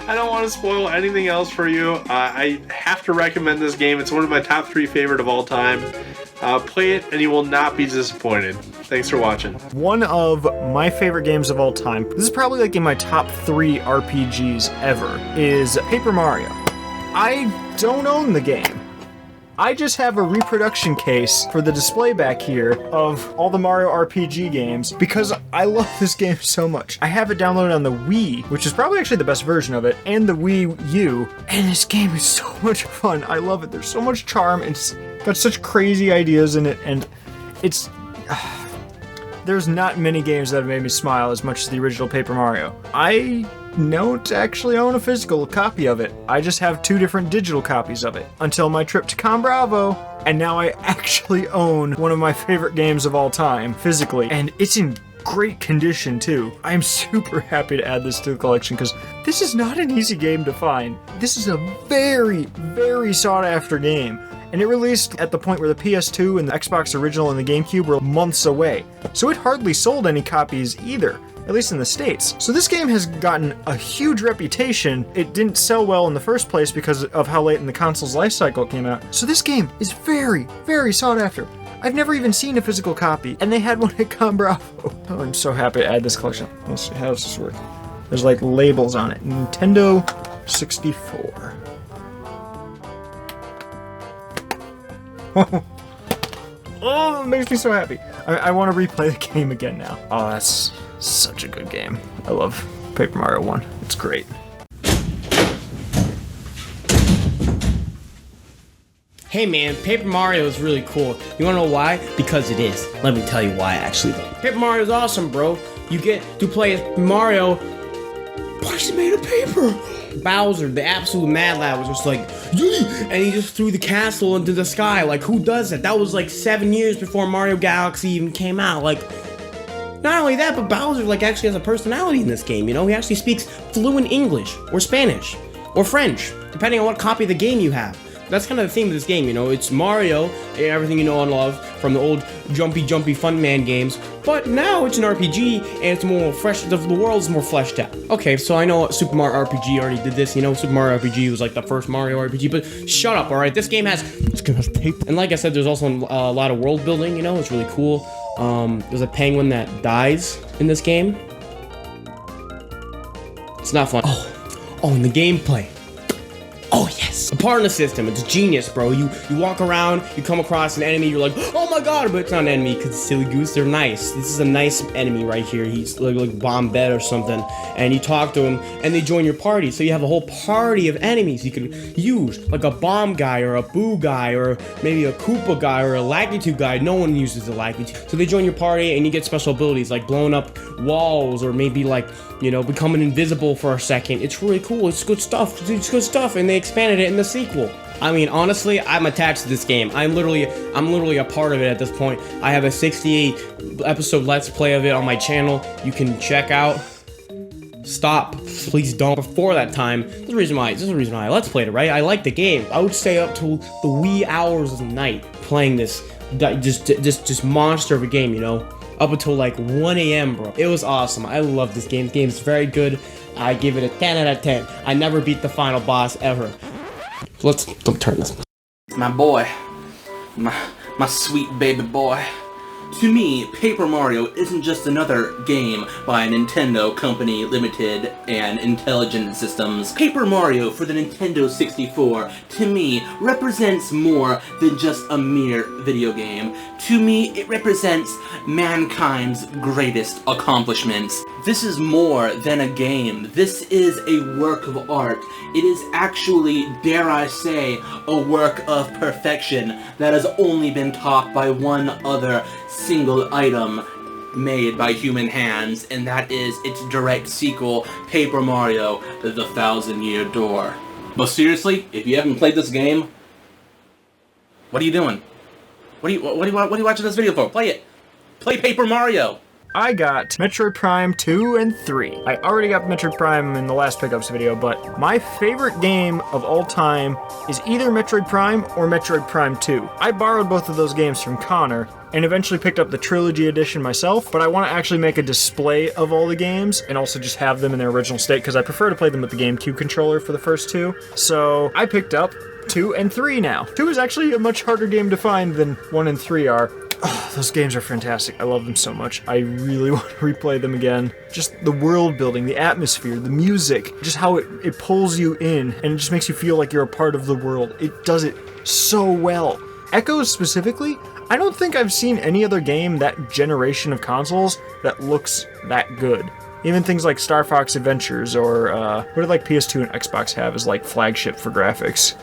I don't want to spoil anything else for you. I have to recommend this game. It's one of my top 3 favorite of all time. Play it and you will not be disappointed. Thanks for watching. One of my favorite games of all time, this is probably like in my top 3 RPGs ever, is Paper Mario. I don't own the game. I just have a reproduction case for the display back here of all the Mario RPG games because I love this game so much. I have it downloaded on the Wii, which is probably actually the best version of it, and the Wii U, and this game is so much fun. I love it. There's so much charm, and it's got such crazy ideas in it, and it's... there's not many games that have made me smile as much as the original Paper Mario. I don't actually own a physical copy of it. I just have 2 different digital copies of it until my trip to Con Bravo, and now I actually own one of my favorite games of all time physically, and it's in great condition too. I'm super happy to add this to the collection because this is not an easy game to find. This is a very, very sought after game. And it released at the point where the PS2 and the Xbox original and the GameCube were months away. So it hardly sold any copies either, at least in the States. So this game has gotten a huge reputation. It didn't sell well in the first place because of how late in the console's life cycle it came out. So this game is very, very sought after. I've never even seen a physical copy, and they had one at Con Bravo. Oh, I'm so happy to add this collection. Let's see, how does this work? There's like labels on it. Nintendo 64. Oh, it makes me so happy. I want to replay the game again now. Oh, that's such a good game. I love Paper Mario 1. It's great. Hey man, Paper Mario is really cool. You wanna know why? Because it is. Let me tell you why actually. Paper Mario is awesome, bro. You get to play as Mario, but he's made of paper. Bowser, the absolute mad lad, was just like, yee! And he just threw the castle into the sky. Like, who does that? That was like 7 years before Mario Galaxy even came out. Like, not only that, but Bowser like actually has a personality in this game, you know? He actually speaks fluent English, or Spanish, or French, depending on what copy of the game you have. That's kind of the theme of this game, you know? It's Mario and everything you know and love from the old jumpy fun man games, but now it's an RPG and it's more fresh, the world's more fleshed out. Okay, so I know Super Mario RPG already did this, you know? Super Mario RPG was like the first Mario RPG, but shut up, alright? This game has tape. And like I said, there's also a lot of world building, you know? It's really cool. There's a penguin that dies in this game. It's not fun. Oh, and the gameplay. Oh yes! A partner system, it's genius, bro. You walk around, you come across an enemy, you're like, oh my god, but it's not an enemy, because silly goose, they're nice. This is a nice enemy right here. He's like Bombette or something, and you talk to him, and they join your party. So you have a whole party of enemies you could use, like a bomb guy, or a boo guy, or maybe a Koopa guy, or a Lakitu guy. No one uses the Lakitu. So they join your party, and you get special abilities, like blowing up walls, or maybe like, you know, becoming invisible for a second. It's really cool. It's good stuff. It's good stuff, and they expanded it in the sequel. I mean, honestly, I'm attached to this game. I'm literally a part of it at this point. I have a 68 episode Let's Play of it on my channel. You can check out. Stop, please don't. Before that time, this is the reason why I Let's Played it, right? I like the game. I would stay up till the wee hours of the night playing this, just monster of a game, you know? Up until like 1 a.m., bro. It was awesome. I love this game. The game is very good. I give it a 10 out of 10. I never beat the final boss ever. Don't turn this. My boy. My sweet baby boy. To me, Paper Mario isn't just another game by Nintendo Company Limited and Intelligent Systems. Paper Mario for the Nintendo 64, to me, represents more than just a mere video game. To me, it represents mankind's greatest accomplishments. This is more than a game. This is a work of art. It is actually, dare I say, a work of perfection that has only been topped by one other single item made by human hands, and that is its direct sequel, Paper Mario: The 1,000-Year Door. But seriously, if you haven't played this game, what are you doing? What are you watching this video for? Play it! Play Paper Mario! I got Metroid Prime 2 and 3. I already got Metroid Prime in the last Pickups video, but my favorite game of all time is either Metroid Prime or Metroid Prime 2. I borrowed both of those games from Connor, and eventually picked up the Trilogy Edition myself, but I want to actually make a display of all the games, and also just have them in their original state, because I prefer to play them with the GameCube controller for the first two. So I picked up 2 and 3 now. 2 is actually a much harder game to find than 1 and 3 are. Oh, those games are fantastic. I love them so much. I really want to replay them again. Just the world building, the atmosphere, the music, just how it pulls you in and it just makes you feel like you're a part of the world. It does it so well. Echoes specifically, I don't think I've seen any other game that generation of consoles that looks that good. Even things like Star Fox Adventures or what did like PS2 and Xbox have as like flagship for graphics?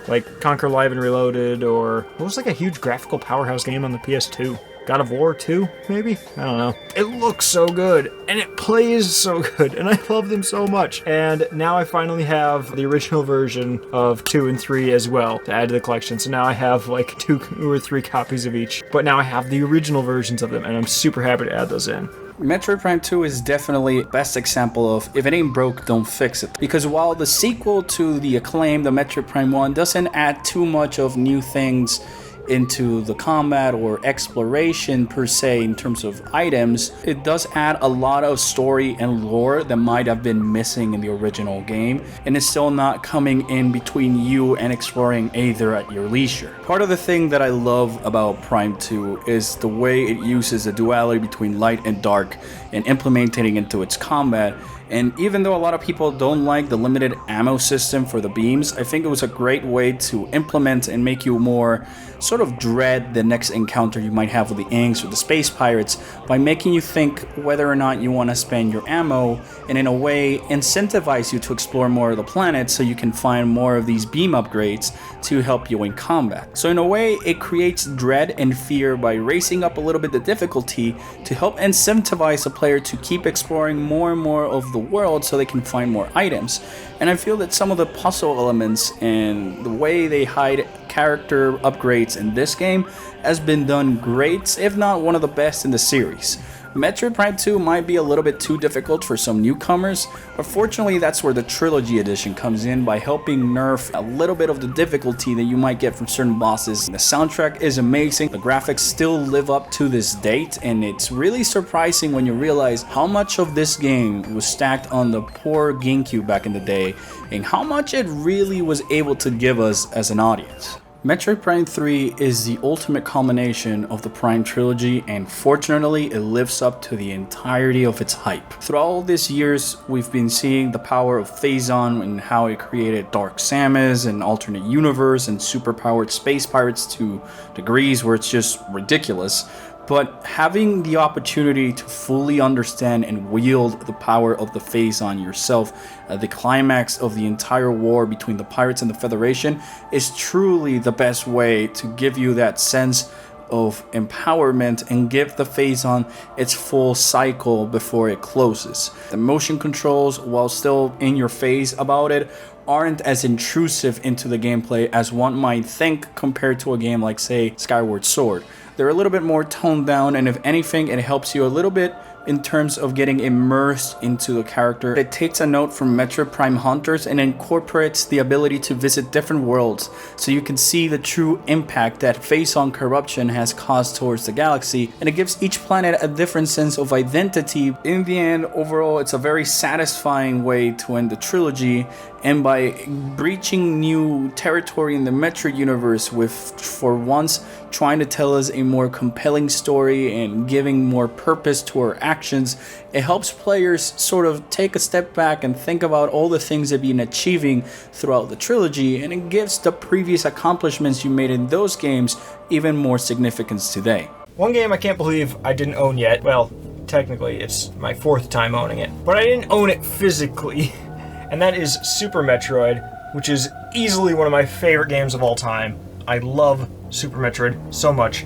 Like Conquer Live and Reloaded, or what was like a huge graphical powerhouse game on the PS2? God of War 2, maybe? I don't know. It looks so good, and it plays so good, and I love them so much. And now I finally have the original version of 2 and 3 as well to add to the collection. So now I have like 2 or 3 copies of each. But now I have the original versions of them, and I'm super happy to add those in. Metroid Prime 2 is definitely the best example of if it ain't broke, don't fix it. Because while the sequel to the acclaimed, the Metroid Prime 1, doesn't add too much of new things into the combat or exploration per se in terms of items, it does add a lot of story and lore that might have been missing in the original game, and it's still not coming in between you and exploring either at your leisure. Part of the thing that I love about Prime 2 is the way it uses the duality between light and dark and implementing into its combat. And even though a lot of people don't like the limited ammo system for the beams, I think it was a great way to implement and make you more sort of dread the next encounter you might have with the Inks or the Space Pirates by making you think whether or not you want to spend your ammo, and in a way incentivize you to explore more of the planet so you can find more of these beam upgrades to help you in combat. So in a way, it creates dread and fear by raising up a little bit the difficulty to help incentivize the player to keep exploring more and more of the world so they can find more items. And I feel that some of the puzzle elements and the way they hide character upgrades in this game has been done great, if not one of the best in the series. Metroid Prime 2 might be a little bit too difficult for some newcomers, but fortunately that's where the Trilogy Edition comes in by helping nerf a little bit of the difficulty that you might get from certain bosses. The soundtrack is amazing, the graphics still live up to this date, and it's really surprising when you realize how much of this game was stacked on the poor GameCube back in the day, and how much it really was able to give us as an audience. Metroid Prime 3 is the ultimate culmination of the Prime trilogy, and fortunately it lives up to the entirety of its hype. Through all these years, we've been seeing the power of Phazon and how it created Dark Samus, an alternate universe, and superpowered space pirates to degrees where it's just ridiculous. But having the opportunity to fully understand and wield the power of the Phazon yourself, the climax of the entire war between the pirates and the Federation, is truly the best way to give you that sense of empowerment and give the Phazon its full cycle before it closes. The motion controls, while still in your face about it, aren't as intrusive into the gameplay as one might think compared to a game like, say, Skyward Sword. They're a little bit more toned down, and if anything, it helps you a little bit in terms of getting immersed into the character. It takes a note from Metroid Prime Hunters and incorporates the ability to visit different worlds so you can see the true impact that Phazon corruption has caused towards the galaxy, and it gives each planet a different sense of identity. In the end, overall, it's a very satisfying way to end the trilogy, and by breaching new territory in the Metroid universe with, for once, trying to tell us a more compelling story and giving more purpose to our actions, it helps players sort of take a step back and think about all the things they've been achieving throughout the trilogy, and it gives the previous accomplishments you made in those games even more significance today. One game I can't believe I didn't own yet, well, technically it's my 4th time owning it, but I didn't own it physically, and that is Super Metroid, which is easily one of my favorite games of all time. I love Super Metroid so much.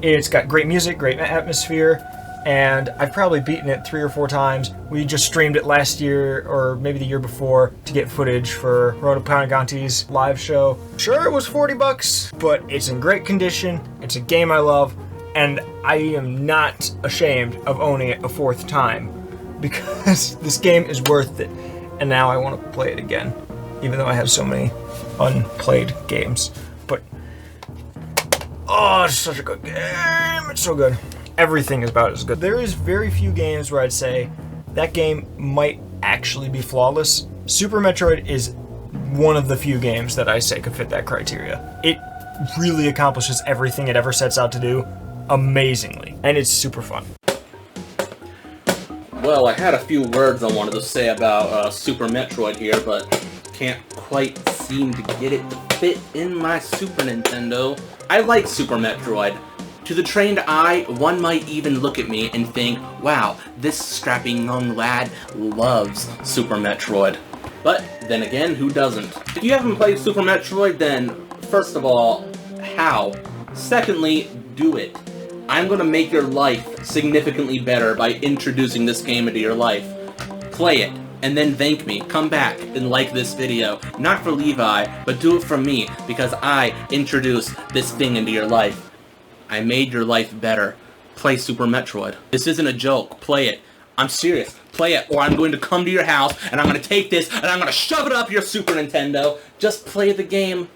It's got great music, great atmosphere, and I've probably beaten it 3 or 4 times. We just streamed it last year, or maybe the year before, to get footage for Road to Panaganti's live show. Sure, it was $40, but it's in great condition, it's a game I love, and I am not ashamed of owning it a 4th time, because this game is worth it, and now I want to play it again, even though I have so many unplayed games. But oh, it's such a good game. It's so good. Everything is about as good. There is very few games where I'd say that game might actually be flawless. Super Metroid is one of the few games that I say could fit that criteria. It really accomplishes everything it ever sets out to do amazingly, and it's super fun. Well, I had a few words I wanted to say about Super Metroid here, but can't quite seem to get it to fit in my Super Nintendo. I like Super Metroid. To the trained eye, one might even look at me and think, wow, this strapping young lad loves Super Metroid. But then again, who doesn't? If you haven't played Super Metroid, then first of all, how? Secondly, do it. I'm gonna make your life significantly better by introducing this game into your life. Play it, and then thank me. Come back and like this video. Not for Levi, but do it for me, because I introduced this thing into your life. I made your life better. Play Super Metroid. This isn't a joke. Play it. I'm serious. Play it, or I'm going to come to your house, and I'm going to take this, and I'm going to shove it up your Super Nintendo. Just play the game,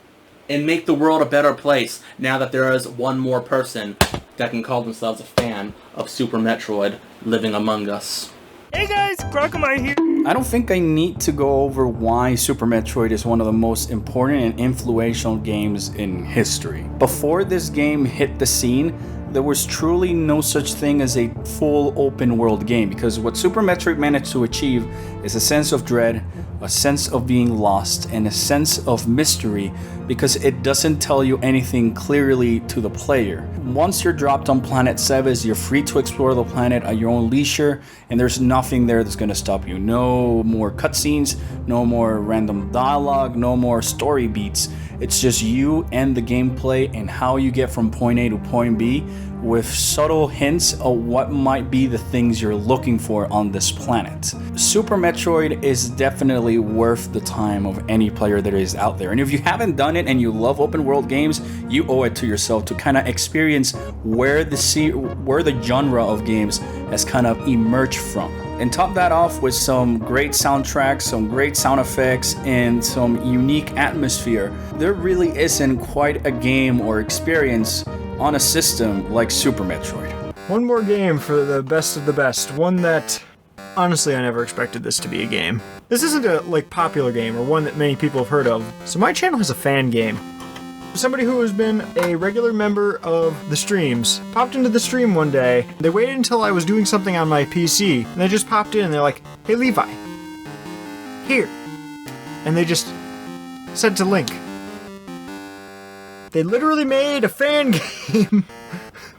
and make the world a better place, now that there is one more person that can call themselves a fan of Super Metroid living among us. Hey guys, Crocomire here. I don't think I need to go over why Super Metroid is one of the most important and influential games in history. Before this game hit the scene, there was truly no such thing as a full open world game, because what Super Metroid managed to achieve is a sense of dread, a sense of being lost, and a sense of mystery, because it doesn't tell you anything clearly to the player. Once you're dropped on Planet Seves, you're free to explore the planet at your own leisure, and there's nothing there that's going to stop you. No more cutscenes, no more random dialogue, no more story beats. It's just you and the gameplay and how you get from point A to point B, with subtle hints of what might be the things you're looking for on this planet. Super Metroid is definitely worth the time of any player that is out there. And if you haven't done it and you love open world games, you owe it to yourself to kind of experience where the genre of games has kind of emerged from. And top that off with some great soundtracks, some great sound effects, and some unique atmosphere. There really isn't quite a game or experience on a system like Super Metroid. One more game for the best of the best. One that, honestly, I never expected this to be a game. This isn't a popular game or one that many people have heard of, so my channel has a fan game. Somebody who has been a regular member of the streams popped into the stream one day. They waited until I was doing something on my PC, and they just popped in and they're like, "Hey Levi, here." And they just said to Link. They literally made a fan game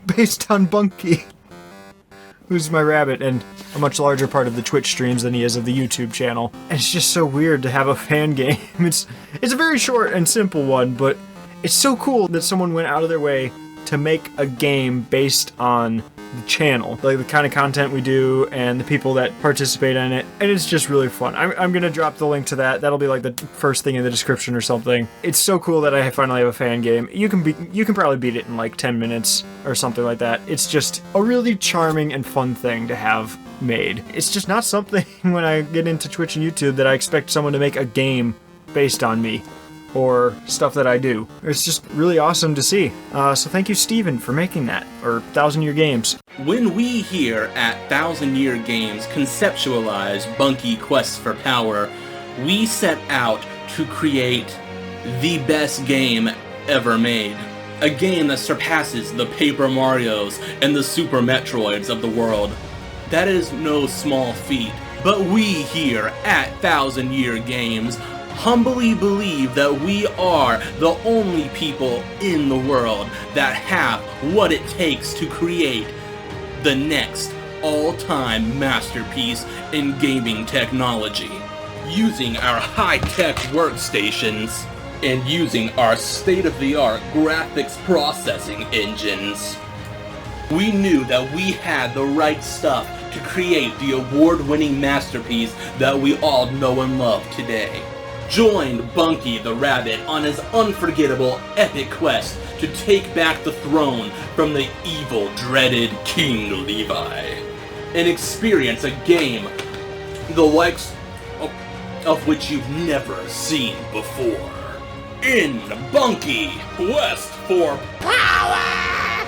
based on Bunky, who's my rabbit and a much larger part of the Twitch streams than he is of the YouTube channel. And it's just so weird to have a fan game. It's a very short and simple one, but it's so cool that someone went out of their way to make a game based on the channel, like the kind of content we do and the people that participate in it, and it's just really fun. I'm gonna drop the link to that. That'll be like the first thing in the description or something. It's so cool that I finally have a fan game. You can probably beat it in like 10 minutes or something like that. It's just a really charming and fun thing to have made. It's just not something when I get into Twitch and YouTube that I expect someone to make a game based on me or stuff that I do. It's just really awesome to see. So thank you, Steven, for making that, or 1000 Year Games. When we here at 1000 Year Games conceptualize Bunky Quest for Power, we set out to create the best game ever made. A game that surpasses the Paper Marios and the Super Metroids of the world. That is no small feat, but we here at 1000 Year Games humbly believe that we are the only people in the world that have what it takes to create the next all-time masterpiece in gaming technology. Using our high-tech workstations and using our state-of-the-art graphics processing engines, we knew that we had the right stuff to create the award-winning masterpiece that we all know and love today. Join Bunky the Rabbit on his unforgettable epic quest to take back the throne from the evil, dreaded King Levi, and experience a game the likes of which you've never seen before. In Bunky Quest for Power!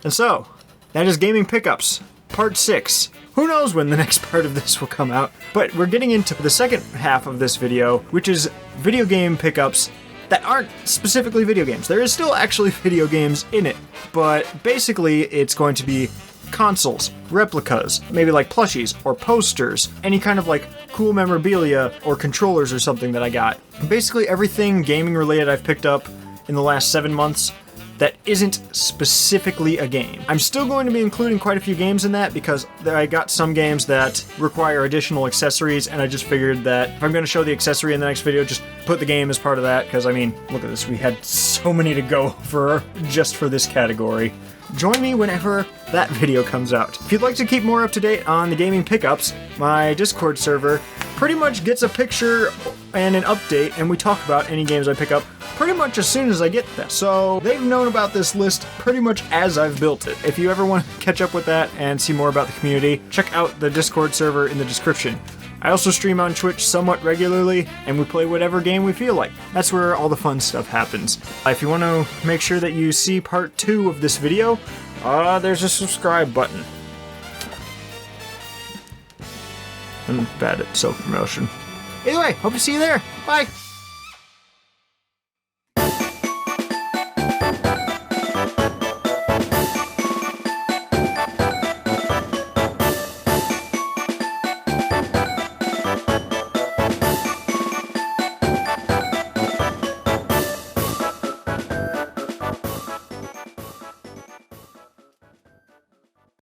And so, that is Gaming Pickups, Part 6. Who knows when the next part of this will come out, but we're getting into the second half of this video, which is video game pickups that aren't specifically video games. There is still actually video games in it, but basically it's going to be consoles, replicas, maybe like plushies or posters, any kind of like cool memorabilia or controllers or something that I got. Basically everything gaming related I've picked up in the last 7 months that isn't specifically a game. I'm still going to be including quite a few games in that because I got some games that require additional accessories, and I just figured that if I'm going to show the accessory in the next video, just put the game as part of that, because I mean, look at this, we had so many to go for just for this category. Join me whenever that video comes out. If you'd like to keep more up to date on the gaming pickups, my Discord server pretty much gets a picture and an update, and we talk about any games I pick up pretty much as soon as I get them. So they've known about this list pretty much as I've built it. If you ever want to catch up with that and see more about the community, check out the Discord server in the description. I also stream on Twitch somewhat regularly, and we play whatever game we feel like. That's where all the fun stuff happens. If you want to make sure that you see part 2 of this video, there's a subscribe button. I'm bad at self-promotion. Either way, hope to see you there. Bye!